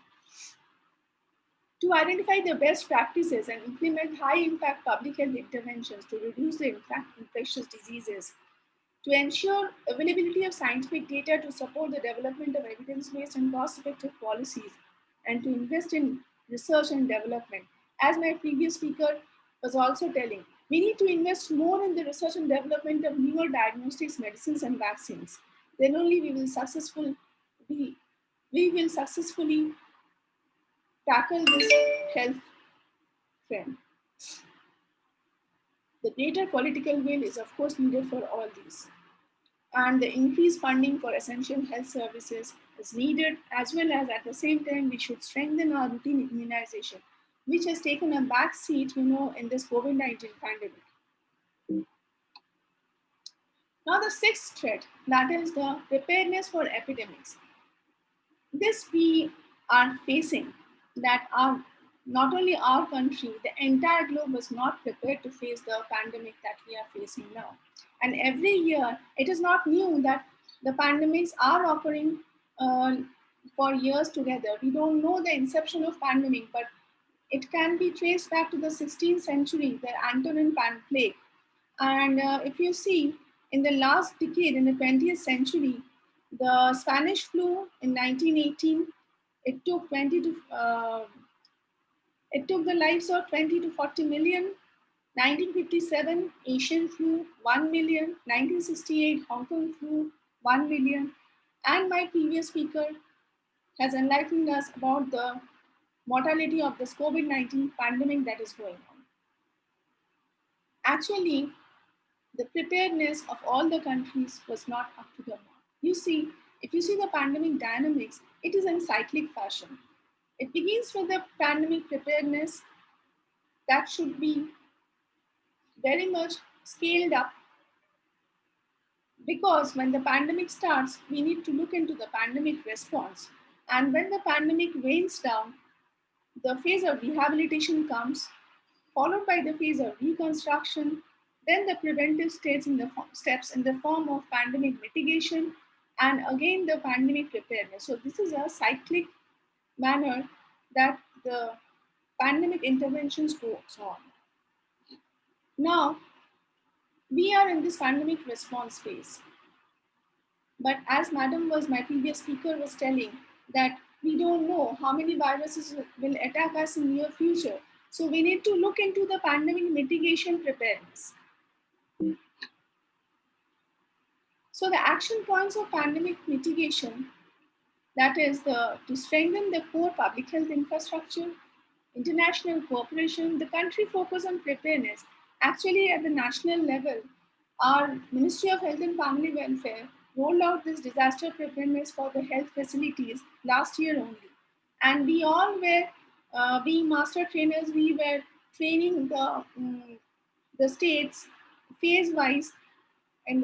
Speaker 5: to identify the best practices and implement high impact public health interventions to reduce the infectious diseases, to ensure availability of scientific data to support the development of evidence based and cost effective policies, and to invest in research and development. As my previous speaker was also telling, we need to invest more in the research and development of newer diagnostics, medicines, and vaccines. Then only we, we will successfully tackle this health trend. The greater political will is of course needed for all these. And the increased funding for essential health services is needed, as well as at the same time we should strengthen our routine immunization, which has taken a back seat, in this COVID-19 pandemic. Now the sixth threat, that is the preparedness for epidemics. This we are facing, that our not only our country, the entire globe was not prepared to face the pandemic that we are facing now. And every year, it is not new that the pandemics are occurring for years together. We don't know the inception of pandemic, but it can be traced back to the 16th century, the Antonine plague. And if you see, in the last decade, in the 20th century, the Spanish flu in 1918, it took 20 to it took the lives of 20 to 40 million. 1957, Asian flu, 1 million. 1968, Hong Kong flu, 1 million. And my previous speaker has enlightened us about the mortality of this COVID-19 pandemic that is going on. Actually, the preparedness of all the countries was not up to the mark. You see, if you see the pandemic dynamics, it is in cyclic fashion. It begins with the pandemic preparedness that should be very much scaled up, because when the pandemic starts, we need to look into the pandemic response. And when the pandemic wanes down, the phase of rehabilitation comes, followed by the phase of reconstruction, then the preventive steps in the form of pandemic mitigation, and again the pandemic preparedness. So this is a cyclic manner that the pandemic interventions goes on. Now, we are in this pandemic response phase. But as my previous speaker was telling, that we don't know how many viruses will attack us in near future. So we need to look into the pandemic mitigation preparedness. So the action points of pandemic mitigation, that is to strengthen the core public health infrastructure, international cooperation, the country focus on preparedness. Actually, at the national level, our Ministry of Health and Family Welfare rolled out this disaster preparedness for the health facilities last year only. And we all were, being master trainers, we were training the states phase-wise, and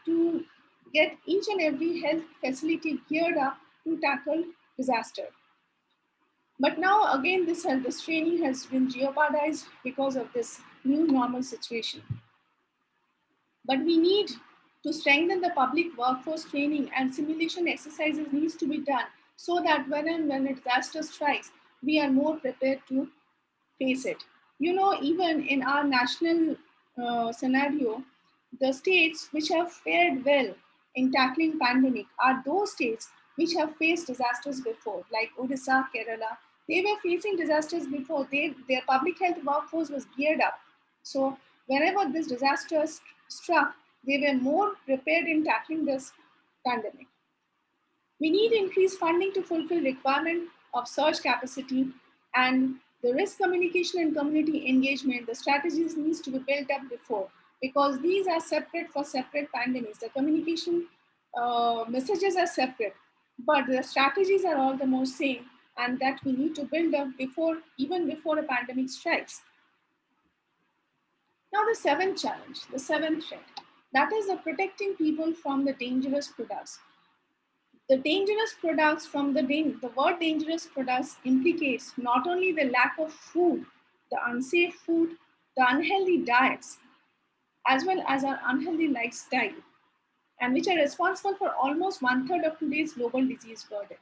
Speaker 5: to get each and every health facility geared up to tackle disaster. But now again, this training has been jeopardized because of this new normal situation. But we need to strengthen the public workforce training, and simulation exercises needs to be done so that when a disaster strikes, we are more prepared to face it. Even in our national scenario, the states which have fared well in tackling pandemic are those states which have faced disasters before, like Odisha, Kerala. They were facing disasters before. Their public health workforce was geared up. So whenever this disaster struck, they were more prepared in tackling this pandemic. We need increased funding to fulfill requirement of surge capacity, and the risk communication and community engagement, the strategies needs to be built up before, because these are separate for separate pandemics. The communication messages are separate, but the strategies are all the most same, and that we need to build up even before a pandemic strikes. Now the seventh challenge, the seventh threat, that is the protecting people from the dangerous products. The dangerous products the word dangerous products implicates not only the lack of food, the unsafe food, the unhealthy diets, as well as our unhealthy lifestyle, and which are responsible for almost 1/3 of today's global disease burden.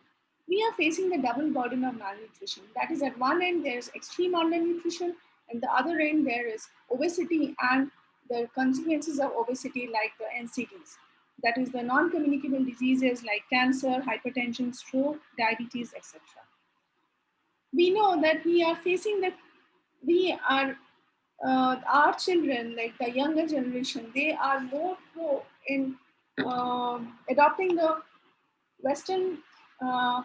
Speaker 5: We are facing the double burden of malnutrition. That is, at one end, there is extreme undernutrition, and the other end, there is obesity and the consequences of obesity, like the NCDs. That is, the non-communicable diseases like cancer, hypertension, stroke, diabetes, etc. we know that we are facing that we are our children, like the younger generation, they are more pro in adopting the Western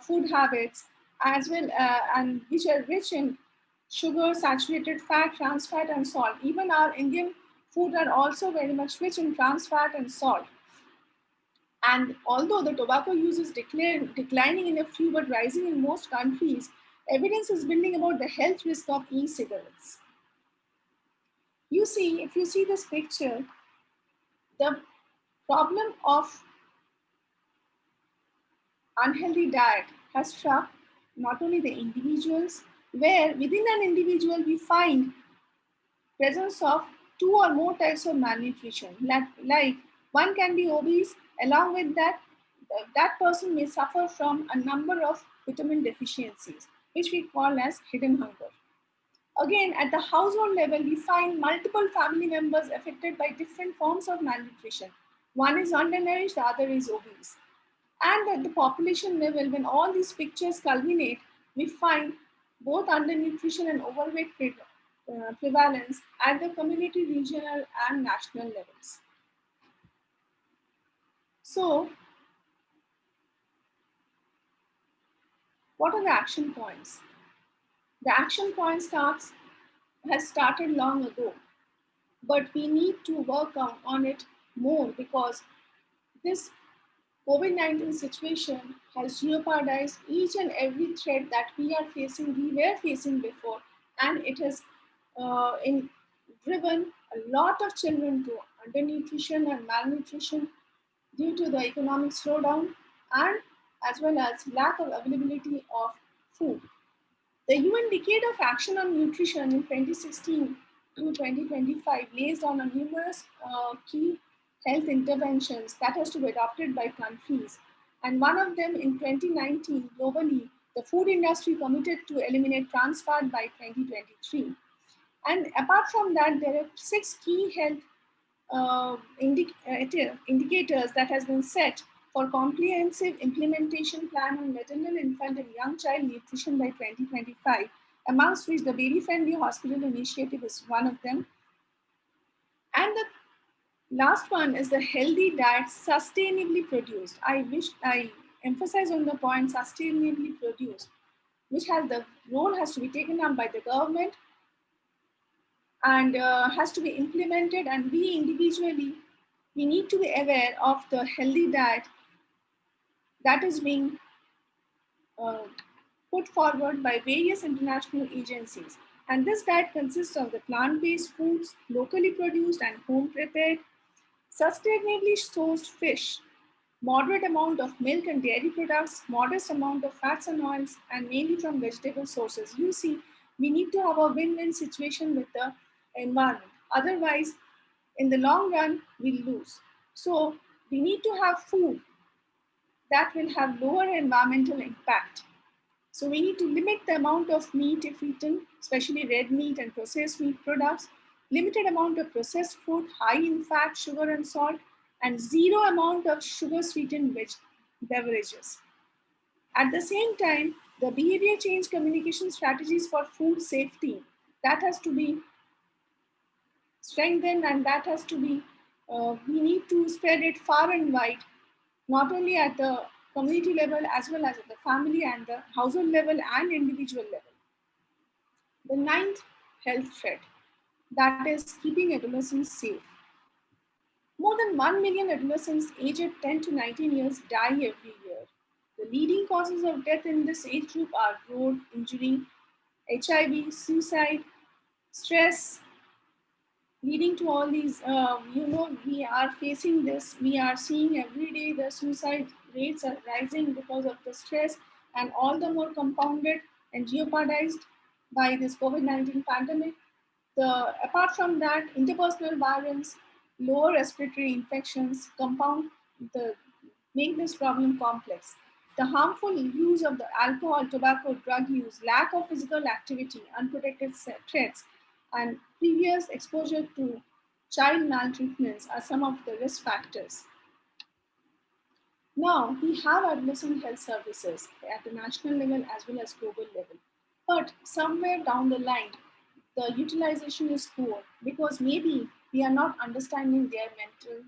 Speaker 5: food habits as well, and which are rich in sugar, saturated fat, trans fat, and salt. Even our Indian food are also very much rich in trans fat and salt. And although the tobacco use is declining in a few but rising in most countries, evidence is building about the health risk of e-cigarettes. You see, if you see this picture, the problem of unhealthy diet has struck not only the individuals, where within an individual we find presence of two or more types of malnutrition. Like one can be obese, along with that, that person may suffer from a number of vitamin deficiencies, which we call as hidden hunger. Again, at the household level, we find multiple family members affected by different forms of malnutrition. One is undernourished, the other is obese. And at the population level, when all these pictures culminate, we find both undernutrition and overweight prevalence at the community, regional, and national levels. So, what are the action points? The action point has started long ago, but we need to work on it more because this COVID-19 situation has jeopardized each and every threat that we were facing before, and it has driven a lot of children to undernutrition and malnutrition due to the economic slowdown and as well as lack of availability of food. The UN Decade of Action on Nutrition in 2016 to 2025 lays down a numerous key health interventions that has to be adopted by countries. And one of them in 2019, globally, the food industry committed to eliminate trans fat by 2023. And apart from that, there are 6 key health indicators that has been set for comprehensive implementation plan on maternal, infant, and young child nutrition by 2025, amongst which the Baby Friendly Hospital Initiative is one of them. And the last one is the healthy diet sustainably produced. I emphasize on the point sustainably produced, which has the role has to be taken up by the government and has to be implemented, and we individually we need to be aware of the healthy diet that is being uh, put forward by various international agencies. And this diet consists of the plant-based foods, locally produced and home prepared, sustainably sourced fish, moderate amount of milk and dairy products, modest amount of fats and oils, and mainly from vegetable sources. You see, we need to have a win-win situation with the environment. Otherwise, in the long run, we'll lose. So we need to have food that will have lower environmental impact. So we need to limit the amount of meat if eaten, especially red meat and processed meat products, limited amount of processed food, high in fat, sugar and salt, and zero amount of sugar sweetened beverages. At the same time, the behavior change communication strategies for food safety, that has to be strengthened, and that has to be, we need to spread it far and wide, not only at the community level as well as at the family and the household level and individual level. The ninth health threat, that is keeping adolescents safe. More than 1 million adolescents aged 10 to 19 years die every year. The leading causes of death in this age group are road injury, HIV, suicide, stress, leading to all these, we are facing this, we are seeing every day the suicide rates are rising because of the stress, and all the more compounded and jeopardized by this COVID-19 pandemic. Apart from that, interpersonal violence, lower respiratory infections compound the make this problem complex. The harmful use of the alcohol, tobacco, drug use, lack of physical activity, unprotected threats, and previous exposure to child maltreatments are some of the risk factors. Now, we have adolescent health services at the national level as well as global level. But somewhere down the line, the utilization is poor because maybe we are not understanding their mental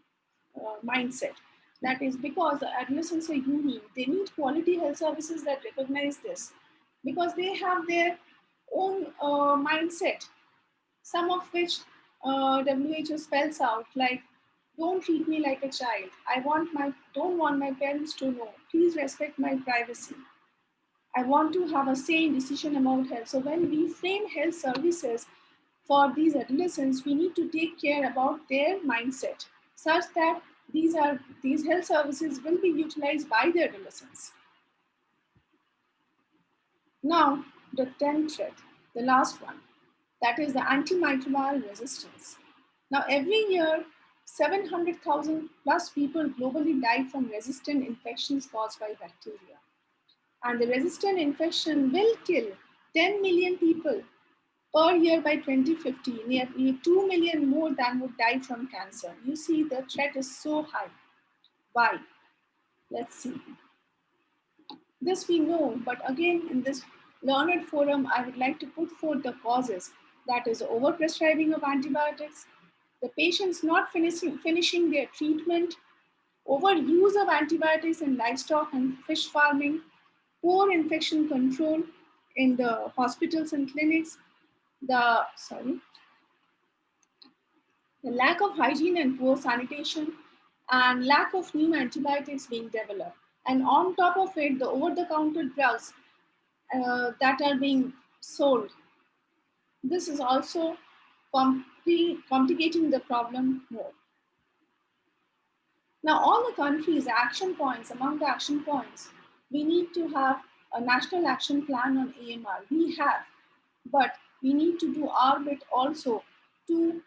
Speaker 5: mindset. That is because the adolescents are unique. They need quality health services that recognize this because they have their own mindset, some of which WHO spells out like, don't treat me like a child. Don't want my parents to know. Please respect my privacy. I want to have a say in decision about health. So when we frame health services for these adolescents, we need to take care about their mindset such that these health services will be utilized by the adolescents. Now, the 10th threat, the last one, that is the antimicrobial resistance. Now, every year, 700,000 plus people globally die from resistant infections caused by bacteria. And the resistant infection will kill 10 million people per year by 2050, nearly 2 million more than would die from cancer. You see, the threat is so high. Why? Let's see. This we know, but again, in this learned forum, I would like to put forth the causes, that is, overprescribing of antibiotics, the patients not finishing their treatment, overuse of antibiotics in livestock and fish farming, poor infection control in the hospitals and clinics, the lack of hygiene and poor sanitation, and lack of new antibiotics being developed. And on top of it, the over-the-counter drugs that are being sold. This is also complicating the problem more. Now, all the countries' action points, among the action points, we need to have a national action plan on AMR. We have, but we need to do our bit also to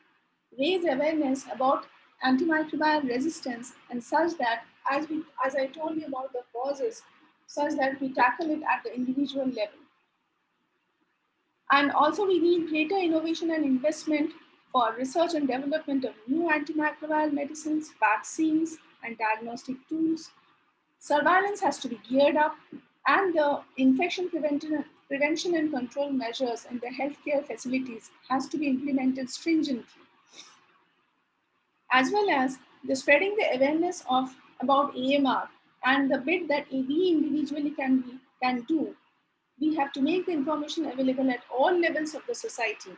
Speaker 5: raise awareness about antimicrobial resistance and such that, as I told you about the causes, such that we tackle it at the individual level. And also we need greater innovation and investment for research and development of new antimicrobial medicines, vaccines, and diagnostic tools. Surveillance has to be geared up, and the prevention and control measures in the healthcare facilities has to be implemented stringently, as well as the spreading the awareness of about AMR and the bit that we individually can do. We have to make the information available at all levels of the society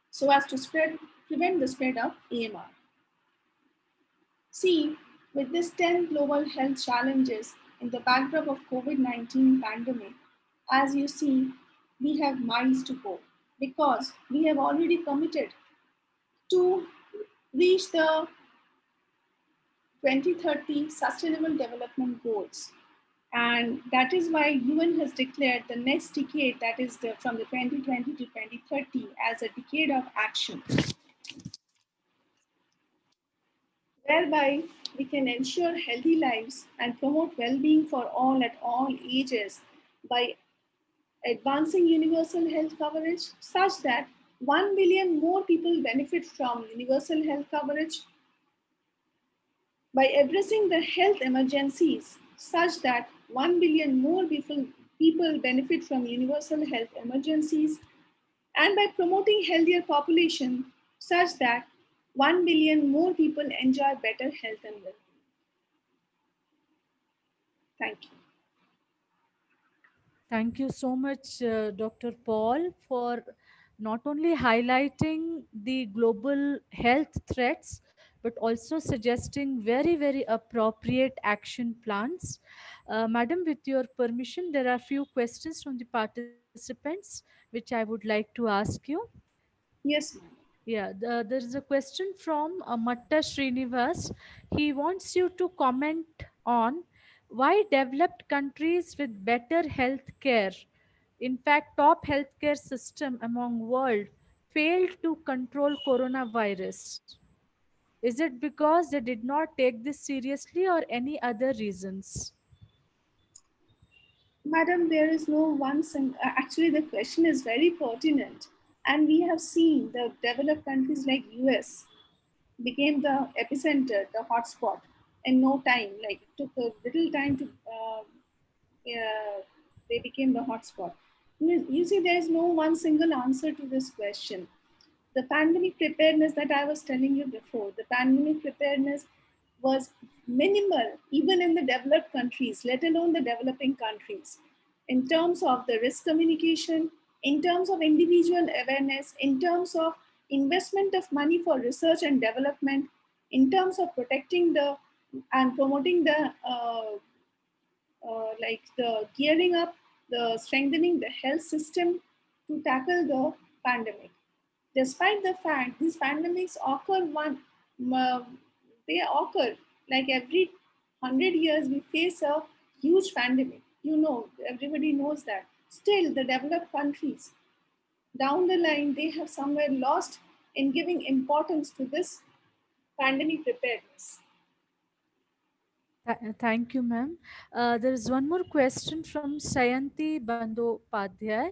Speaker 5: so as to prevent the spread of AMR. See, with these 10 global health challenges in the backdrop of COVID-19 pandemic, as you see, we have miles to go because we have already committed to reach the 2030 Sustainable Development Goals. And that is why UN has declared the next decade, that is from the 2020 to 2030, as a decade of action, whereby we can ensure healthy lives and promote well-being for all at all ages by advancing universal health coverage such that 1 billion more people benefit from universal health coverage, by addressing the health emergencies such that 1 billion more people benefit from universal health emergencies, and by promoting healthier population such that 1 billion more people enjoy better health and well-being. Thank you.
Speaker 1: Thank you so much, Dr. Paul, for not only highlighting the global health threats, but also suggesting very, very appropriate action plans. Madam, with your permission, there are few questions from the participants which I would like to ask you.
Speaker 5: Yes, ma'am.
Speaker 1: Yeah, there is a question from Matta Srinivas. He wants you to comment on why developed countries with better health care, in fact, top healthcare system among world, failed to control coronavirus. Is it because they did not take this seriously or any other reasons?
Speaker 5: Madam, there is no actually the question is very pertinent. And we have seen the developed countries like US became the epicenter, the hotspot in no time. Like it took a little time to, they became the hotspot. You see, there is no one single answer to this question. The pandemic preparedness that I was telling you before, the pandemic preparedness was minimal even in the developed countries, let alone the developing countries, in terms of the risk communication, in terms of individual awareness, in terms of investment of money for research and development, in terms of protecting the and promoting the like the gearing up, the strengthening the health system to tackle the pandemic. Despite the fact these pandemics occur uh, they occur like every 100 years we face a huge pandemic. You know, everybody knows that. Still, the developed countries down the line they have somewhere lost in giving importance to this pandemic preparedness.
Speaker 1: Thank you, ma'am. There is one more question from Sayanti Bandyopadhyay.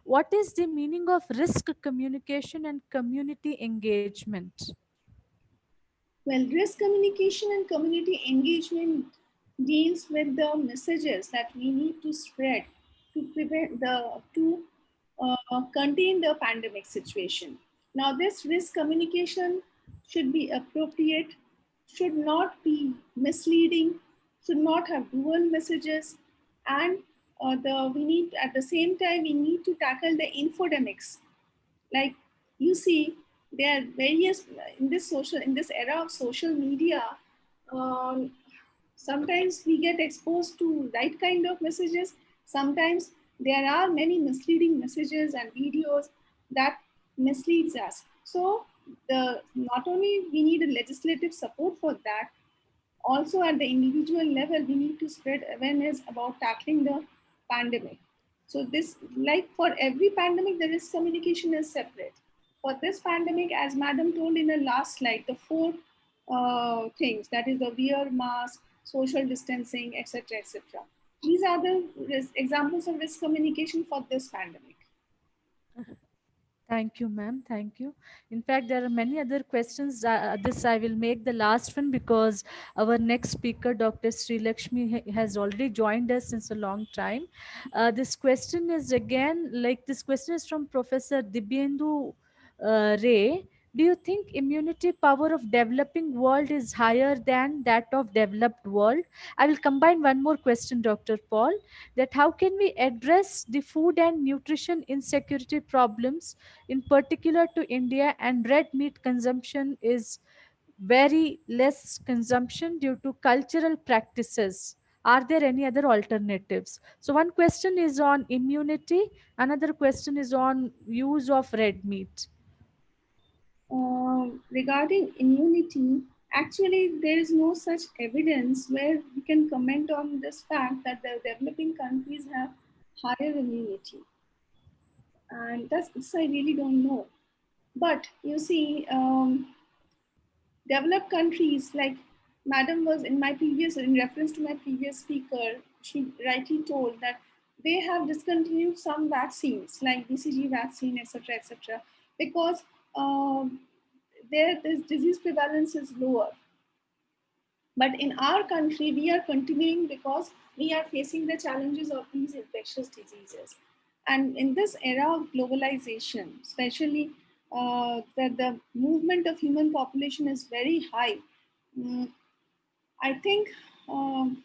Speaker 1: What is the meaning of risk communication and community engagement?
Speaker 5: Well, risk communication and community engagement deals with the messages that we need to spread to prevent the to contain the pandemic situation. Now, this risk communication should be appropriate, should not be misleading, should not have dual messages, and the we need at the same time we need to tackle the infodemics. Like, you see, there are various in this era of social media. um, Sometimes we get exposed to right kind of messages. Sometimes there are many misleading messages and videos that misleads us. So the not only we need a legislative support for that, also at the individual level we need to spread awareness about tackling the pandemic. So this, like for every pandemic the risk communication is separate. For this pandemic, as madam told in the last slide, the four things, that is the wear mask, social distancing, etc., etc., these are the examples of risk communication for this pandemic.
Speaker 1: Thank you, ma'am. Thank you. In fact, there are many other questions. This I will make the last one because our next speaker, Dr. Sri Lakshmi, has already joined us since a long time. This question is again like this question is from Professor Dibyendu Ray. Do you think immunity power of developing world is higher than that of developed world? I will combine one more question, Dr. Paul, that how can we address the food and nutrition insecurity problems in particular to India, and red meat consumption is very less consumption due to cultural practices. Are there any other alternatives? So one question is on immunity, another question is on use of red meat.
Speaker 5: Regarding immunity, actually, there is no such evidence where we can comment on this fact that the developing countries have higher immunity. And that's this I really don't know. But you see, developed countries like madam was in my previous, in reference to my previous speaker, she rightly told that they have discontinued some vaccines like BCG vaccine, etc., etc., because there this disease prevalence is lower. But in our country, we are continuing because we are facing the challenges of these infectious diseases. And in this era of globalization, especially that the movement of human population is very high, mm, I think um,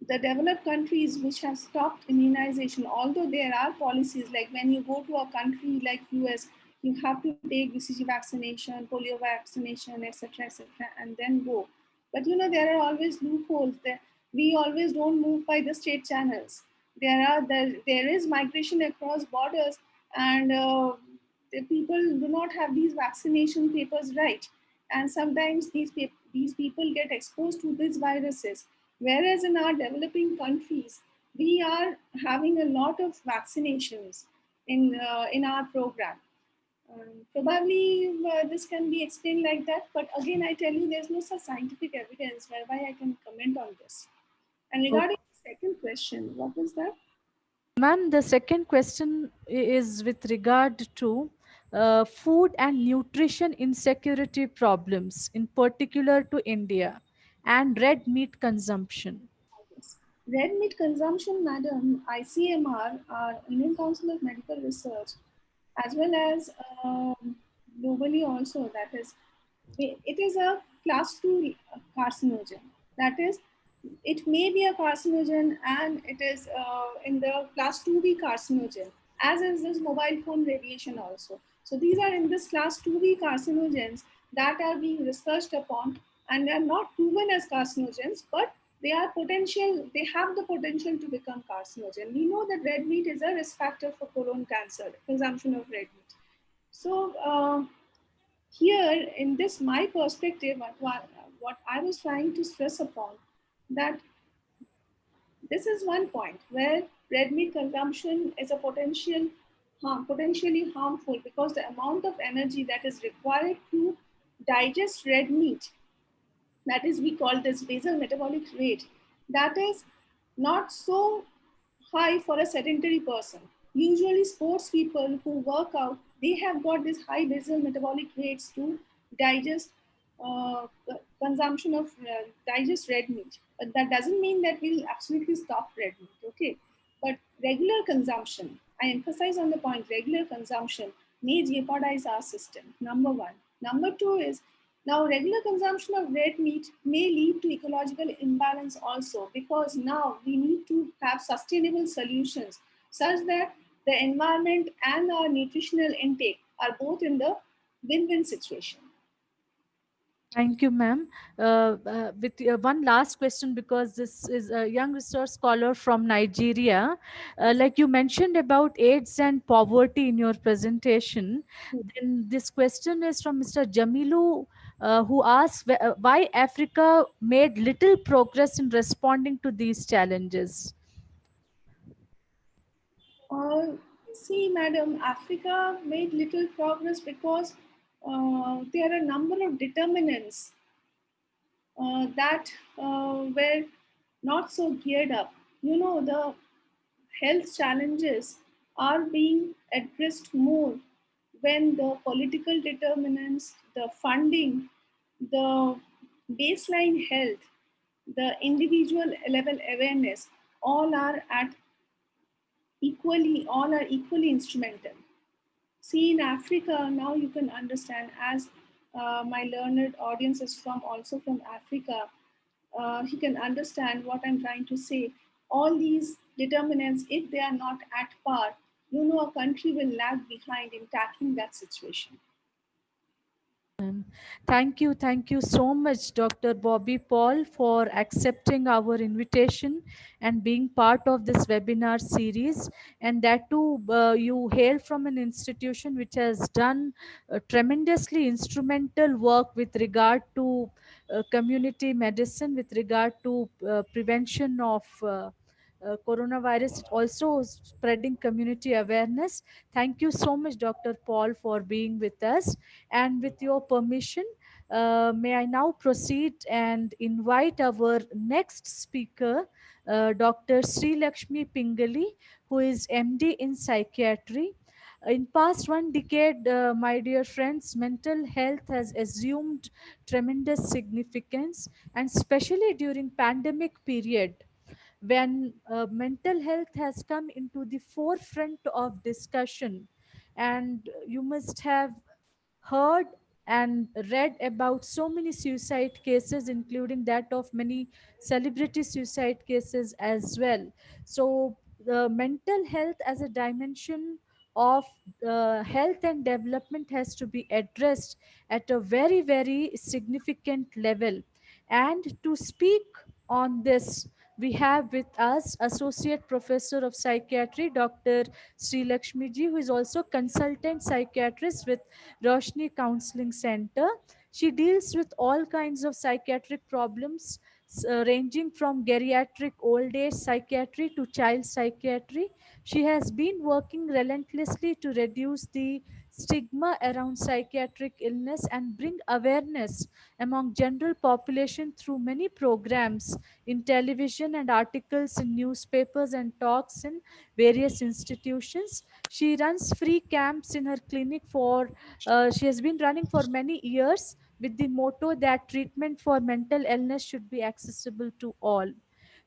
Speaker 5: the developed countries which have stopped immunization, although there are policies like when you go to a country like US, you have to take BCG vaccination, polio vaccination, etc., etc., and then go. But you know there are always loopholes. There, we always don't move by the state channels. There is migration across borders, and the people do not have these vaccination papers right, and sometimes these people get exposed to these viruses. Whereas in our developing countries, we are having a lot of vaccinations in our program. Probably this can be explained like that, but again, I tell you, there's no such scientific evidence whereby I can comment on this. And regarding the second question, what was that?
Speaker 1: Ma'am, the second question is with regard to food and nutrition insecurity problems, in particular to India, and red meat consumption.
Speaker 5: Yes. Red meat consumption, madam, ICMR, our Indian Council of Medical Research, as well as globally also, that is, it is a class 2 carcinogen. That is, it may be a carcinogen and it is in the class 2B carcinogen, as is this mobile phone radiation also. So these are in this class 2B carcinogens that are being researched upon, and they are not proven as carcinogens, but they are potential, they have the potential to become carcinogen. We know that red meat is a risk factor for colon cancer, consumption of red meat. So here in this my perspective, what I was trying to stress upon, that this is one point where red meat consumption is a potentially harmful, because the amount of energy that is required to digest red meat, that is, we call this basal metabolic rate, that is not so high for a sedentary person. Usually sports people who work out, they have got this high basal metabolic rates to digest consumption of digest red meat. But that doesn't mean that we'll absolutely stop red meat, okay? But regular consumption, I emphasize on the point, regular consumption may jeopardize our system, number one. Number two is, now regular consumption of red meat may lead to ecological imbalance also, because now we need to have sustainable solutions such that the environment and our nutritional intake are both in the win-win situation.
Speaker 1: Thank you, ma'am. With one last question, because this is a young research scholar from Nigeria. Like you mentioned about AIDS and poverty in your presentation, then this question is from Mr. Jamilu, who asks why Africa made little progress in responding to these challenges.
Speaker 5: See, madam, Africa made little progress because there are a number of determinants that were not so geared up. You know, the health challenges are being addressed more when the political determinants, the funding, the baseline health, the individual level awareness, all are at all are equally instrumental. See, in Africa, now you can understand, as my learned audience is from also from Africa, he can understand what I'm trying to say. All these determinants, if they are not at par, you know, a country will lag behind in tackling that situation.
Speaker 1: Thank you so much, Dr. Bobby Paul, for accepting our invitation and being part of this webinar series. And that too, you hail from an institution which has done tremendously instrumental work with regard to community medicine, with regard to prevention of coronavirus, also spreading community awareness. Thank you so much, Dr. Paul, for being with us. And with your permission, may I now proceed and invite our next speaker, Dr. Sri Lakshmi Pingali, who is MD in psychiatry. In past one decade, my dear friends, mental health has assumed tremendous significance, and especially during pandemic period, when mental health has come into the forefront of discussion. And you must have heard and read about so many suicide cases, including that of many celebrity suicide cases as well. So the mental health as a dimension of health and development has to be addressed at a very, very significant level. And to speak on this, we have with us Associate Professor of Psychiatry, Dr. Sri Lakshmi ji, who is also consultant psychiatrist with Roshni Counseling Center. She deals with all kinds of psychiatric problems, ranging from geriatric old age psychiatry to child psychiatry. She has been working relentlessly to reduce the stigma around psychiatric illness and bring awareness among general population through many programs in television and articles in newspapers and talks in various institutions. She runs free camps in her clinic for she has been running for many years with the motto that treatment for mental illness should be accessible to all.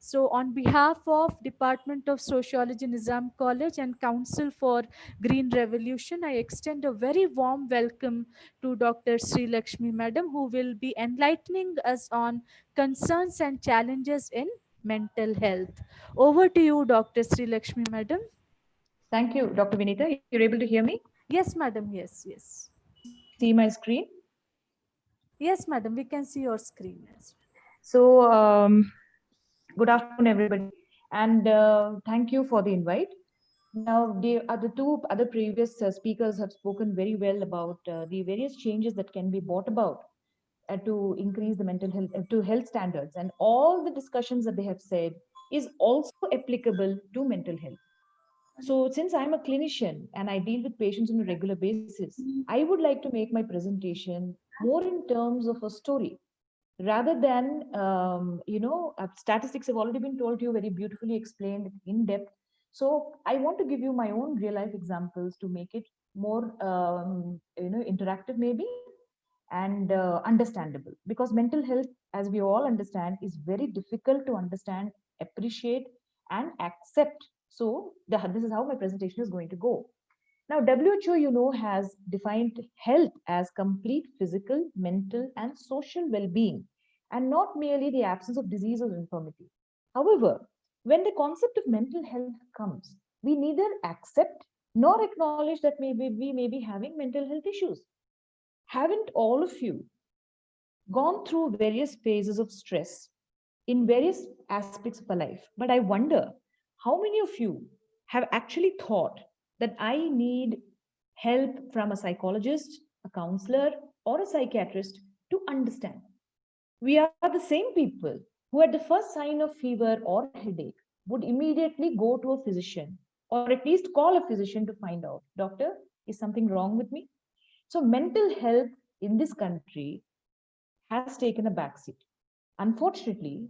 Speaker 1: So, on behalf of Department of Sociology, Nizam College and Council for Green Revolution, I extend a very warm welcome to Dr. Sri Lakshmi Madam, who will be enlightening us on concerns and challenges in mental health. Over to you, Dr. Sri Lakshmi Madam.
Speaker 6: Thank you, Dr. Vinita. You're able to hear me?
Speaker 1: Yes, Madam. Yes, yes.
Speaker 6: Can you see my screen?
Speaker 1: Yes, Madam. We can see your screen. Yes.
Speaker 6: So, good afternoon, everybody. And thank you for the invite. Now, the other two other previous speakers have spoken very well about the various changes that can be brought about to increase the mental health, to health standards. And all the discussions that they have said is also applicable to mental health. So, since I'm a clinician and I deal with patients on a regular basis, I would like to make my presentation more in terms of a story rather than, statistics have already been told to you, very beautifully explained in depth. So, I want to give you my own real life examples to make it more, interactive maybe and understandable, because mental health, as we all understand, is very difficult to understand, appreciate and accept. So this is how my presentation is going to go. Now, WHO, has defined health as complete physical, mental and social well-being, and not merely the absence of disease or infirmity. However, when the concept of mental health comes, we neither accept nor acknowledge that maybe we may be having mental health issues. Haven't all of you gone through various phases of stress in various aspects of our life? But I wonder how many of you have actually thought that I need help from a psychologist, a counselor, or a psychiatrist to understand. We are the same people who, at the first sign of fever or headache, would immediately go to a physician or at least call a physician to find out, Doctor, is something wrong with me? So, mental health in this country has taken a backseat. Unfortunately,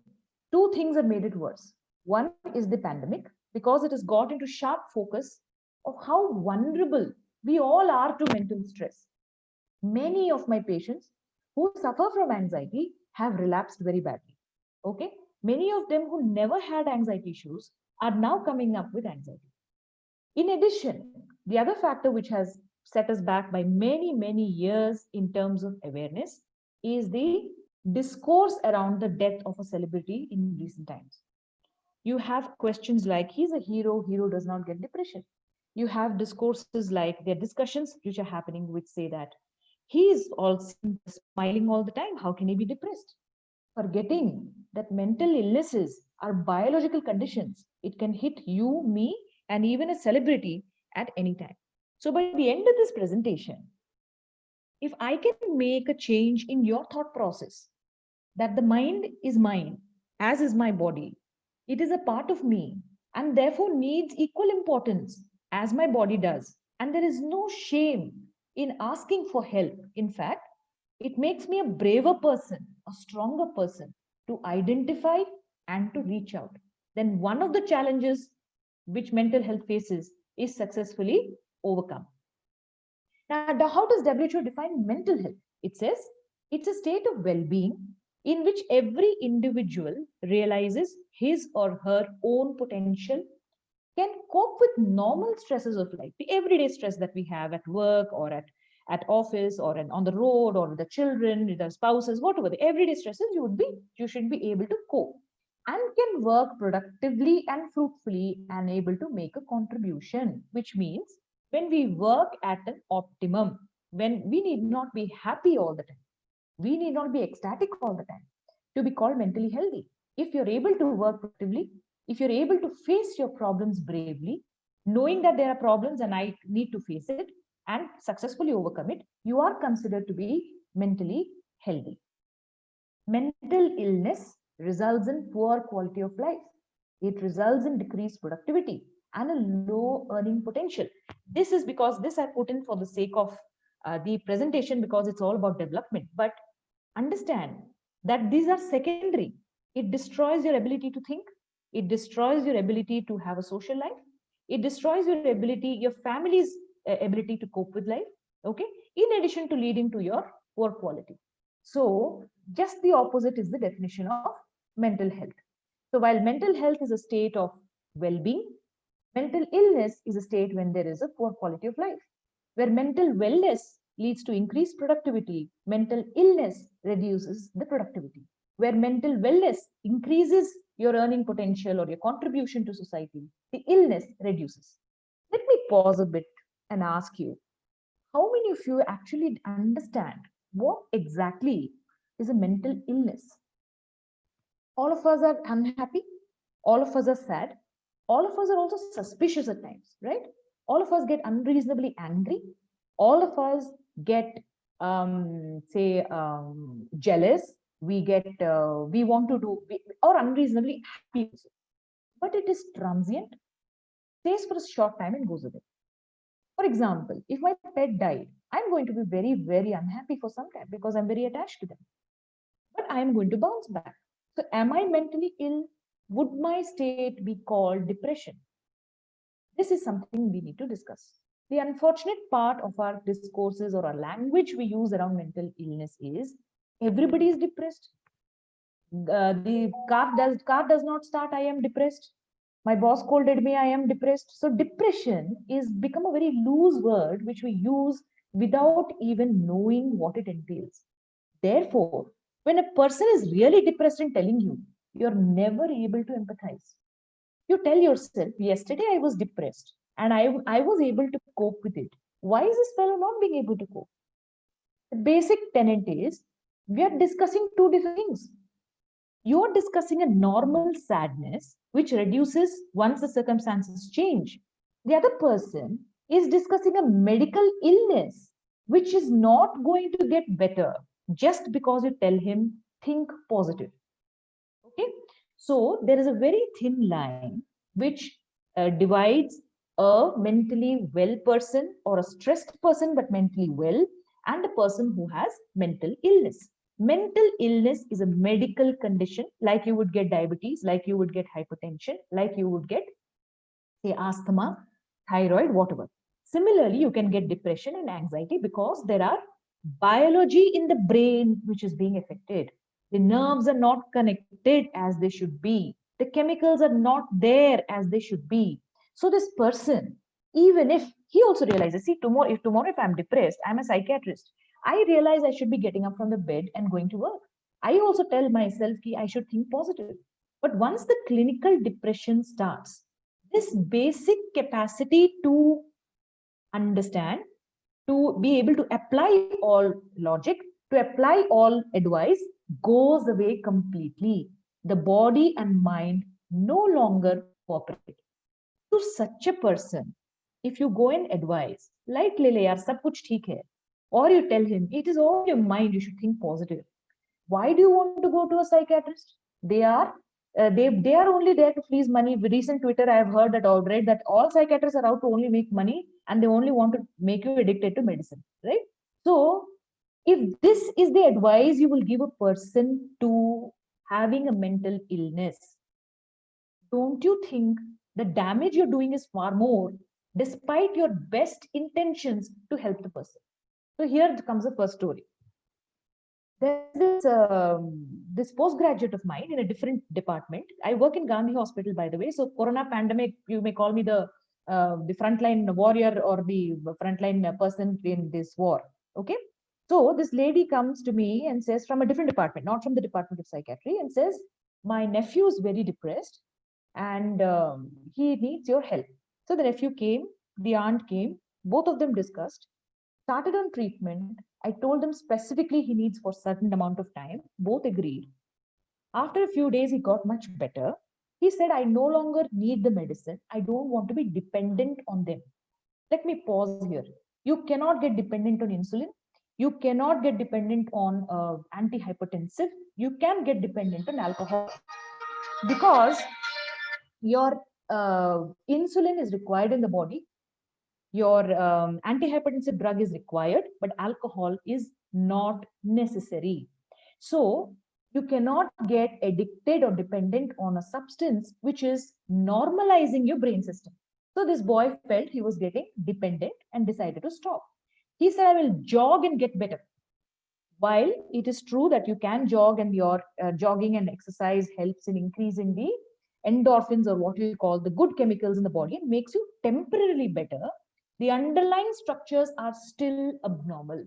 Speaker 6: two things have made it worse. One is the pandemic, because it has got into sharp focus of how vulnerable we all are to mental stress. Many of my patients who suffer from anxiety have relapsed very badly. Okay? Many of them who never had anxiety issues are now coming up with anxiety. In addition, the other factor which has set us back by many, many years in terms of awareness is the discourse around the death of a celebrity in recent times. You have questions like, he's a hero does not get depression. You have discourses like, there are discussions which are happening which say that he's all smiling all the time, how can he be depressed? Forgetting that mental illnesses are biological conditions. It can hit you, me, and even a celebrity at any time. So by the end of this presentation, if I can make a change in your thought process, that the mind is mine, as is my body, it is a part of me, and therefore needs equal importance as my body does. And there is no shame in asking for help. In fact, it makes me a braver person, a stronger person to identify and to reach out. Then one of the challenges which mental health faces is successfully overcome. Now, how does WHO define mental health? It says it's a state of well being in which every individual realizes his or her own potential, can cope with normal stresses of life, the everyday stress that we have at work or at office or on the road or with the children, with the spouses, whatever the everyday stresses you should be able to cope and can work productively and fruitfully and able to make a contribution, which means when we work at an optimum, when we need not be happy all the time, we need not be ecstatic all the time to be called mentally healthy. If you're able to work productively, if you're able to face your problems bravely, knowing that there are problems and I need to face it and successfully overcome it, you are considered to be mentally healthy. Mental illness results in poor quality of life. It results in decreased productivity and a low earning potential. This is because this I put in for the sake of the presentation, because it's all about development. But understand that these are secondary. It destroys your ability to think. It destroys your ability to have a social life. It destroys your ability, your family's ability to cope with life. Okay. In addition to leading to your poor quality. So just the opposite is the definition of mental health. So while mental health is a state of well-being, mental illness is a state when there is a poor quality of life. Where mental wellness leads to increased productivity, mental illness reduces the productivity. Where mental wellness increases your earning potential or your contribution to society, the illness reduces. Let me pause a bit and ask you, how many of you actually understand what exactly is a mental illness? All of us are unhappy, all of us are sad, all of us are also suspicious at times, right? All of us get unreasonably angry, all of us get jealous, we want to do, or unreasonably happy also. But it is transient, stays for a short time and goes away. For example, if my pet died, I'm going to be very, very unhappy for some time because I'm very attached to them. But I am going to bounce back. So, am I mentally ill? Would my state be called depression? This is something we need to discuss. The unfortunate part of our discourses or our language we use around mental illness is everybody is depressed. The car does not start. I am depressed. My boss scolded me. I am depressed. So depression is become a very loose word which we use without even knowing what it entails. Therefore, when a person is really depressed and telling you, you're never able to empathize. You tell yourself, yesterday I was depressed and I was able to cope with it. Why is this fellow not being able to cope? The basic tenet is we are discussing two different things. You're discussing a normal sadness which reduces once the circumstances change. The other person is discussing a medical illness which is not going to get better just because you tell him think positive. Okay, so there is a very thin line which divides a mentally well person or a stressed person but mentally well and a person who has mental illness. Mental illness is a medical condition, like you would get diabetes, like you would get hypertension, like you would get, say, asthma, thyroid, whatever. Similarly, you can get depression and anxiety because there are biology in the brain which is being affected. The nerves are not connected as they should be. The chemicals are not there as they should be. So this person, even if he also realizes, see, tomorrow if I'm depressed, I'm a psychiatrist. I realize I should be getting up from the bed and going to work. I also tell myself that I should think positive. But once the clinical depression starts, this basic capacity to understand, to be able to apply all logic, to apply all advice goes away completely. The body and mind no longer cooperate. To such a person, if you go and advise, like Lele, yaar, sab kuch theek hai, or you tell him, it is all your mind, you should think positive. Why do you want to go to a psychiatrist? They are only there to please money. Recent Twitter, I have heard that already that all psychiatrists are out to only make money and they only want to make you addicted to medicine, right? So, if this is the advice you will give a person to having a mental illness, don't you think the damage you're doing is far more, despite your best intentions to help the person? So here comes the first story. There's this postgraduate of mine in a different department. I work in Gandhi Hospital, by the way. So Corona pandemic, you may call me the frontline warrior or the frontline person in this war. Okay. So this lady comes to me and says, from a different department, not from the Department of Psychiatry, and says, my nephew is very depressed and he needs your help. So the nephew came, the aunt came, both of them discussed, started on treatment. I told them specifically he needs for certain amount of time. Both agreed. After a few days, he got much better. He said, I no longer need the medicine. I don't want to be dependent on them. Let me pause here. You cannot get dependent on insulin. You cannot get dependent on antihypertensive. You can get dependent on alcohol because your insulin is required in the body, your antihypertensive drug is required, but alcohol is not necessary. So you cannot get addicted or dependent on a substance which is normalizing your brain system. So this boy felt he was getting dependent and decided to stop. He said, I will jog and get better. While it is true that you can jog and your jogging and exercise helps in increasing the endorphins, or what you call the good chemicals in the body, and makes you temporarily better, the underlying structures are still abnormal.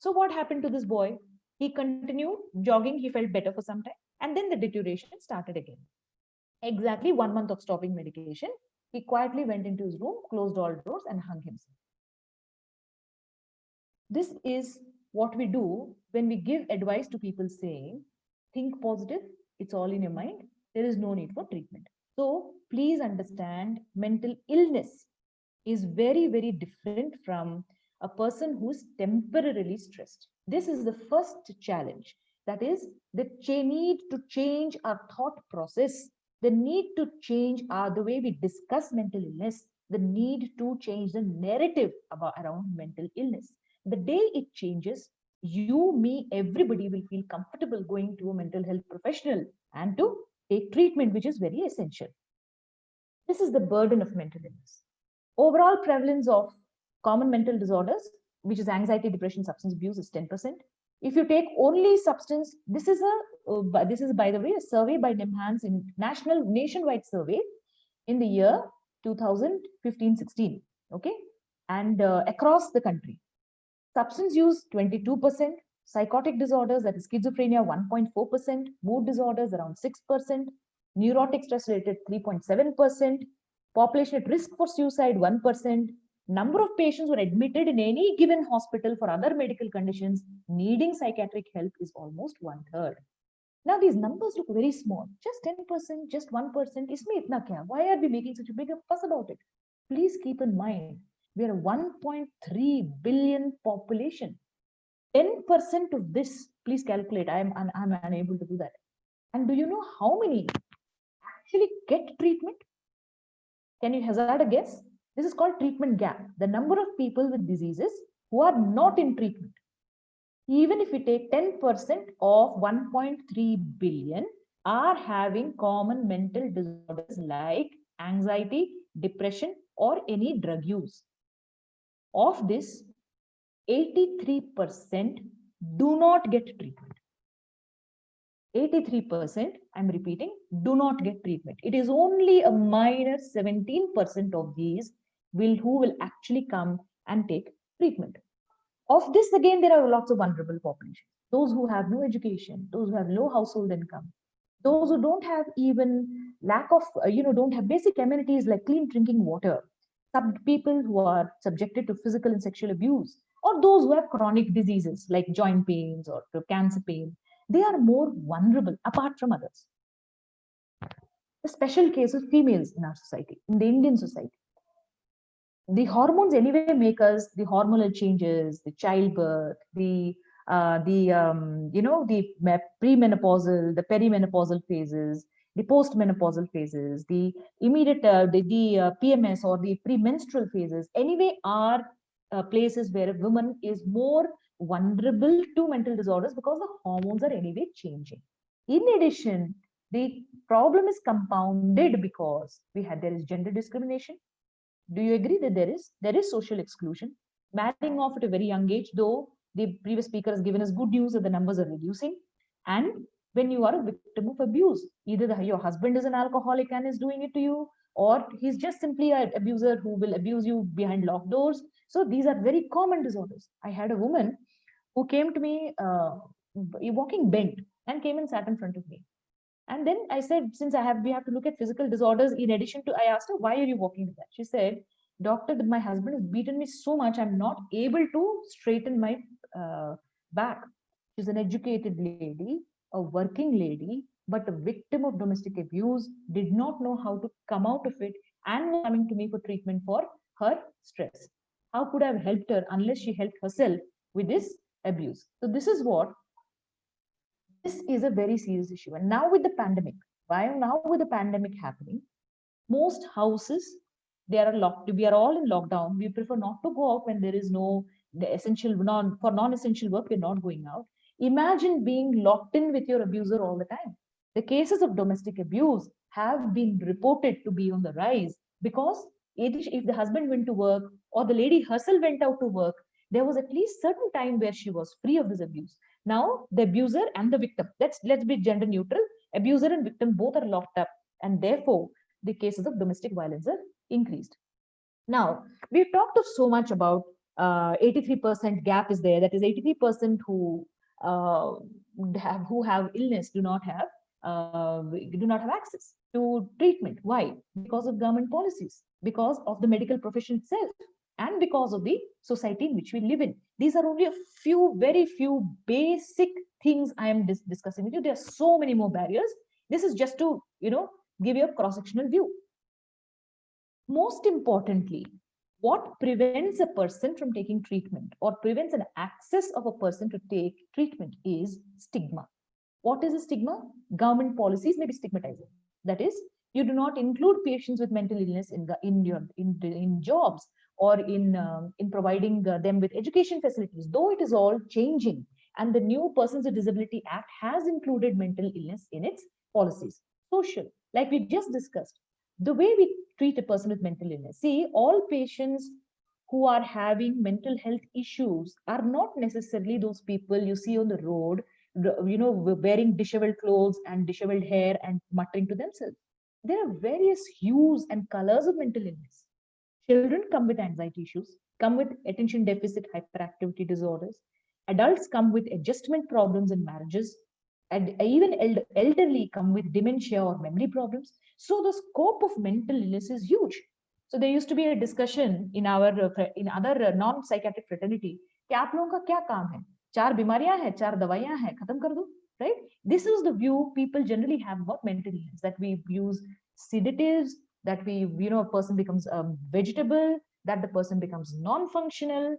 Speaker 6: So what happened to this boy? He continued jogging, he felt better for some time, and then the deterioration started again. Exactly 1 month of stopping medication, he quietly went into his room, closed all doors, and hung himself. This is what we do when we give advice to people saying, think positive, it's all in your mind, there is no need for treatment. So please understand, mental illness is very, very different from a person who's temporarily stressed. This is the first challenge. That is the need to change our thought process, the need to change the way we discuss mental illness, the need to change the narrative around mental illness. The day it changes, you, me, everybody will feel comfortable going to a mental health professional and to take treatment, which is very essential. This is the burden of mental illness. Overall prevalence of common mental disorders, which is anxiety, depression, substance abuse, is 10%. If you take only substance, this is by the way a survey by NIMHANS, in nationwide survey in the year 2015-16. Okay, and across the country, substance use 22%, psychotic disorders, that is schizophrenia, 1.4%, mood disorders around 6%, neurotic stress related 3.7%, population at risk for suicide 1%, number of patients who are admitted in any given hospital for other medical conditions needing psychiatric help is almost 1/3. Now these numbers look very small, just 10%, just 1%. Isme itna kya? Why are we making such a big fuss about it? Please keep in mind, we are a 1.3 billion population. 10% of this, please calculate. I'm unable to do that. And do you know how many actually get treatment? Can you hazard a guess? This is called treatment gap. The number of people with diseases who are not in treatment. Even if we take 10% of 1.3 billion are having common mental disorders like anxiety, depression, or any drug use. Of this, 83% do not get treatment. 83%, I'm repeating, do not get treatment. It is only a minor 17% of these who will actually come and take treatment. Of this, again, there are lots of vulnerable populations. Those who have no education, those who have low household income, those who don't have even lack of, don't have basic amenities like clean drinking water, some people who are subjected to physical and sexual abuse, or those who have chronic diseases like joint pains or cancer pain, they are more vulnerable apart from others. The special case of females in our society, in the Indian society. The hormones anyway make us the hormonal changes, the childbirth, the premenopausal, the perimenopausal phases, the postmenopausal phases, the immediate PMS or the premenstrual phases. Anyway, are places where a woman is more vulnerable to mental disorders because the hormones are anyway changing. In addition, the problem is compounded because there is gender discrimination. Do you agree that there is social exclusion? Marrying off at a very young age, though the previous speaker has given us good news that the numbers are reducing. And when you are a victim of abuse, either your husband is an alcoholic and is doing it to you, or he's just simply an abuser who will abuse you behind locked doors. So these are very common disorders. I had a woman who came to me walking bent and came and sat in front of me. And then I said, since we have to look at physical disorders in addition to, I asked her, why are you walking with that? She said, doctor, my husband has beaten me so much, I'm not able to straighten my back. She's an educated lady, a working lady, but a victim of domestic abuse, did not know how to come out of it, and was coming to me for treatment for her stress. How could I have helped her unless she helped herself with this abuse? So this is what this is a very serious issue. And now with the pandemic, happening, most houses, they are locked. We are all in lockdown. We prefer not to go out when there is for non-essential work, we're not going out. Imagine being locked in with your abuser all the time. The cases of domestic abuse have been reported to be on the rise because if the husband went to work or the lady herself went out to work, there was at least certain time where she was free of this abuse. Now, the abuser and the victim, let's be gender neutral. Abuser and victim both are locked up, and therefore the cases of domestic violence are increased. Now, we've talked so much about 83% gap is there. That is 83% uh, who have illness do not have access to treatment. Why? Because of government policies, because of the medical profession itself, and because of the society in which we live in. These are only a few, very few basic things I am discussing with you. There are so many more barriers. This is just to, give you a cross-sectional view. Most importantly, what prevents a person from taking treatment or prevents an access of a person to take treatment is stigma. What is a stigma? Government policies may be stigmatizing. That is, you do not include patients with mental illness in jobs or in providing them with education facilities. Though it is all changing, and the new Persons with Disability Act has included mental illness in its policies. Social, like we just discussed, the way we treat a person with mental illness. See, all patients who are having mental health issues are not necessarily those people you see on the road, wearing disheveled clothes and disheveled hair and muttering to themselves. There are various hues and colors of mental illness. Children come with anxiety issues, come with attention deficit hyperactivity disorders. Adults come with adjustment problems in marriages, and even elderly come with dementia or memory problems. So the scope of mental illness is huge. So there used to be a discussion in our in other non-psychiatric fraternity कि आप लोगों का क्या काम है? 4 बीमारियां हैं, 4 दवाइयां हैं, खत्म कर दो, right? This is the view people generally have about mental illness, that we use sedatives, that a person becomes a vegetable, that the person becomes non-functional.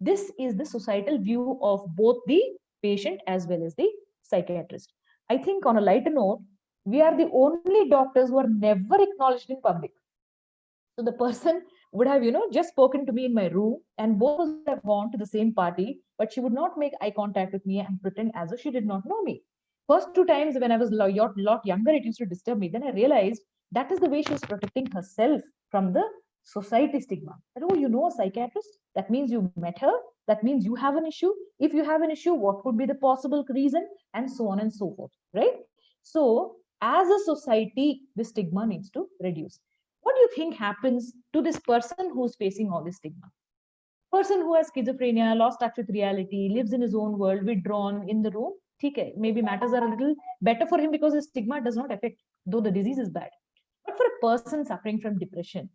Speaker 6: This is the societal view of both the patient as well as the psychiatrist. I think on a lighter note, we are the only doctors who are never acknowledged in public. So the person would have, just spoken to me in my room, and both of us would have gone to the same party, but she would not make eye contact with me and pretend as if she did not know me. First 2 times when I was a lot younger, it used to disturb me. Then I realized that is the way she was protecting herself from the society stigma. That, oh, you know a psychiatrist? That means you met her. That means you have an issue. If you have an issue, what could be the possible reason? And so on and so forth, right? So as a society, the stigma needs to reduce. What do you think happens to this person who's facing all this stigma? Person who has schizophrenia, lost touch with reality, lives in his own world, withdrawn in the room, okay, maybe matters are a little better for him because the stigma does not affect, though the disease is bad. But for a person suffering from depression,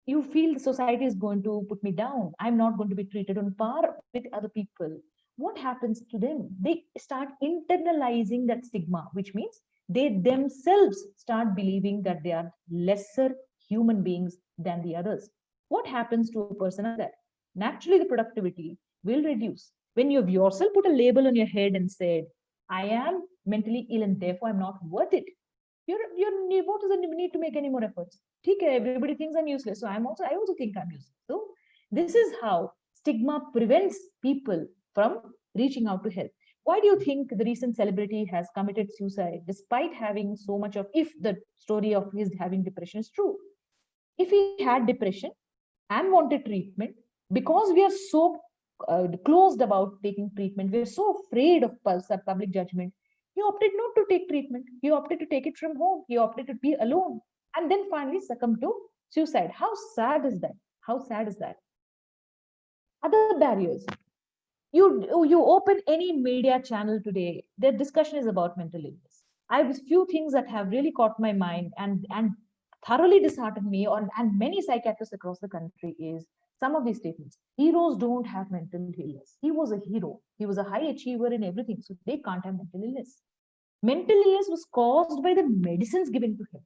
Speaker 6: you feel the society is going to put me down. I'm not going to be treated on par with other people. What happens to them? They start internalizing that stigma, which means they themselves start believing that they are lesser human beings than the others. What happens to a person like that? Naturally, the productivity will reduce. When you have yourself put a label on your head and said, I am mentally ill and therefore I'm not worth it, what does it need to make any more efforts? Okay, everybody thinks I'm useless, so I also think I'm useless. So this is how stigma prevents people from reaching out to help. Why do you think the recent celebrity has committed suicide despite having so much of, if the story of his having depression is true? If he had depression and wanted treatment, because we are so closed about taking treatment, we're so afraid of public judgment, he opted not to take treatment. He opted to take it from home. He opted to be alone, and then finally succumbed to suicide. How sad is that? How sad is that? Other barriers. You open any media channel today, their discussion is about mental illness. I have a few things that have really caught my mind and thoroughly disheartened me on, and many psychiatrists across the country, is some of these statements. Heroes don't have mental illness. He was a hero. He was a high achiever in everything, so they can't have mental illness. Mental illness was caused by the medicines given to him.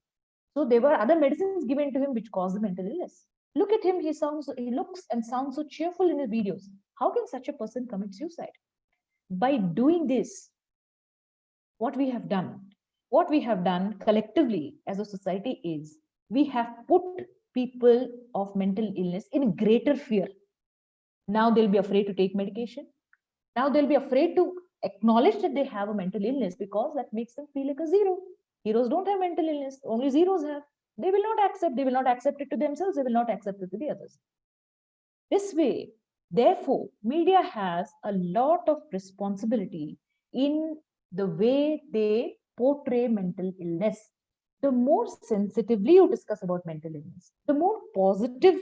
Speaker 6: So there were other medicines given to him which caused the mental illness. Look at him, he looks and sounds so cheerful in his videos. How can such a person commit suicide? By doing this, what we have done collectively as a society is, we have put people of mental illness in greater fear. Now they'll be afraid to take medication. Now they'll be afraid to acknowledge that they have a mental illness, because that makes them feel like a zero. Heroes don't have mental illness, only zeros have. They will not accept it to themselves, they will not accept it to the others. This way, Therefore, media has a lot of responsibility in the way they portray mental illness. The more sensitively you discuss about mental illness, the more positive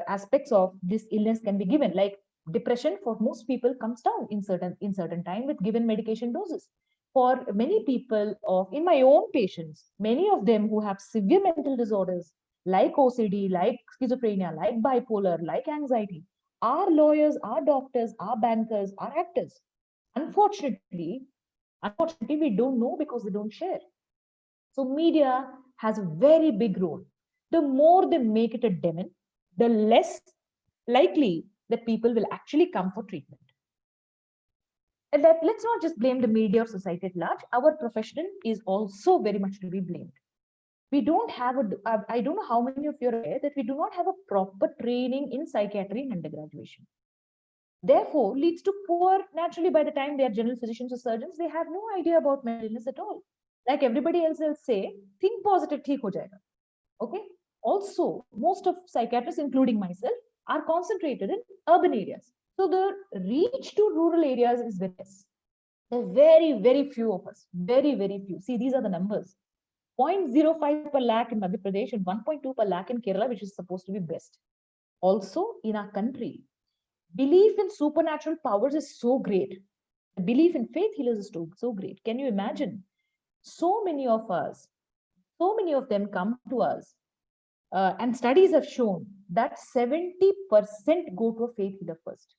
Speaker 6: aspects of this illness can be given. Like depression, for most people, comes down in certain time with given medication doses. For many people in my own patients, many of them who have severe mental disorders like OCD, like schizophrenia, like bipolar, like anxiety, are lawyers, are doctors, are bankers, are actors. Unfortunately, we don't know because they don't share. So media has a very big role. The more they make it a demon, the less likely that people will actually come for treatment. And that let's not just blame the media or society at large. Our profession is also very much to be blamed. We don't have I don't know how many of you are aware that we do not have a proper training in psychiatry in undergraduation. Therefore, leads to poor, naturally, by the time they are general physicians or surgeons, they have no idea about mental illness at all. Like everybody else will say, think positive, theek ho jayega. Okay. Also, most of psychiatrists, including myself, are concentrated in urban areas. So the reach to rural areas is very less. There are very, very few of us. Very, very few. See, these are the numbers. 0.05 per lakh in Madhya Pradesh and 1.2 per lakh in Kerala, which is supposed to be best. Also, in our country, belief in supernatural powers is so great. The belief in faith healers is so great. Can you imagine? So many of them come to us, and studies have shown that 70% go to a faith healer first.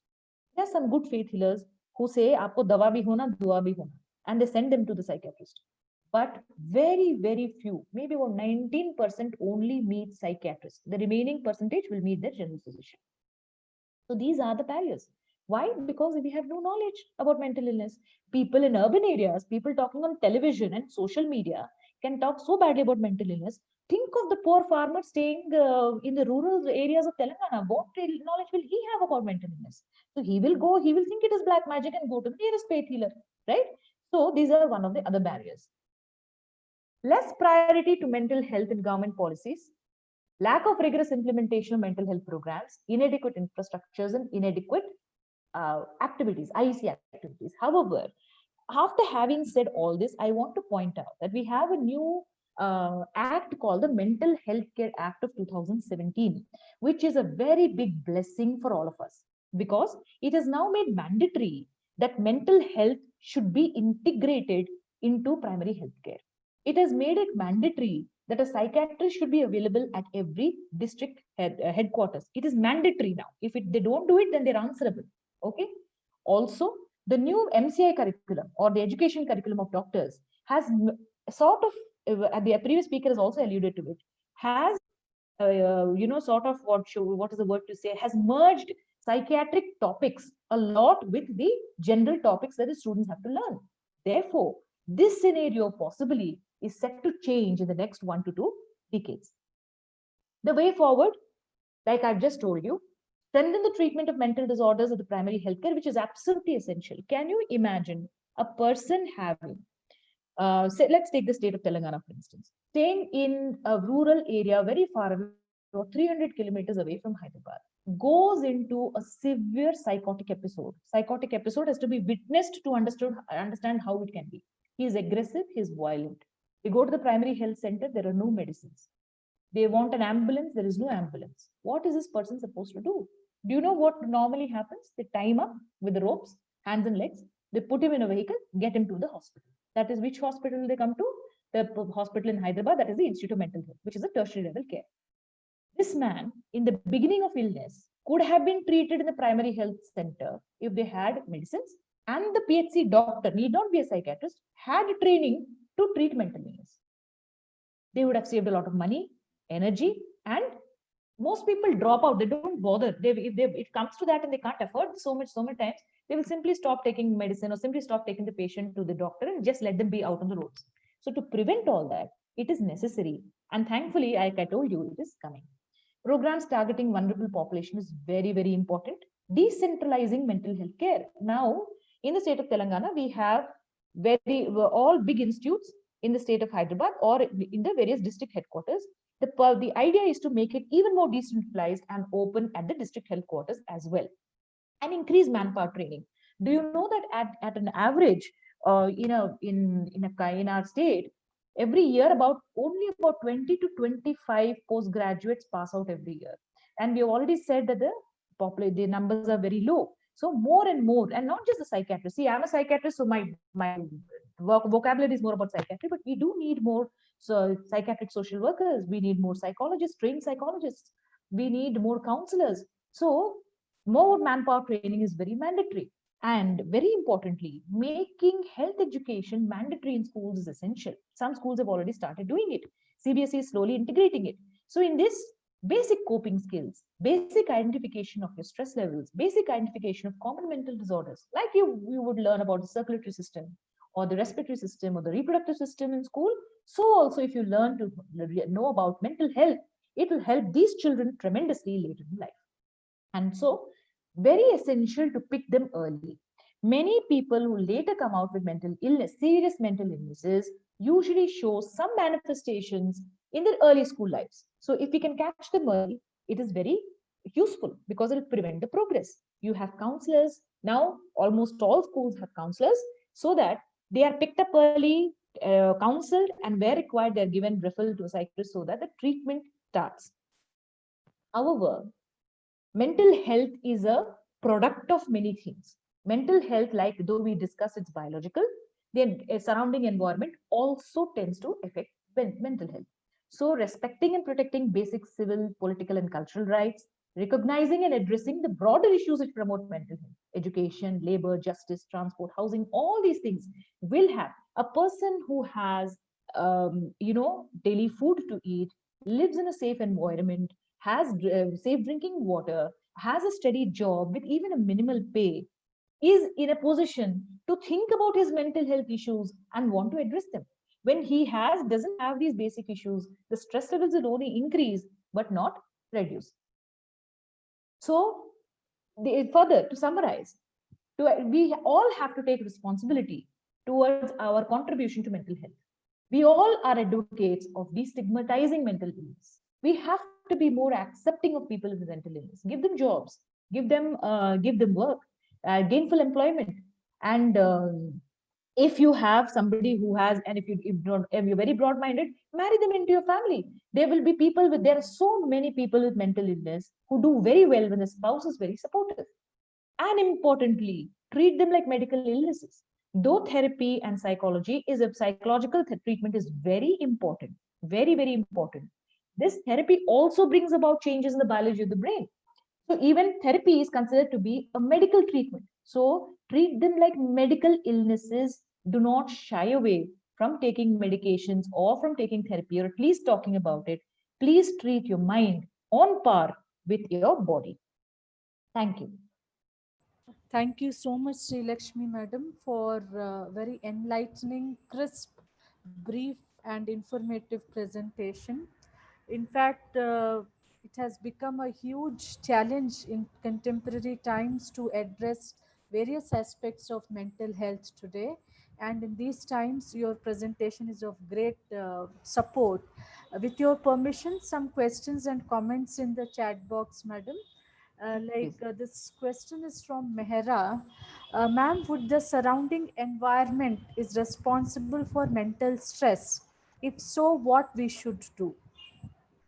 Speaker 6: There are some good faith healers who say, "Aapko dawa bhi hona, dua bhi hona," and they send them to the psychiatrist. But very, very few, maybe about 19% only meet psychiatrists. The remaining percentage will meet their general physician. So these are the barriers. Why? Because we have no knowledge about mental illness. People in urban areas, people talking on television and social media can talk so badly about mental illness. Think of the poor farmer staying in the rural areas of Telangana. What knowledge will he have about mental illness? So he will think it is black magic and go to the nearest faith healer, right? So these are one of the other barriers. Less priority to mental health in government policies, lack of rigorous implementation of mental health programs, inadequate infrastructures, and inadequate activities, IEC activities. However, after having said all this, I want to point out that we have a new act called the Mental Health Care Act of 2017, which is a very big blessing for all of us because it has now made mandatory that mental health should be integrated into primary health care. It has made it mandatory that a psychiatrist should be available at every district headquarters. It is mandatory now. If they don't do it, then they're answerable. Okay. Also, the new MCI curriculum or the education curriculum of doctors has sort of, the previous speaker has also alluded to it, has, sort of what is the word to say, has merged psychiatric topics a lot with the general topics that the students have to learn. Therefore, this scenario possibly is set to change in the next 1 to 2 decades. The way forward, like I've just told you, strengthen the treatment of mental disorders at the primary healthcare, which is absolutely essential. Can you imagine a person having, say, let's take the state of Telangana, for instance, staying in a rural area very far away, or 300 kilometers away from Hyderabad, goes into a severe psychotic episode. Psychotic episode has to be witnessed to understand how it can be. He is aggressive, he is violent. They go to the primary health center, there are no medicines. They want an ambulance, there is no ambulance. What is this person supposed to do? Do you know what normally happens? They tie him up with the ropes, hands and legs. They put him in a vehicle, get him to the hospital. That is which hospital they come to? The hospital in Hyderabad, that is the Institute of Mental Health, which is a tertiary level care. This man, in the beginning of illness, could have been treated in the primary health center if they had medicines, and the PHC doctor, need not be a psychiatrist, had training to treat mental illness. They would have saved a lot of money, energy, and most people drop out. They don't bother. If it comes to that and they can't afford so many times, they will simply stop taking medicine or simply stop taking the patient to the doctor and just let them be out on the roads. So to prevent all that, it is necessary. And thankfully, like I told you, it is coming. Programs targeting vulnerable population is very, very important. Decentralizing mental health care. Now, in the state of Telangana, we have all big institutes in the state of Hyderabad or in the various district headquarters. The idea is to make it even more decentralized and open at the district headquarters as well. and increase manpower training. Do you know that at an average, in our state, every year only about 20 to 25 postgraduates pass out every year, and we have already said that the numbers are very low. So more and more, and not just the psychiatrist. See, I'm a psychiatrist, so my vocabulary is more about psychiatry, but we do need more psychiatric social workers. We need more psychologists, trained psychologists. We need more counselors. So more manpower training is very mandatory. And very importantly, making health education mandatory in schools is essential. Some schools have already started doing it. CBSE is slowly integrating it. So in this, basic coping skills, basic identification of your stress levels, basic identification of common mental disorders, like you would learn about the circulatory system or the respiratory system or the reproductive system in school. So also if you learn to know about mental health, it will help these children tremendously later in life. And so, very essential to pick them early. Many people who later come out with mental illness, serious mental illnesses, usually show some manifestations in their early school lives. So, if we can catch them early, it is very useful because it will prevent the progress. You have counselors. Now, almost all schools have counselors so that they are picked up early, counseled, and where required, they're given referral to a psychiatrist so that the treatment starts. However, mental health is a product of many things. Mental health, like though we discuss it's biological, the surrounding environment also tends to affect mental health. So respecting and protecting basic civil, political, and cultural rights, recognizing and addressing the broader issues which promote mental health, education, labor, justice, transport, housing, all these things will have a person who has, daily food to eat, lives in a safe environment, has safe drinking water, has a steady job with even a minimal pay, is in a position to think about his mental health issues and want to address them. When he doesn't have these basic issues, the stress levels will only increase but not reduce. So, further to summarize, we all have to take responsibility towards our contribution to mental health. We all are advocates of destigmatizing mental illness. We have to be more accepting of people with mental illness. Give them jobs, give them work, gainful employment, and if you have somebody who has, and if you're very broad-minded, marry them into your family. There are so many people with mental illness who do very well when the spouse is very supportive. And importantly, treat them like medical illnesses. Though therapy and psychological treatment is very important, very, very important. This therapy also brings about changes in the biology of the brain. So even therapy is considered to be a medical treatment. So treat them like medical illnesses. Do not shy away from taking medications or from taking therapy, or at least talking about it. Please treat your mind on par with your body. Thank you.
Speaker 1: Thank you so much, Sri Lakshmi Madam, for very enlightening, crisp, brief, and informative presentation. In fact, it has become a huge challenge in contemporary times to address various aspects of mental health today. And in these times, your presentation is of great support. With your permission, some questions and comments in the chat box, Madam.
Speaker 6: Please.
Speaker 1: This question is from Mehra. Ma'am, would the surrounding environment is responsible for mental stress? If so, what we should do?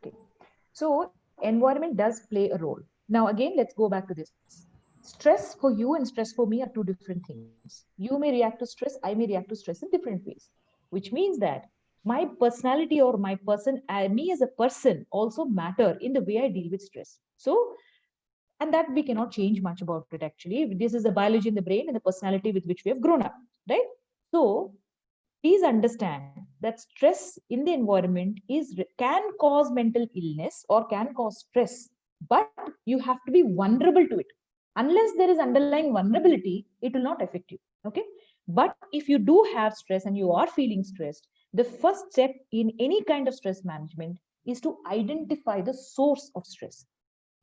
Speaker 6: Okay. So environment does play a role. Now, again, let's go back to this. Stress for you and stress for me are two different things. You may react to stress, I may react to stress in different ways, which means that my personality or me as a person also matter in the way I deal with stress. So, and that we cannot change much about it actually. This is the biology in the brain and the personality with which we have grown up, right? So, please understand that stress in the environment can cause mental illness or can cause stress, but you have to be vulnerable to it. Unless there is underlying vulnerability, it will not affect you. Okay. But if you do have stress and you are feeling stressed, the first step in any kind of stress management is to identify the source of stress.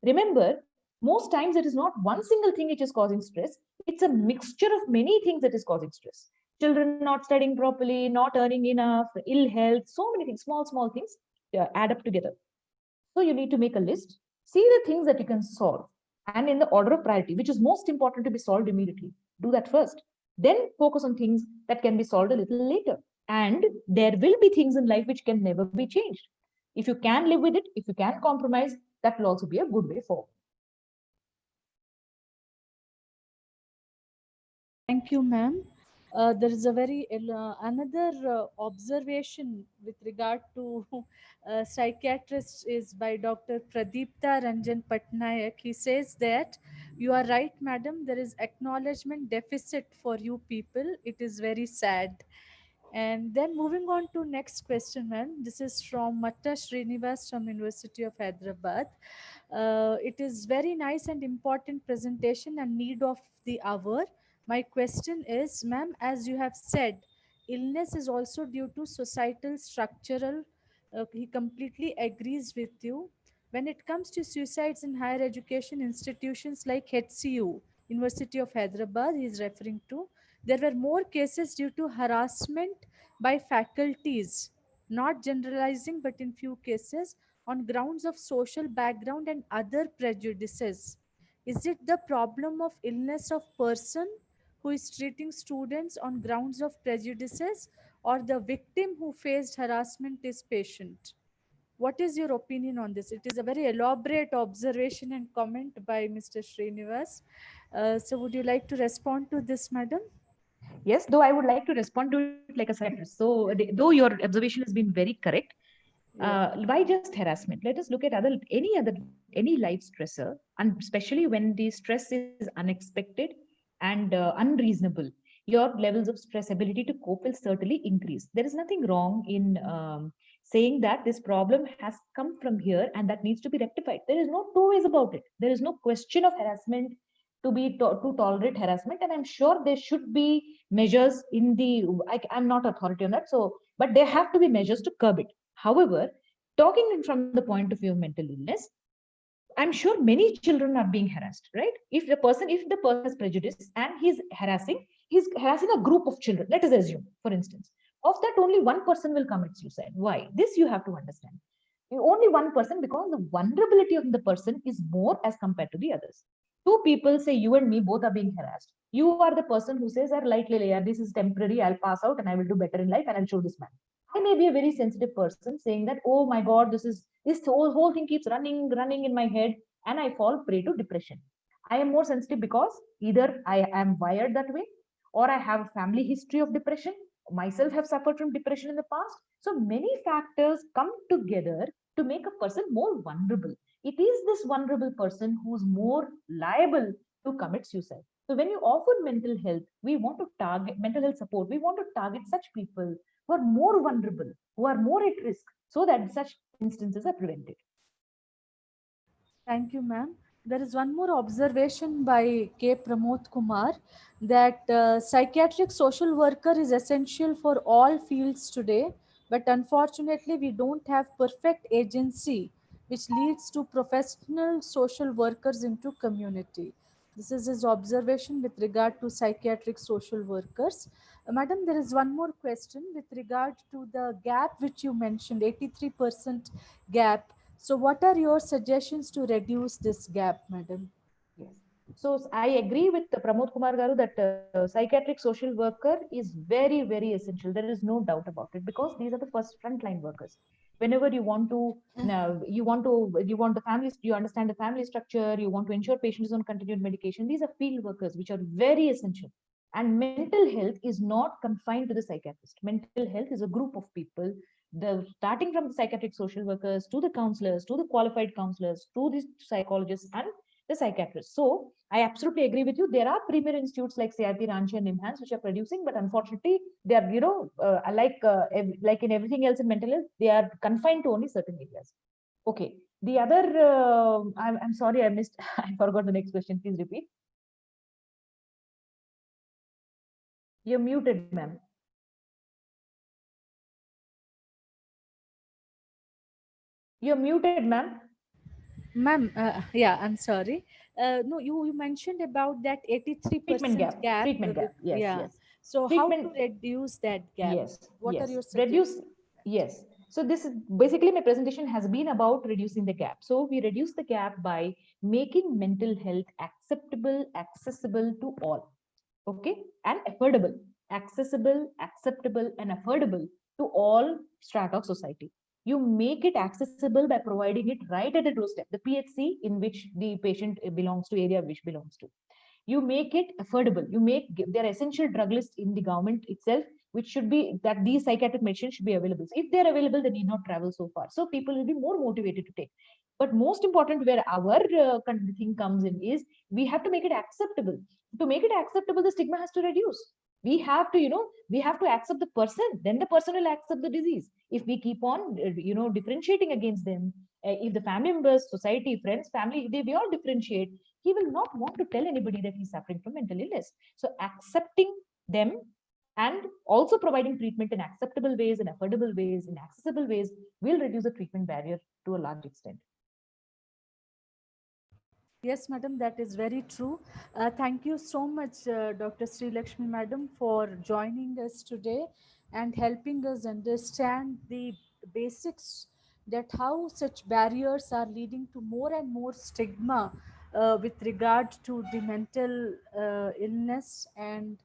Speaker 6: Remember, most times it is not one single thing which is causing stress, it's a mixture of many things that is causing stress. Children not studying properly, not earning enough, ill health, so many things, small things add up together. So you need to make a list, see the things that you can solve, and in the order of priority, which is most important to be solved immediately. Do that first. Then focus on things that can be solved a little later. And there will be things in life which can never be changed. If you can live with it, if you can compromise, that will also be a good way forward.
Speaker 1: Thank you, ma'am. There is a very another observation with regard to psychiatrists is by Dr. Pradipta Ranjan Patnaik. He says that you are right, madam. There is acknowledgement deficit for you people. It is very sad. And then moving on to next question, ma'am. This is from Matta Srinivas from University of Hyderabad. It is very nice and important presentation and need of the hour. My question is, ma'am, as you have said, illness is also due to societal structural. He completely agrees with you. When it comes to suicides in higher education institutions like HCU, University of Hyderabad, he is referring to, there were more cases due to harassment by faculties, not generalizing, but in few cases on grounds of social background and other prejudices. Is it the problem of illness of person who is treating students on grounds of prejudices, or the victim who faced harassment is patient? What is your opinion on this? It is a very elaborate observation and comment by Mr. Srinivas. So would you like to respond to this, madam?
Speaker 6: Yes, though I would like to respond to it like a psychiatrist. So, though your observation has been very correct,
Speaker 1: Yeah.
Speaker 6: why just harassment? Let us look at any life stressor, and especially when the stress is unexpected and unreasonable, your levels of stress ability to cope will certainly increase. There is nothing wrong in saying that this problem has come from here and that needs to be rectified. There is no two ways about it. There is no question of harassment to tolerate harassment, and I'm sure there should be measures in the. I'm not authority on that, so but there have to be measures to curb it. However, talking from the point of view of mental illness, I'm sure many children are being harassed, right? If the person has prejudice and he's harassing a group of children, let us assume, for instance, of that only one person will commit suicide. Why? This you have to understand. Only one person, because the vulnerability of the person is more as compared to the others. Two people, say you and me, both are being harassed. You are the person who says, lightly, yeah, this is temporary, I'll pass out and I will do better in life and I'll show this man. I may be a very sensitive person saying that, oh my God, this whole thing keeps running in my head, and I fall prey to depression. I am more sensitive because either I am wired that way, or I have a family history of depression, myself have suffered from depression in the past. So many factors come together to make a person more vulnerable. It is this vulnerable person who's more liable to commit suicide. So when you offer mental health support, we want to target such people who are more vulnerable, who are more at risk, so that such instances are prevented.
Speaker 1: Thank you, ma'am. There is one more observation by K. Pramod Kumar that psychiatric social worker is essential for all fields today, but unfortunately, we don't have perfect agency, which leads to professional social workers into community. This is his observation with regard to psychiatric social workers. Madam, there is one more question with regard to the gap which you mentioned, 83% gap. So, what are your suggestions to reduce this gap, madam?
Speaker 6: Yes. So I agree with Pramod Kumar Garu that psychiatric social worker is very, very essential. There is no doubt about it, because these are the first frontline workers. Whenever you want to, you want the families, you understand the family structure, you want to ensure patients on continued medication. These are field workers, which are very essential. And mental health is not confined to the psychiatrist. Mental health is a group of people, starting from the psychiatric social workers to the counselors, to the qualified counselors, to the psychologists and the psychiatrist. So I absolutely agree with you. There are premier institutes like CIP, Ranchi, and NIMHANS which are producing, but unfortunately, they are, like in everything else in mental health, they are confined to only certain areas. Okay. The other, I'm sorry, I missed, I forgot the next question. Please repeat. You're muted, ma'am. You're muted, ma'am.
Speaker 1: Ma'am, yeah, I'm sorry. No, you mentioned about that
Speaker 6: Treatment
Speaker 1: 83%
Speaker 6: gap.
Speaker 1: gap.
Speaker 6: Treatment
Speaker 1: With,
Speaker 6: gap. Yes,
Speaker 1: yeah.
Speaker 6: yes.
Speaker 1: So, how to
Speaker 6: Treatment.
Speaker 1: reduce that gap?
Speaker 6: Yes,
Speaker 1: What are
Speaker 6: yes.
Speaker 1: your suggestions?
Speaker 6: Reduce. Yes. So this is basically my presentation has been about reducing the gap. So we reduce the gap by making mental health acceptable, accessible to all. Okay, and affordable, accessible, acceptable, and affordable to all strata of society. You make it accessible by providing it right at the doorstep, the PHC in which the patient belongs to, area which belongs to. You make it affordable. You make their essential drug list in the government itself, which should be that these psychiatric medicines should be available. So if they're available, they need not travel so far, so people will be more motivated to take. But most important, where our thing comes in, is we have to make it acceptable. To make it acceptable, the stigma has to reduce. We have to, we have to accept the person, then the person will accept the disease. If we keep on differentiating against them, if the family members, society, friends, family, they all differentiate, he will not want to tell anybody that he's suffering from mental illness. So accepting them and also providing treatment in acceptable ways, in affordable ways, in accessible ways, will reduce the treatment barrier to a large extent.
Speaker 1: Yes, madam, that is very true. Thank you so much, Dr. Sri Lakshmi, madam, for joining us today and helping us understand the basics that how such barriers are leading to more and more stigma with regard to the mental illness. And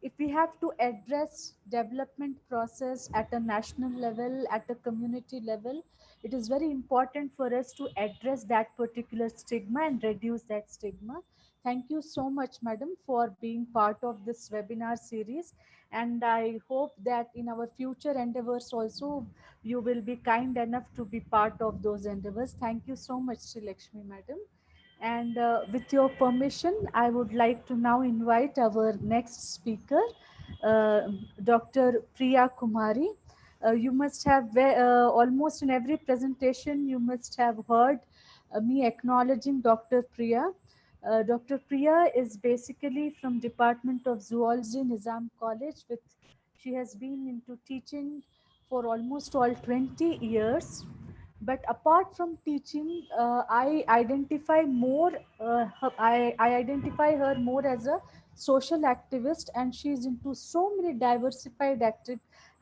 Speaker 1: if we have to address development process at a national level, at a community level, it is very important for us to address that particular stigma and reduce that stigma. Thank you so much, madam, for being part of this webinar series. And I hope that in our future endeavors also, you will be kind enough to be part of those endeavors. Thank you so much, Sri Lakshmi, madam. And with your permission, I would like to now invite our next speaker, Dr. Priya Kumari. You must have almost in every presentation, you must have heard me acknowledging Dr. Priya. Dr. Priya is basically from Department of Zoology, Nizam College. She has been into teaching for almost all 20 years. But apart from teaching, I identify more. I identify her more as a social activist, and she's into so many diversified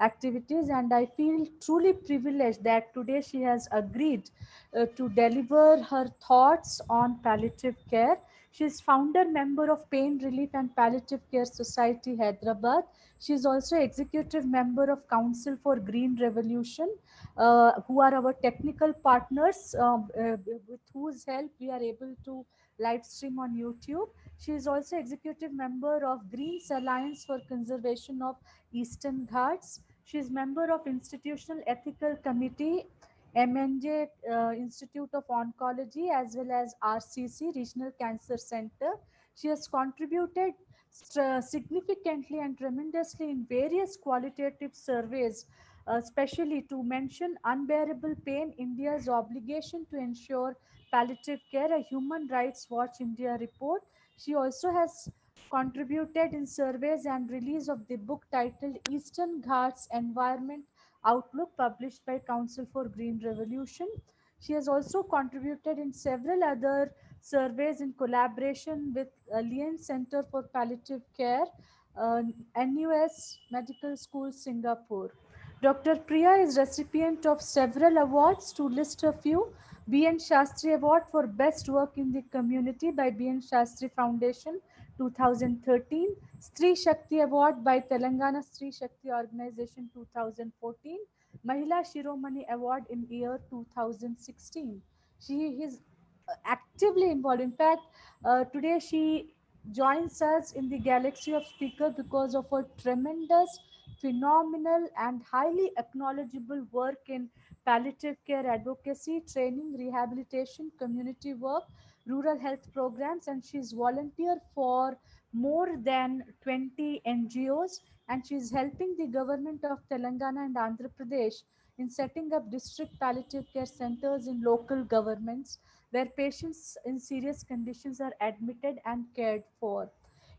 Speaker 1: activities. And I feel truly privileged that today she has agreed to deliver her thoughts on palliative care. She is founder member of Pain Relief and Palliative Care Society, Hyderabad. She is also executive member of Council for Green Revolution, who are our technical partners, with whose help we are able to live stream on YouTube. She is also executive member of Greens Alliance for Conservation of Eastern Ghats. She is member of Institutional Ethical Committee, MNJ, Institute of Oncology, as well as RCC, Regional Cancer Center. She has contributed significantly and tremendously in various qualitative surveys, especially to mention Unbearable Pain, India's Obligation to Ensure Palliative Care, a Human Rights Watch India report. She also has contributed in surveys and release of the book titled Eastern Ghats Environment Outlook, published by Council for Green Revolution. She has also contributed in several other surveys in collaboration with Lien Center for Palliative Care, uh, NUS Medical School, Singapore. Dr. Priya is recipient of several awards. To list a few: B.N. Shastri Award for Best Work in the Community by B.N. Shastri Foundation, 2013. Sri Shakti Award by Telangana Sri Shakti Organization, 2014. Mahila Shiromani Award in year 2016. She is actively involved. In fact, today she joins us in the galaxy of speakers because of her tremendous, phenomenal, and highly acknowledgeable work in palliative care advocacy, training, rehabilitation, community work, rural health programs, and she's volunteer for more than 20 NGOs, and she's helping the government of Telangana and Andhra Pradesh in setting up district palliative care centers in local governments where patients in serious conditions are admitted and cared for.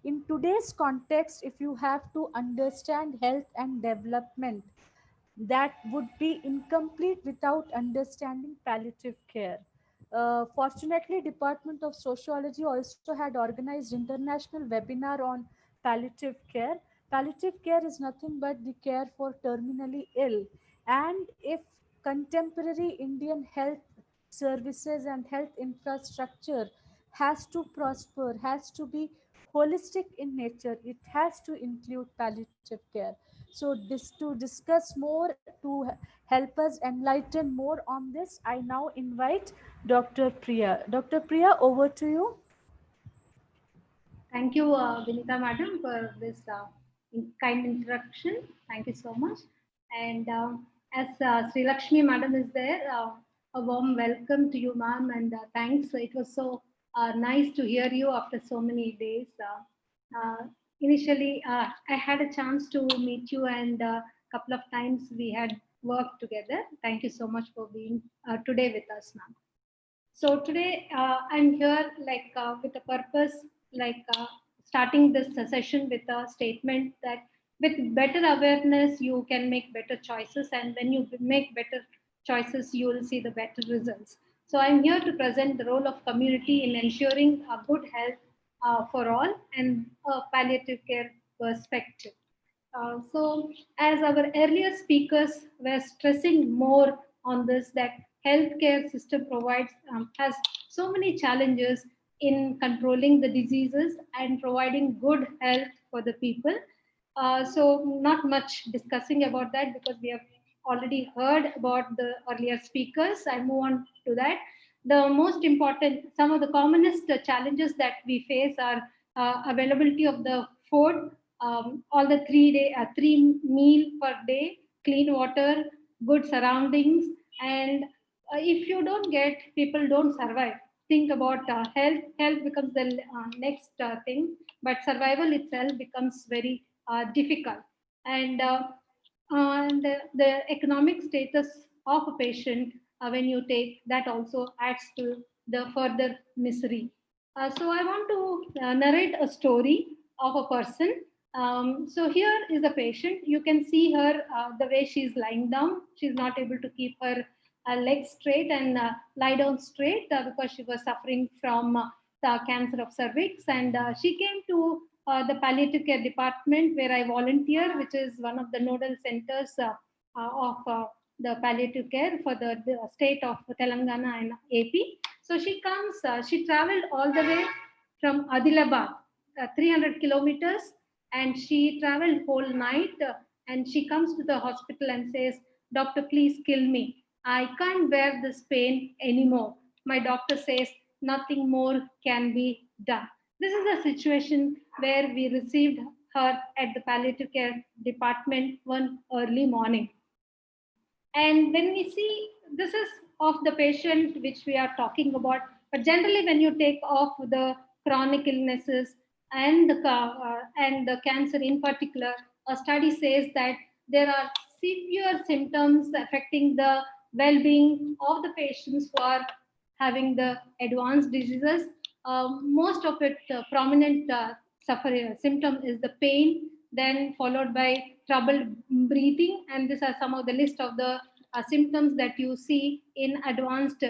Speaker 1: In today's context, if you have to understand health and development, that would be incomplete without understanding palliative care. Fortunately, Department of Sociology also had organized international webinar on palliative care. Palliative care is nothing but the care for terminally ill. And if contemporary Indian health services and health infrastructure has to prosper, has to be holistic in nature. It has to include palliative care. So, to discuss more, to help us enlighten more on this, I now invite Dr. Priya. Dr. Priya, over to you.
Speaker 4: Thank you, Vinita Madam, for this kind introduction. Thank you so much. And as Sri Lakshmi Madam is there, a warm welcome to you, ma'am, and thanks. It was so nice to hear you after so many days. Initially, I had a chance to meet you, and a couple of times we had worked together. Thank you so much for being today with us, ma'am. So today I'm here with a purpose, starting this session with a statement that with better awareness, you can make better choices. And when you make better choices, you will see the better results. So I'm here to present the role of community in ensuring a good health for all and a palliative care perspective. So, as our earlier speakers were stressing more on this, that healthcare system provides has so many challenges in controlling the diseases and providing good health for the people. So, not much discussing about that because we have already heard about the earlier speakers. I move on to that. The most important, some of the commonest challenges that we face are availability of the food, all the 3 day, 3 meal per day, clean water, good surroundings, and if you don't get, people don't survive. Think about health. Health becomes the next thing, but survival itself becomes very difficult. And the economic status of a patient when you take that also adds to the further misery. So I want to narrate a story of a person. So here is a patient. You can see her the way she's lying down. She's not able to keep her legs straight and lie down straight because she was suffering from the cancer of cervix. And she came to the palliative care department where I volunteer, which is one of the nodal centers of the palliative care for the state of Telangana and AP. So she traveled all the way from Adilabad, 300 kilometers, and she traveled whole night. And she comes to the hospital and says, "Doctor, please kill me. I can't bear this pain anymore." My doctor says nothing more can be done. This is a situation where we received her at the palliative care department one early morning. And when we see, this is of the patient which we are talking about, but generally when you take off the chronic illnesses and the cancer in particular, a study says that there are severe symptoms affecting the well-being of the patients who are having the advanced diseases. Most of it prominent symptom is the pain, then followed by troubled breathing, and these are some of the list of the symptoms that you see in advanced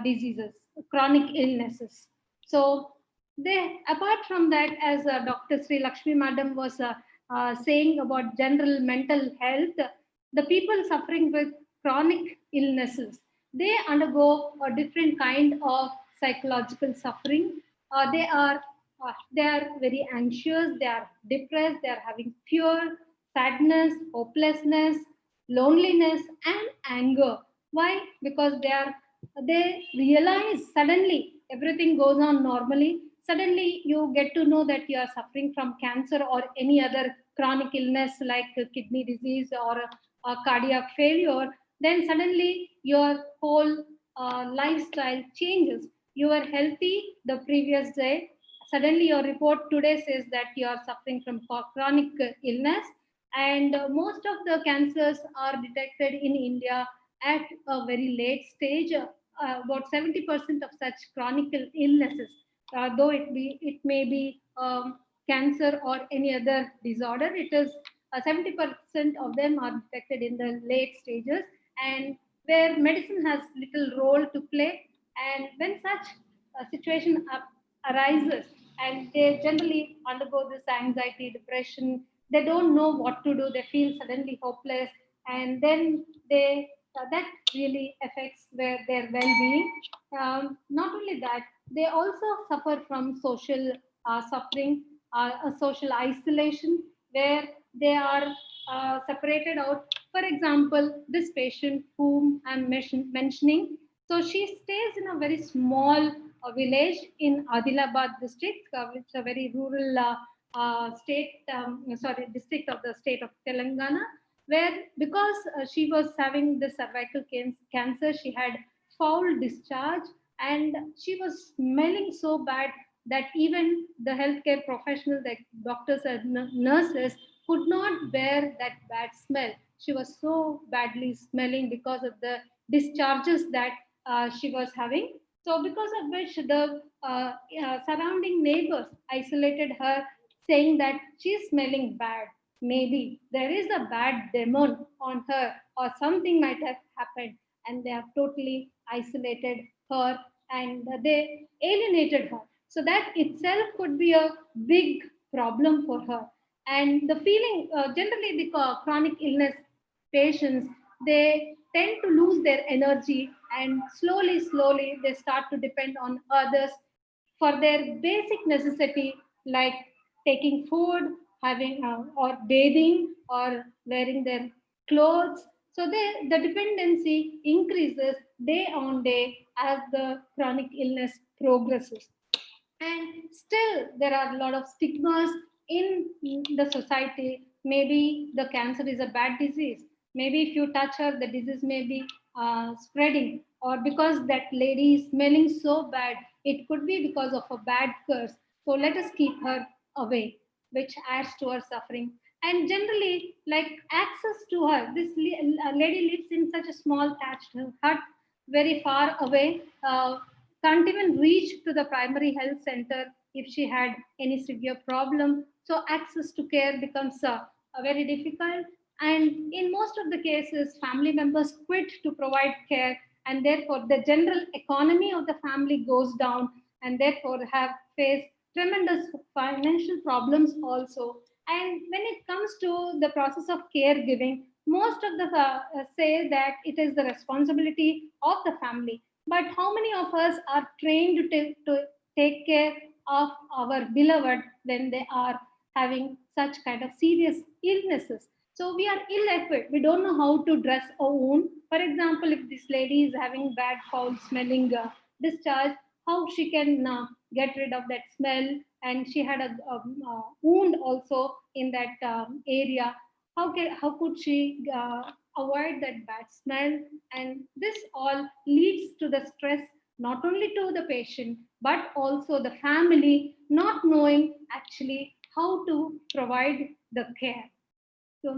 Speaker 4: diseases, chronic illnesses. So they, apart from that, as Dr. Sri Lakshmi Madam was saying about general mental health, the people suffering with chronic illnesses, they undergo a different kind of psychological suffering. They are very anxious, they are depressed, they are having fear, sadness, hopelessness, loneliness, and anger. Why? Because they realize suddenly everything goes on normally. Suddenly you get to know that you are suffering from cancer or any other chronic illness like kidney disease or a cardiac failure. Then suddenly your whole lifestyle changes. You were healthy the previous day. Suddenly your report today says that you are suffering from chronic illness. And most of the cancers are detected in India at a very late stage. About 70% of such chronic illnesses, though it may be cancer or any other disorder, it is 70% of them are detected in the late stages, and where medicine has little role to play. And when such a situation arises, and they generally undergo this anxiety, depression, they don't know what to do, they feel suddenly hopeless, and then they that really affects their well-being. Not only that, they also suffer from social suffering, social isolation, where they are separated out. For example, this patient whom I'm mentioning, so she stays in a very small village in Adilabad district, which is a very rural district of the state of Telangana, where because she was having the cervical cancer, she had foul discharge and she was smelling so bad that even the healthcare professionals, like doctors and nurses, could not bear that bad smell. She was so badly smelling because of the discharges that she was having. So, because of which the surrounding neighbors isolated her, saying that she's smelling bad. Maybe there is a bad demon on her, or something might have happened, and they have totally isolated her and they alienated her. So, that itself could be a big problem for her. And the feeling, generally, the chronic illness patients, they tend to lose their energy, and slowly they start to depend on others for their basic necessity, like taking food, having or bathing, or wearing their clothes. So the dependency increases day on day as the chronic illness progresses. And still there are a lot of stigmas in the society. Maybe the cancer is a bad disease, maybe if you touch her the disease may be spreading, or because that lady is smelling so bad, it could be because of a bad curse, so let us keep her away, which adds to her suffering. And generally, like, access to her, this lady lives in such a small thatched hut very far away, can't even reach to the primary health center if she had any severe problem. So access to care becomes very difficult. And in most of the cases, family members quit to provide care, and therefore the general economy of the family goes down, and therefore have faced tremendous financial problems also. And when it comes to the process of caregiving, most of the say that it is the responsibility of the family, but how many of us are trained to take care of our beloved when they are having such kind of serious illnesses? So we are ill-equipped. We don't know how to dress a wound. For example, if this lady is having bad, foul-smelling discharge, how she can get rid of that smell? And she had a wound also in that area. How could she avoid that bad smell? And this all leads to the stress, not only to the patient but also the family, not knowing actually how to provide the care. So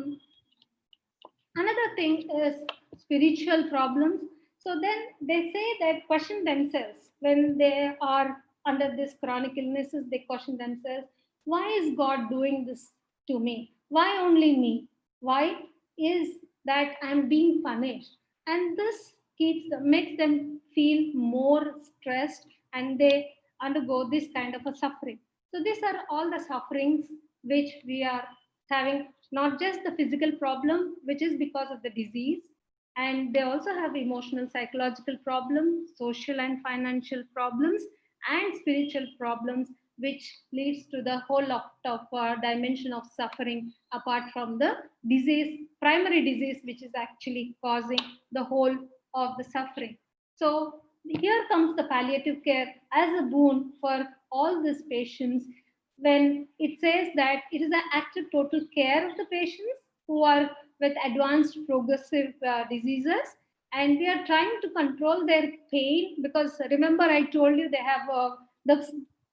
Speaker 4: another thing is spiritual problems. So then they say that question themselves when they are under this chronic illnesses, they question themselves, why is God doing this to me? Why only me? Why is that I'm being punished? And this makes them feel more stressed, and they undergo this kind of a suffering. So these are all the sufferings which we are having, not just the physical problem, which is because of the disease, and they also have emotional, psychological problems, social and financial problems, and spiritual problems, which leads to the whole lot of dimension of suffering apart from the disease, primary disease, which is actually causing the whole of the suffering. So here comes the palliative care as a boon for all these patients, when it says that it is an active total care of the patients who are with advanced progressive diseases, and we are trying to control their pain, because remember I told you they have the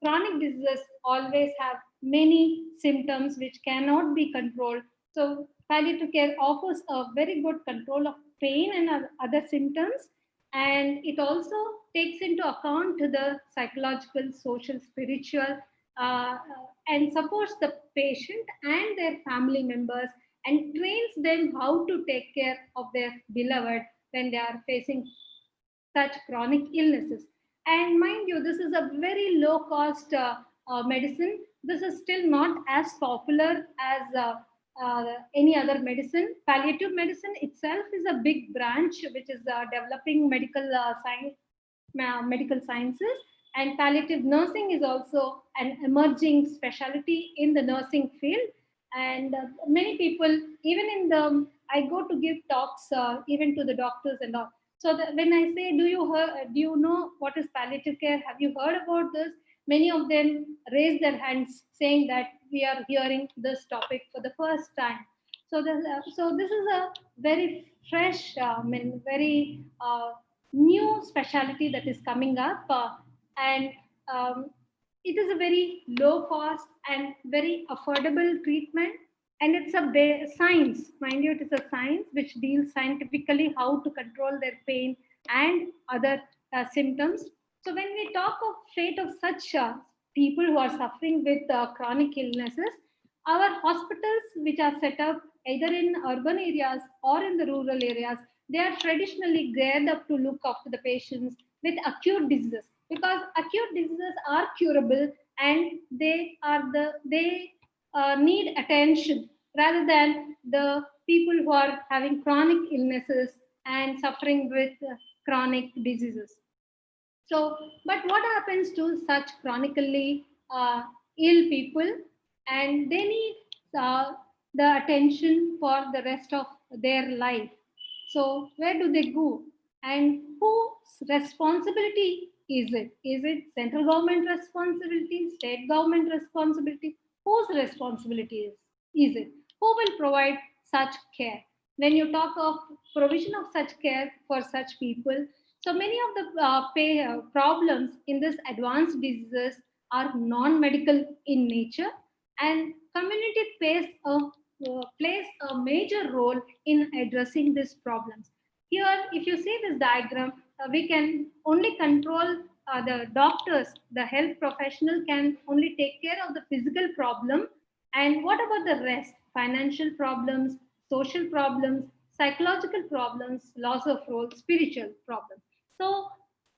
Speaker 4: chronic diseases always have many symptoms which cannot be controlled. So palliative care offers a very good control of pain and other symptoms, and it also takes into account the psychological, social, spiritual, and supports the patient and their family members, and trains them how to take care of their beloved when they are facing such chronic illnesses. And mind you, this is a very low cost medicine. This is still not as popular as any other medicine. Palliative medicine itself is a big branch which is developing medical sciences, and palliative nursing is also an emerging specialty in the nursing field. And many people, even in the, I go to give talks even to the doctors and all. So when I say, do you know what is palliative care? Have you heard about this? Many of them raise their hands saying that we are hearing this topic for the first time. So this is a very fresh, very new specialty that is coming up, and um, it is a very low cost and very affordable treatment, and it's a science, mind you, it is a science which deals scientifically how to control their pain and other symptoms. So when we talk of fate of such people who are suffering with chronic illnesses, our hospitals which are set up either in urban areas or in the rural areas, they are traditionally geared up to look after the patients with acute diseases, because acute diseases are curable, and they need attention rather than the people who are having chronic illnesses and suffering with chronic diseases. So, but what happens to such chronically ill people, and they need the attention for the rest of their life. So, where do they go? And whose responsibility is it? Is it central government responsibility, state government responsibility? Whose responsibility is it? Who will provide such care? When you talk of provision of such care for such people, so many of the problems in this advanced diseases are non-medical in nature, and community plays a major role in addressing these problems. Here, if you see this diagram, we can only control the doctors, the health professional can only take care of the physical problem. And what about the rest? Financial problems, social problems, psychological problems, loss of role, spiritual problems. So,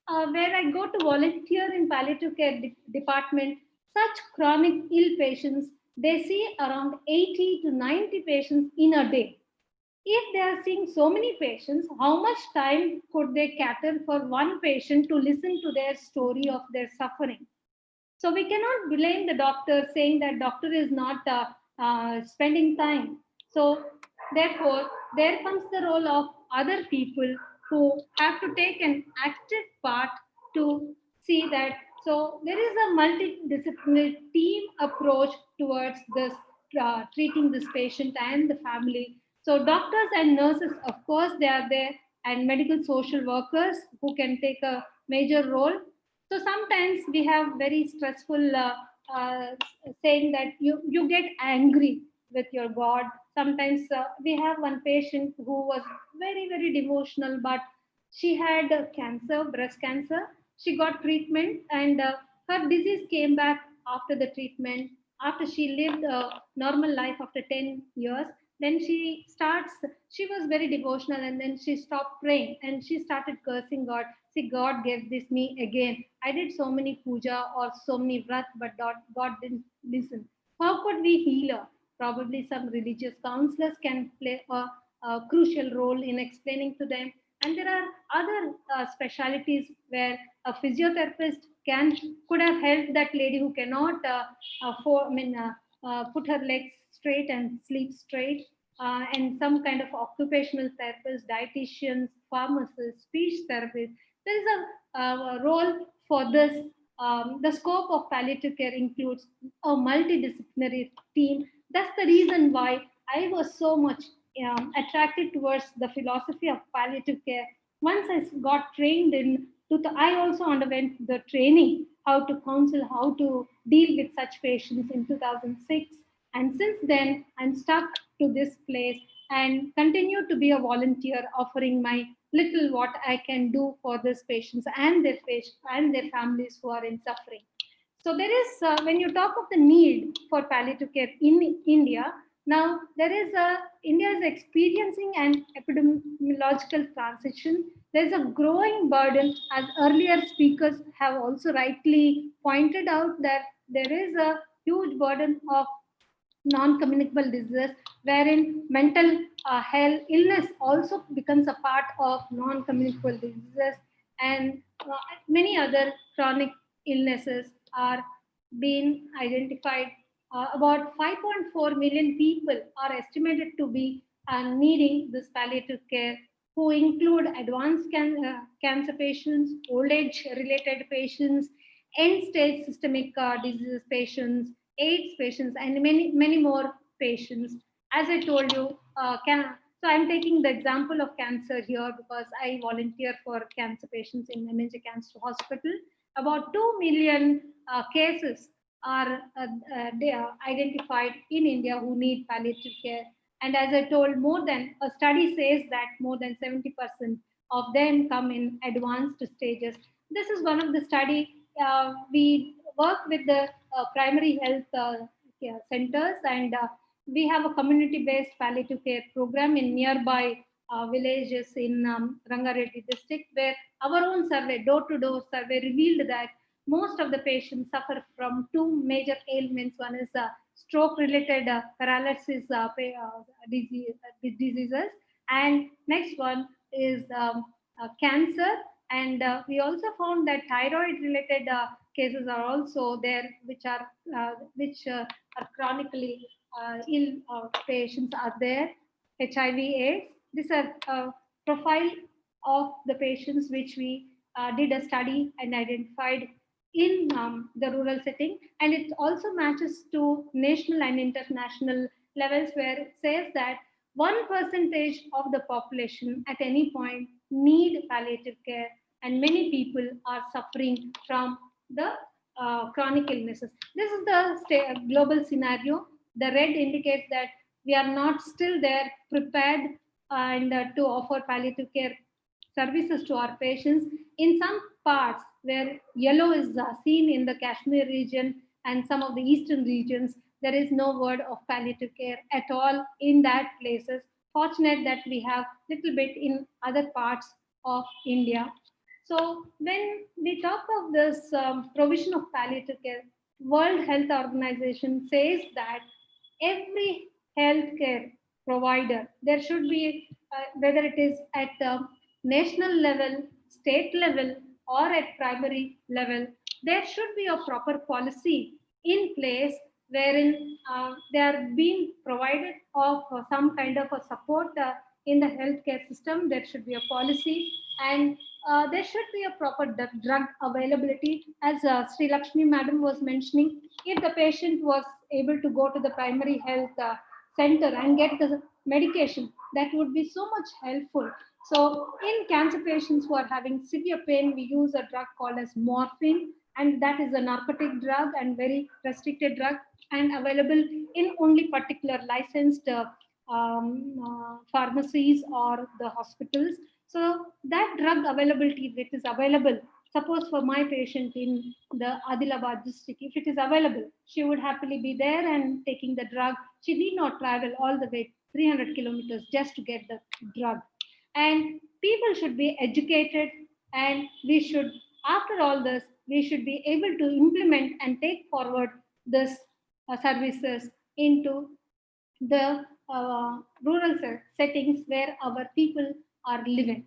Speaker 4: where I go to volunteer in palliative care department, such chronic ill patients, they see around 80 to 90 patients in a day. If they are seeing so many patients, how much time could they cater for one patient to listen to their story of their suffering? So we cannot blame the doctor saying that doctor is not spending time. So therefore, there comes the role of other people who have to take an active part to see that. So there is a multidisciplinary team approach towards this treating this patient and the family. So doctors and nurses, of course, they are there, and medical social workers who can take a major role. So sometimes we have very stressful uh, saying that you get angry with your God. Sometimes we have one patient who was very devotional, but she had cancer, breast cancer. She got treatment, and her disease came back after the treatment. After she lived a normal life after 10 years, then she was very devotional, and then she stopped praying and she started cursing God. See, God gave this me again. I did so many puja or so many vrat, but God didn't listen. How could we heal her? Probably some religious counselors can play a crucial role in explaining to them. And there are other specialities where a physiotherapist could have helped that lady who cannot put her legs straight and sleep straight, and some kind of occupational therapists, dietitians, pharmacists, speech therapists. There is a role for this. The scope of palliative care includes a multidisciplinary team. That's the reason why I was so much attracted towards the philosophy of palliative care. Once I got trained I also underwent the training how to counsel, how to deal with such patients in 2006. And since then, I'm stuck to this place and continue to be a volunteer, offering my little what I can do for these patients and their families who are in suffering. So there is, when you talk of the need for palliative care in India, now India is experiencing an epidemiological transition. There's a growing burden, as earlier speakers have also rightly pointed out, that there is a huge burden of non-communicable diseases, wherein mental health illness also becomes a part of non-communicable diseases, and many other chronic illnesses are being identified. About 5.4 million people are estimated to be needing this palliative care, who include advanced cancer patients, old age related patients, end stage systemic disease patients, AIDS patients, and many, many more patients. As I told you, so I'm taking the example of cancer here because I volunteer for cancer patients in MNJ Cancer Hospital. About 2 million cases are they are identified in India who need palliative care. And as I told, more than a study says that more than 70% of them come in advanced stages. This is one of the study. We work with the primary health centers, and we have a community-based palliative care program in nearby villages in Rangareddy district, where our own survey, door-to-door survey, revealed that most of the patients suffer from two major ailments. One is stroke-related paralysis diseases, and next one is cancer. And we also found that thyroid-related cases are also there, which are chronically ill patients are there. HIV/AIDS. These are profile of the patients which we did a study and identified in the rural setting, and it also matches to national and international levels, where it says that 1% of the population at any point need palliative care, and many people are suffering from the chronic illnesses. This is the global scenario. The red indicates that we are not still there prepared and to offer palliative care services to our patients. In some parts where yellow is seen in the Kashmir region and some of the eastern regions, there is no word of palliative care at all in that places. Fortunate that we have little bit in other parts of India. So when we talk of this provision of palliative care, World Health Organization says that every healthcare provider, there should be, whether it is at the national level, state level, or at primary level, there should be a proper policy in place wherein they are being provided of some kind of a support in the healthcare system. There should be a policy, and there should be a proper drug availability. As Sri Lakshmi Madam was mentioning, if the patient was able to go to the primary health center and get the medication, that would be so much helpful. So in cancer patients who are having severe pain, we use a drug called as morphine, and that is a narcotic drug and very restricted drug, and available in only particular licensed pharmacies or the hospitals. So that drug availability, if it is available, suppose for my patient in the Adilabad district, if it is available, she would happily be there and taking the drug. She need not travel all the way 300 kilometers just to get the drug. And people should be educated, and we should, after all this, we should be able to implement and take forward this services into the rural settings where our people are living.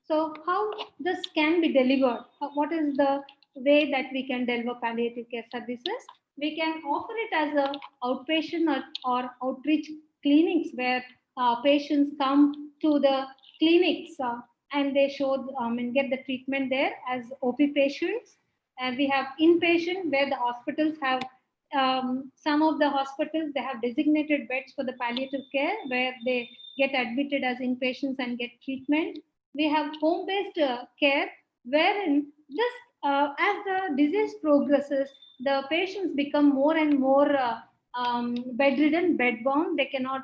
Speaker 4: So how this can be delivered? What is the way that we can deliver palliative care services? We can offer it as a outpatient or outreach clinics, where patients come to the clinics and they show and get the treatment there as OP patients. And we have inpatient, where the hospitals have some of the hospitals, they have designated beds for the palliative care, where they get admitted as inpatients and get treatment. We have home-based care, wherein this, as the disease progresses, the patients become more and more bedridden, bedbound. They cannot,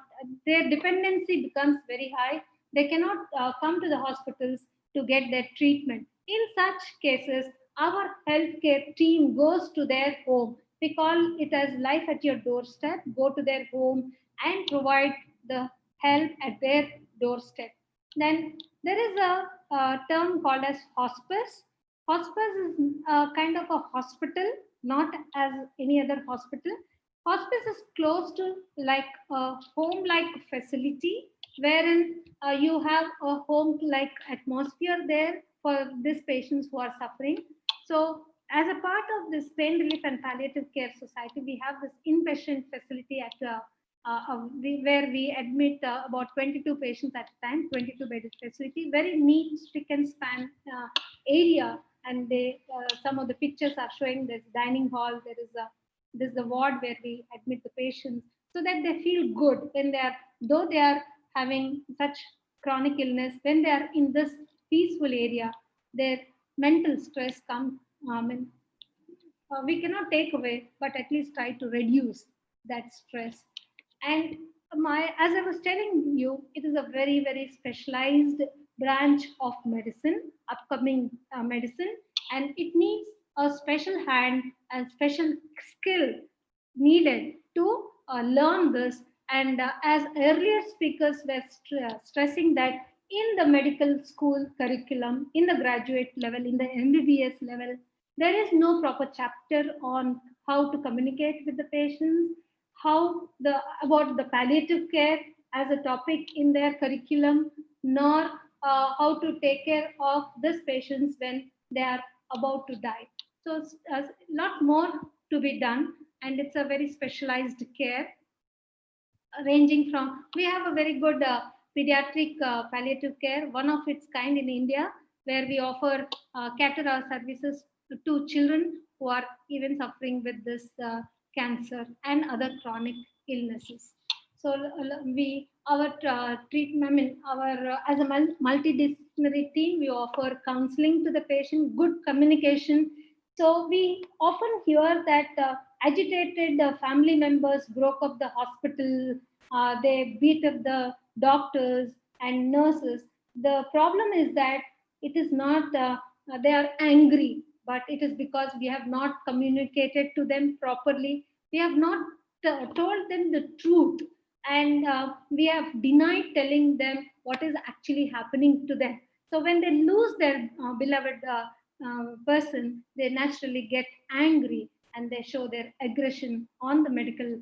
Speaker 4: their dependency becomes very high. They cannot come to the hospitals to get their treatment. In such cases, our healthcare team goes to their home. We call it as life at your doorstep. Go to their home and provide the help at their doorstep. Then there is a term called as hospice. Hospice is a kind of a hospital, not as any other hospital. Hospice is close to like a home-like facility, wherein you have a home-like atmosphere there for these patients who are suffering. So, as a part of this pain relief and palliative care society, we have this inpatient facility at where we admit about 22 patients at a time, 22 bedded facility, very neat, stick and span area. And they, some of the pictures are showing this dining hall. There is the ward where we admit the patients so that they feel good when they are, though they are having such chronic illness, when they are in this peaceful area, their mental stress comes. We cannot take away, but at least try to reduce that stress. And as I was telling you, it is a very, very specialized branch of medicine, upcoming medicine, and it needs a special hand and special skill needed to learn this. And as earlier speakers were stressing that in the medical school curriculum, in the graduate level, in the MBBS level, there is no proper chapter on how to communicate with the patients, how the about the palliative care as a topic in their curriculum, nor how to take care of these patients when they are about to die. So a lot more to be done, and it's a very specialized care ranging from, we have a very good pediatric palliative care, one of its kind in India, where we offer cater our services to children who are even suffering with this cancer and other chronic illnesses. So we our treatment, I mean, our as a multidisciplinary team, we offer counseling to the patient, good communication. So we often hear that agitated family members broke up the hospital, they beat up the doctors and nurses. The problem is that it is not they are angry, but it is because we have not communicated to them properly. We have not told them the truth, and we have denied telling them what is actually happening to them. So when they lose their beloved person, they naturally get angry and they show their aggression on the medical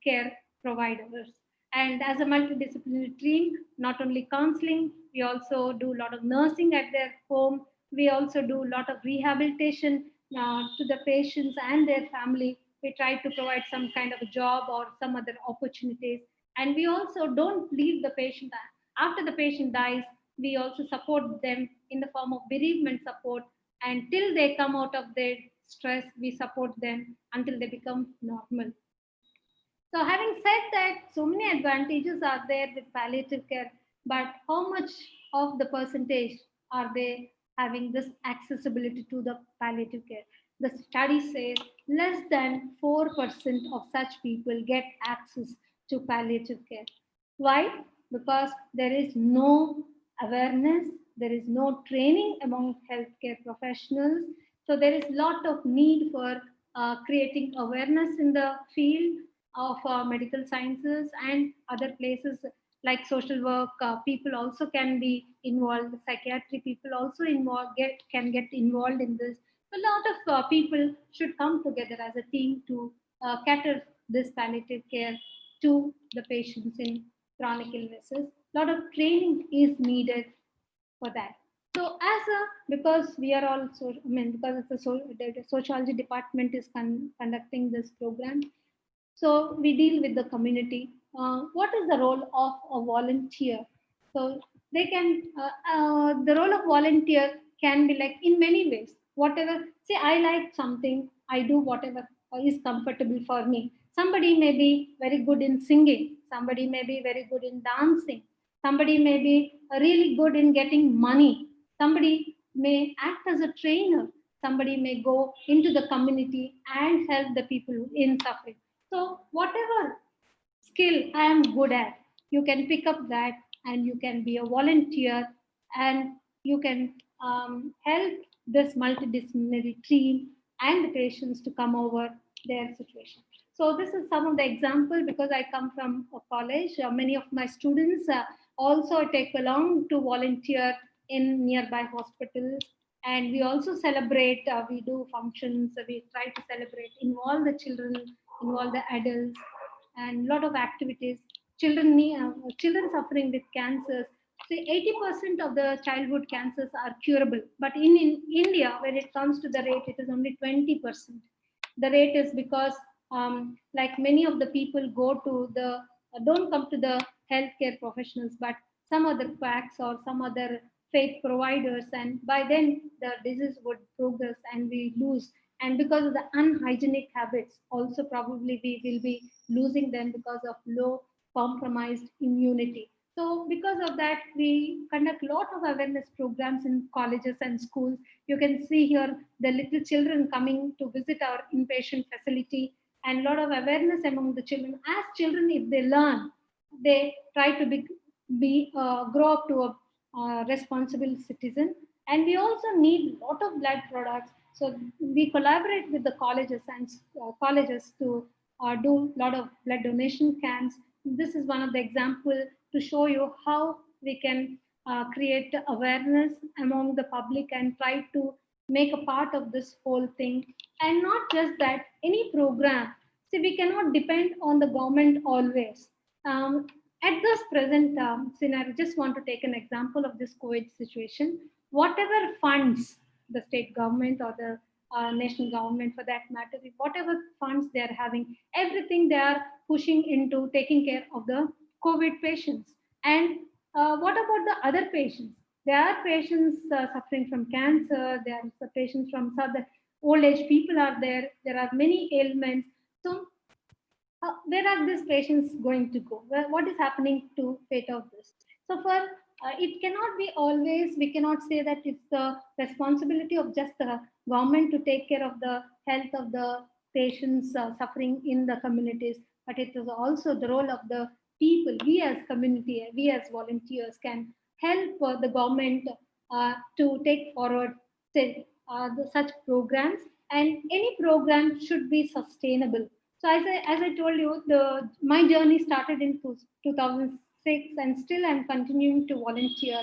Speaker 4: care providers. And as a multidisciplinary team, not only counseling, we also do a lot of nursing at their home. We also do a lot of rehabilitation to the patients and their family. We try to provide some kind of a job or some other opportunities. And we also don't leave the patient after the patient dies. We also support them in the form of bereavement support. And till they come out of their stress, we support them until they become normal. So, having said that, so many advantages are there with palliative care, but how much of the percentage are they having this accessibility to the palliative care? The study says less than 4% of such people get access to palliative care. Why? Because there is no awareness, there is no training among healthcare professionals. So there is a lot of need for creating awareness in the field of medical sciences and other places like social work. People also can be involved. Psychiatry people also can get involved in this. A lot of people should come together as a team to cater this palliative care to the patients in chronic illnesses. A lot of training is needed for that. So as a, because we are also, I mean, because it's the sociology department is conducting this program, so we deal with the community. What is the role of a volunteer? So they can, the role of volunteer can be like in many ways. Whatever, say I like something, I do whatever is comfortable for me. Somebody may be very good in singing. Somebody may be very good in dancing. Somebody may be really good in getting money. Somebody may act as a trainer. Somebody may go into the community and help the people in suffering. So, whatever skill I am good at, you can pick up that and you can be a volunteer and you can help this multidisciplinary team and the patients to come over their situation. So, this is some of the example because I come from a college. Many of my students also take along to volunteer in nearby hospitals, and we also celebrate, we do functions, we try to celebrate, involve the children involve the adults, and lot of activities. Children suffering with cancers. Say 80% of the childhood cancers are curable, but in India, when it comes to the rate, it is only 20%. The rate is because, like many of the people go to the don't come to the healthcare professionals, but some other quacks or some other faith providers, and by then the disease would progress and we lose. And because of the unhygienic habits, also probably we will be losing them because of low compromised immunity. So because of that, we conduct a lot of awareness programs in colleges and schools. You can see here the little children coming to visit our inpatient facility, and a lot of awareness among the children. As children, if they learn, they try to grow up to a responsible citizen. And we also need a lot of blood products. So we collaborate with the colleges and colleges to do a lot of blood donation camps. This is one of the example to show you how we can create awareness among the public and try to make a part of this whole thing. And not just that, any program. See, we cannot depend on the government always. Um, at this present scenario, just want to take an example of this COVID situation. Whatever funds the state government or the national government, for that matter, whatever funds they are having, everything they are pushing into taking care of the COVID patients. And what about the other patients? There are patients suffering from cancer. There are patients from other old age people are there. There are many ailments. So where are these patients going to go? What is happening to fate of this? So for it cannot be always, we cannot say that it's the responsibility of just the government to take care of the health of the patients suffering in the communities, but it is also the role of the people. We as community, we as volunteers can help the government to take forward such programs, and any program should be sustainable. So as I told you, my journey started in 2006, and still I'm continuing to volunteer.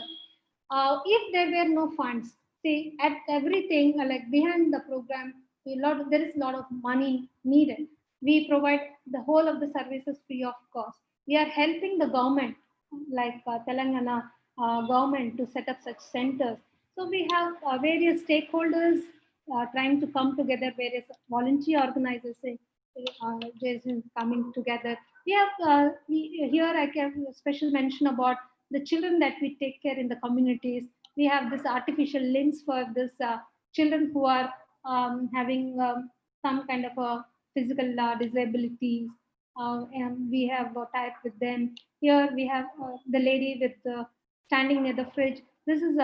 Speaker 4: If there were no funds, see, at everything like behind the program, there is a lot of money needed. We provide the whole of the services free of cost. We are helping the government, like Telangana government, to set up such centers. So we have various stakeholders trying to come together, various volunteer organizations coming together. We have here I can special mention about the children that we take care in the communities. We have this artificial limbs for this children who are having some kind of a physical disabilities, and we have tied with them. Here we have the lady with standing near the fridge. This is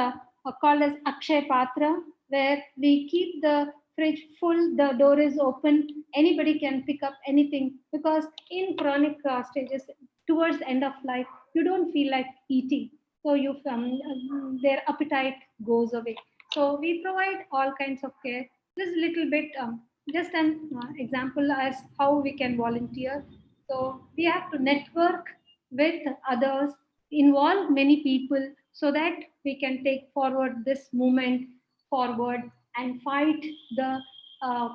Speaker 4: called as Akshay Patra, where we keep the fridge full, the door is open, anybody can pick up anything, because in chronic stages towards the end of life, you don't feel like eating, so their appetite goes away. So we provide all kinds of care. This little bit just an example as how we can volunteer. So we have to network with others, involve many people, so that we can take forward this movement forward and fight the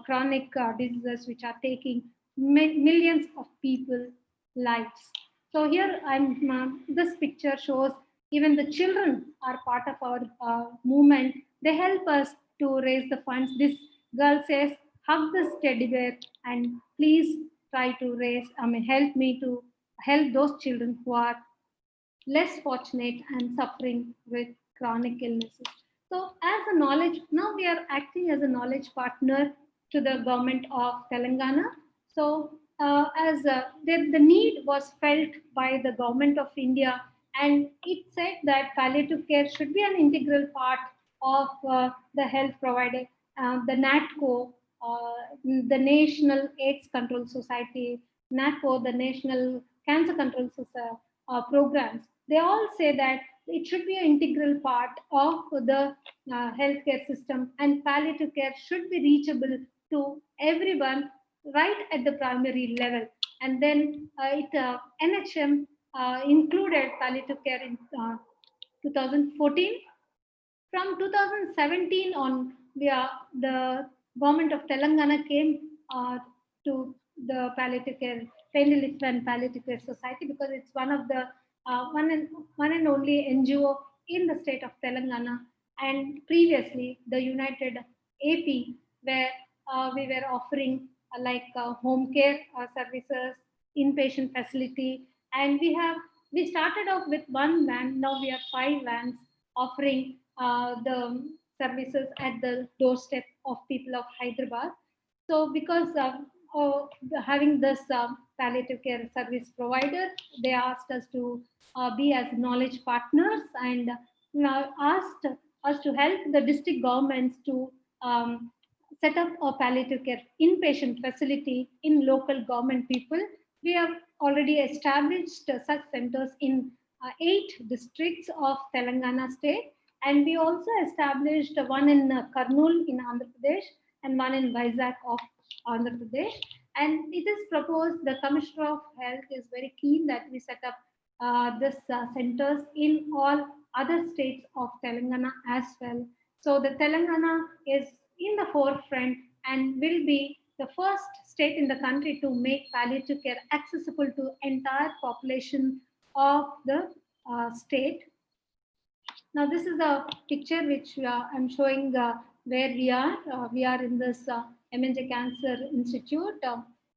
Speaker 4: chronic diseases which are taking millions of people lives. So here this picture shows even the children are part of our movement. They help us to raise the funds. This girl says, hug this teddy bear and please try to help me to help those children who are less fortunate and suffering with chronic illnesses. So as a knowledge, now we are acting as a knowledge partner to the government of Telangana. So as the need was felt by the government of India, and it said that palliative care should be an integral part of the health provider. The NATCO, the National AIDS Control Society, NATCO, the National Cancer Control Society, programs, they all say that it should be an integral part of the healthcare system, and palliative care should be reachable to everyone right at the primary level. And then NHM included palliative care in 2014. From 2017 on, the government of Telangana came to the palliative care, trained lift and palliative care society, because it's one of the one and only NGO in the state of Telangana. And previously, the United AP, where we were offering home care services, inpatient facility, and we started off with one van. Now we have five vans offering the services at the doorstep of people of Hyderabad. So, because of having this palliative care service provider, they asked us to be as knowledge partners, and asked us to help the district governments to um, set up a palliative care inpatient facility in local government people. We have already established such centers in 8 districts of Telangana state, and we also established one in Kurnool in Andhra Pradesh and one in Vizag of Andhra Pradesh. And it is proposed, the Commissioner of Health is very keen that we set up this centers in all other states of Telangana as well. So the Telangana is in the forefront and will be the first state in the country to make palliative care accessible to entire population of the state. Now, this is a picture which I'm showing where we are. We are in this MNJ Cancer Institute,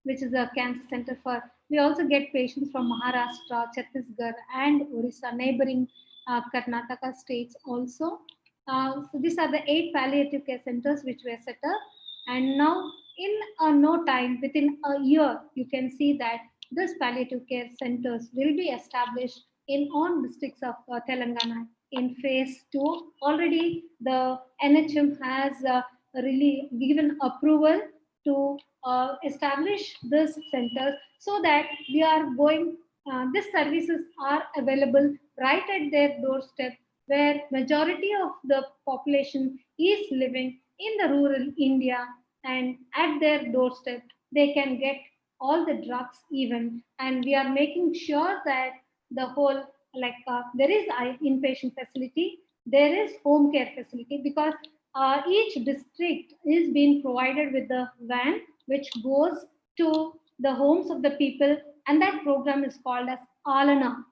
Speaker 4: which is a cancer center for. We also get patients from Maharashtra, Chhattisgarh, and Orissa, neighboring Karnataka states also. So these are the 8 palliative care centers which were set up, and now in no time, within a year, you can see that this palliative care centers will be established in all districts of Telangana in phase 2. Already the NHM has really given approval to establish this center, so that we are going, these services are available right at their doorstep, where majority of the population is living in the rural India, and at their doorstep they can get all the drugs even. And we are making sure that the whole, there is inpatient facility, there is home care facility, because each district is being provided with the van which goes to the homes of the people, and that program is called as Alana,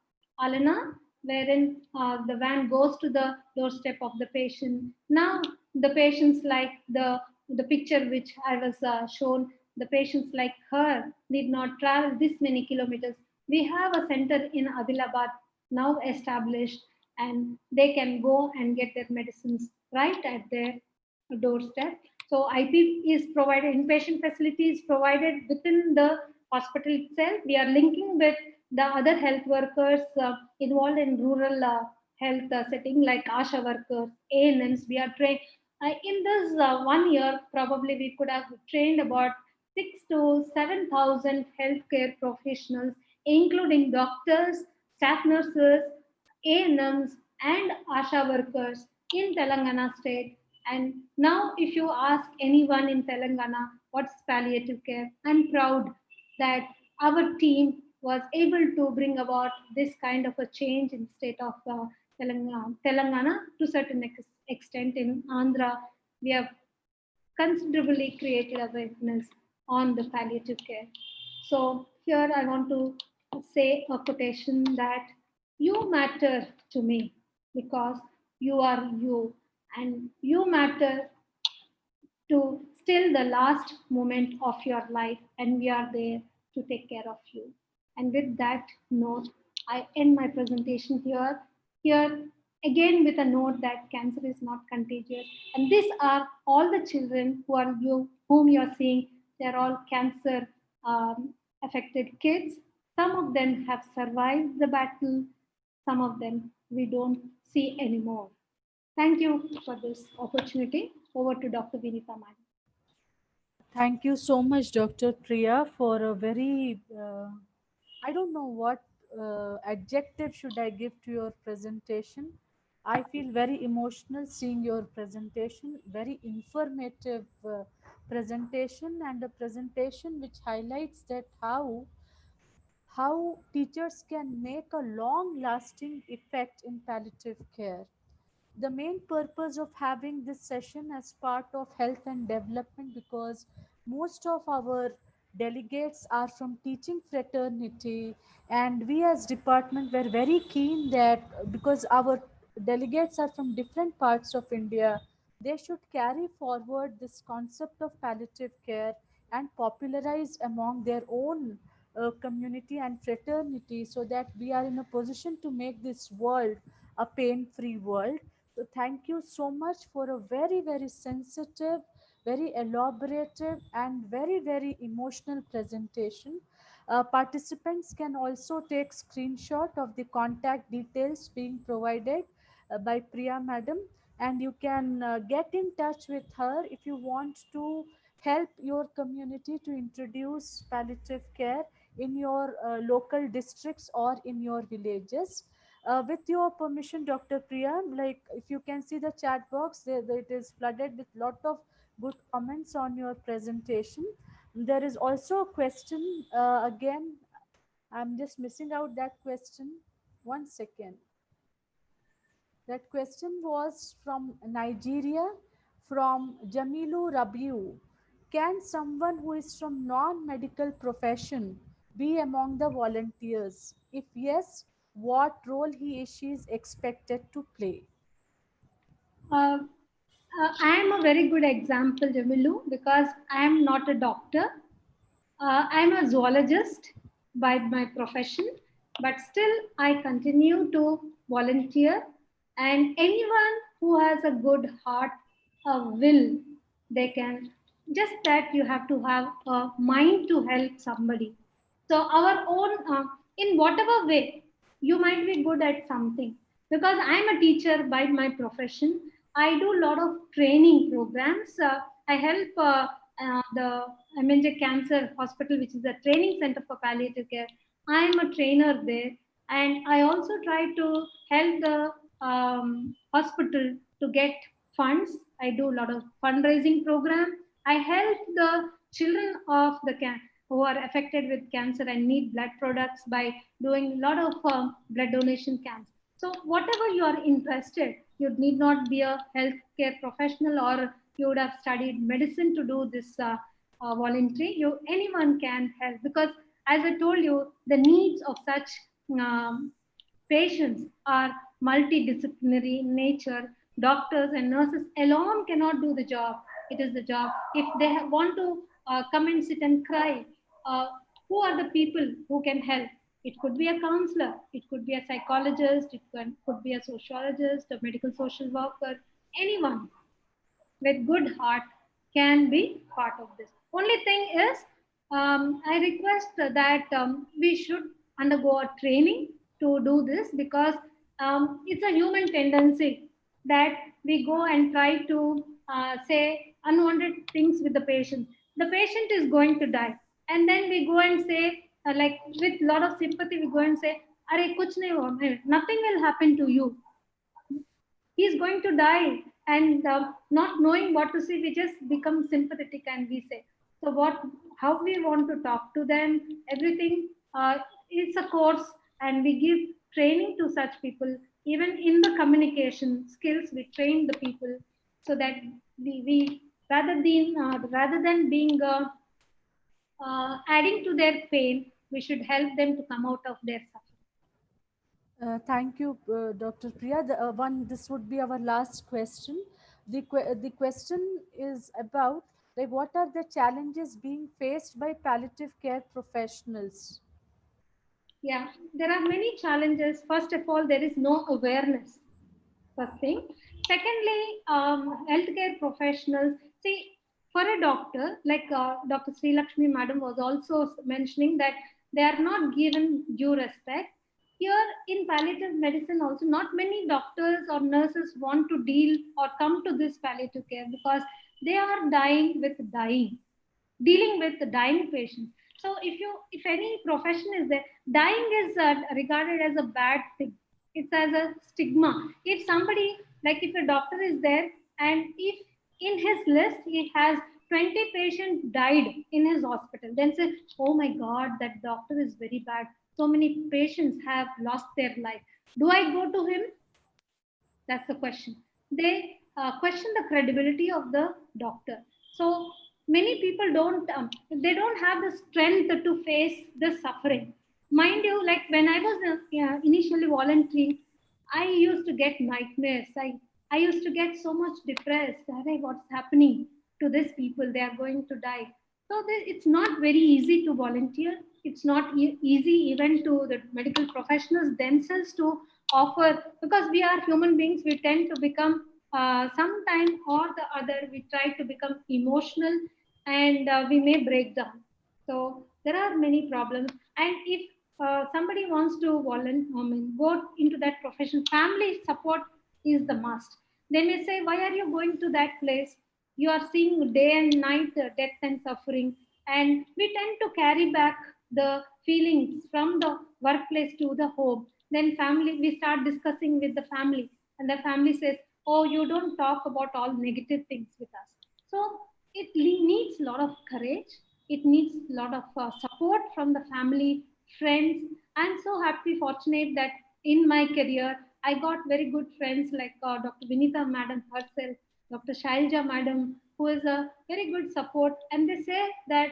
Speaker 4: wherein the van goes to the doorstep of the patient. Now the patients, like the picture which I was shown, the patients like her need not travel this many kilometers. We have a center in Adilabad now established, and they can go and get their medicines right at their doorstep. So IP is provided, inpatient facility is provided within the hospital itself. We are linking with the other health workers involved in rural health setting, like ASHA workers, ANMs. We are trained. In this 1 year, probably we could have trained about 6 to 7,000 healthcare professionals, including doctors, staff nurses, ANMs, and ASHA workers in Telangana state. And now, if you ask anyone in Telangana what's palliative care, I'm proud that our team was able to bring about this kind of a change in the state of Telangana. To certain extent in Andhra, we have considerably created awareness on the palliative care. So here I want to say a quotation that you matter to me because you are you, and you matter to still the last moment of your life, and we are there to take care of you. And with that note, I end my presentation here. Here again with a note that cancer is not contagious, and these are all the children whom you are seeing. They're all cancer affected kids. Some of them have survived the battle. Some of them we don't see anymore. Thank you for this opportunity. Over to Dr. Vinita Madam.
Speaker 1: Thank you so much, Dr. Priya, for a very, I don't know what adjective should I give to your presentation. I feel very emotional seeing your presentation, very informative presentation, and a presentation which highlights that how teachers can make a long lasting effect in palliative care. The main purpose of having this session as part of health and development, because most of our delegates are from teaching fraternity, and we as department were very keen that because our delegates are from different parts of India, they should carry forward this concept of palliative care and popularize among their own community and fraternity, so that we are in a position to make this world a pain free world. So thank you so much for a very, very sensitive, very elaborative, and very, very emotional presentation. Participants can also take screenshot of the contact details being provided by Priya madam, and you can get in touch with her if you want to help your community to introduce palliative care in your local districts or in your villages. With your permission, Dr. Priya, like if you can see the chat box, it is flooded with lot of good comments on your presentation. There is also a question. Again, I'm just missing out that question. One second. That question was from Nigeria, from Jamilu Rabiu. Can someone who is from non-medical profession be among the volunteers? If yes, what role he or she is expected to play?
Speaker 4: Uh, I am a very good example, Jamilu, because I am not a doctor. I'm a zoologist by my profession, but still I continue to volunteer. And anyone who has a good heart, a will, they can. Just that you have to have a mind to help somebody. So our own, in whatever way, you might be good at something. Because I'm a teacher by my profession, I do a lot of training programs. I help the MNJ Cancer Hospital, which is a training center for palliative care. I am a trainer there, and I also try to help the hospital to get funds. I do a lot of fundraising program. I help the children of the who are affected with cancer and need blood products by doing a lot of blood donation camps. So whatever you are interested, you need not be a healthcare professional or you would have studied medicine to do this voluntary. Anyone can help, because as I told you, the needs of such um, patients are multidisciplinary in nature. Doctors and nurses alone cannot do the job. It is the job. If they want to come and sit and cry, uh, who are the people who can help? It could be a counselor, it could be a psychologist, could be a sociologist, a medical social worker, anyone with good heart can be part of this. Only thing is, I request that we should undergo a training to do this, because it's a human tendency that we go and try to say unwanted things with the patient. The patient is going to die, and then we go and say, like with a lot of sympathy, we go and say, "Arey, kuch nahi hua, nothing will happen to you. He's going to die," and not knowing what to say, we just become sympathetic and we say, so what, how we want to talk to them, everything. It's a course, and we give training to such people. Even in the communication skills, we train the people, so that we rather than being adding to their pain, we should help them to come out of their suffering.
Speaker 1: Thank you, Dr. Priya. This would be our last question. The question is about, like, what are the challenges being faced by palliative care professionals?
Speaker 4: Yeah, there are many challenges. First of all, there is no awareness. First thing. Secondly, healthcare professionals, see, for a doctor, like Dr. Sri Lakshmi Madam was also mentioning, that they are not given due respect. Here in palliative medicine, also, not many doctors or nurses want to deal or come to this palliative care, because they are dealing with the dying patients. So if any profession is there, dying is regarded as a bad thing. It's as a stigma. If somebody, like if a doctor is there, and if in his list he has 20 patients died in his hospital, then say, oh my God, that doctor is very bad. So many patients have lost their life. Do I go to him? That's the question. They question the credibility of the doctor. So Many people they don't have the strength to face the suffering. Mind you, like when I was initially volunteering, I used to get nightmares. I used to get so much depressed. Hey, what's happening to these people? They are going to die. So it's not very easy to volunteer. It's not easy even to the medical professionals themselves to offer, because we are human beings. We tend to become sometime or the other, we try to become emotional, and we may break down. So there are many problems. And if somebody wants to go into that profession, family support is the must. They may say, why are you going to that place? You are seeing day and night death and suffering. And we tend to carry back the feelings from the workplace to the home. Then family, we start discussing with the family, and the family says, oh, you don't talk about all negative things with us. So it needs a lot of courage. It needs a lot of support from the family, friends. I'm so happy, fortunate that in my career, I got very good friends like Dr. Vinita Madam herself, Dr. Shailja Madam, who is a very good support. And they say that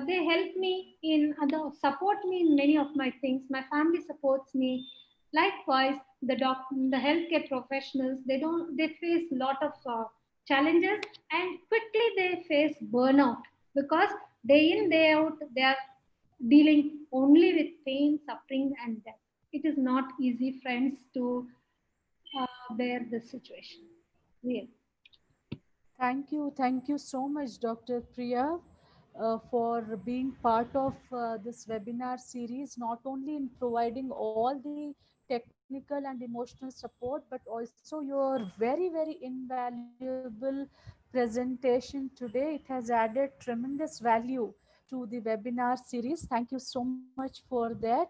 Speaker 4: they help me in other, support me in many of my things. My family supports me. Likewise, the healthcare professionals, they face a lot of challenges, and quickly they face burnout, because day in day out they are dealing only with pain, suffering, and death. It is not easy, friends, to bear this situation. Really.
Speaker 1: Thank you so much, Dr. Priya, for being part of this webinar series, not only in providing all the technical and emotional support, but also your very, very invaluable presentation today. It has added tremendous value to the webinar series. Thank you so much for that.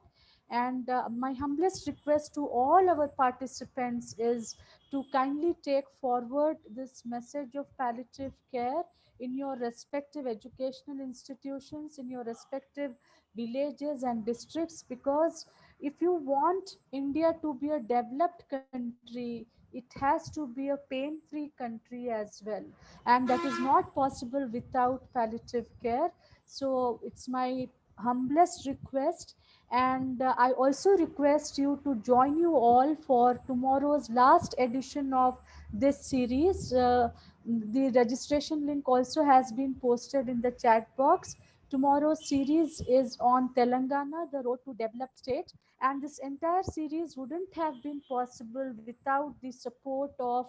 Speaker 1: And my humblest request to all our participants is to kindly take forward this message of palliative care in your respective educational institutions, in your respective villages and districts, because if you want India to be a developed country, it has to be a pain free country as well. And that is not possible without palliative care. So it's my humblest request. And I also request you to join you all for tomorrow's last edition of this series. The registration link also has been posted in the chat box. Tomorrow's series is on Telangana, the road to developed state. And this entire series wouldn't have been possible without the support of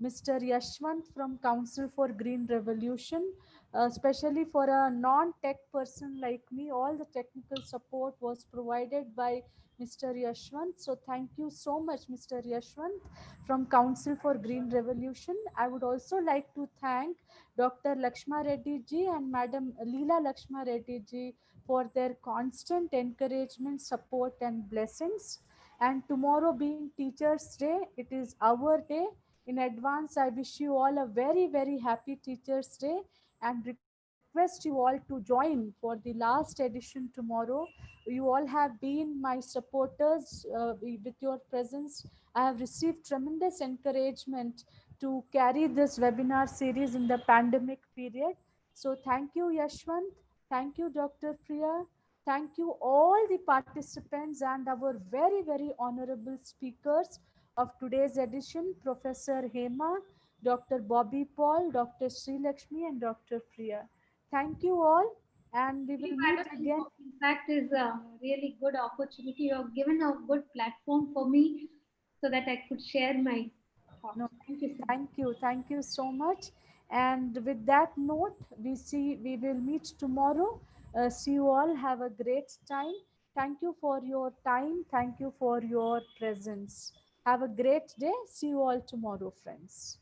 Speaker 1: Mr. Yashwant from Council for Green Revolution. Especially for a non-tech person like me, all the technical support was provided by Mr. Yashwant. So thank you so much, Mr. Yashwant from Council for Green Revolution. I would also like to thank Dr. Lakshma Reddy ji and Madam Leela Lakshma Reddy ji for their constant encouragement, support, and blessings. And tomorrow being Teachers' Day, it is our day. In advance, I wish you all a very, very happy Teachers' Day and request you all to join for the last edition tomorrow. You all have been my supporters with your presence. I have received tremendous encouragement to carry this webinar series in the pandemic period. So thank you, Yashwant. Thank you, Dr. Priya. Thank you, all the participants and our very, very honorable speakers of today's edition, Professor Hema, Dr. Bobby Paul, Dr. Sri Lakshmi, and Dr. Priya. Thank you all, and we
Speaker 4: You,
Speaker 1: will meet
Speaker 4: madam,
Speaker 1: again.
Speaker 4: in fact, is a really good opportunity. You have given a good platform for me so that I could share my thoughts.
Speaker 1: No,
Speaker 4: Thank you so much.
Speaker 1: thank you so much. And with that note, we will meet tomorrow. See you all. Have a great time. Thank you for your time. Thank you for your presence. Have a great day. See you all tomorrow, friends.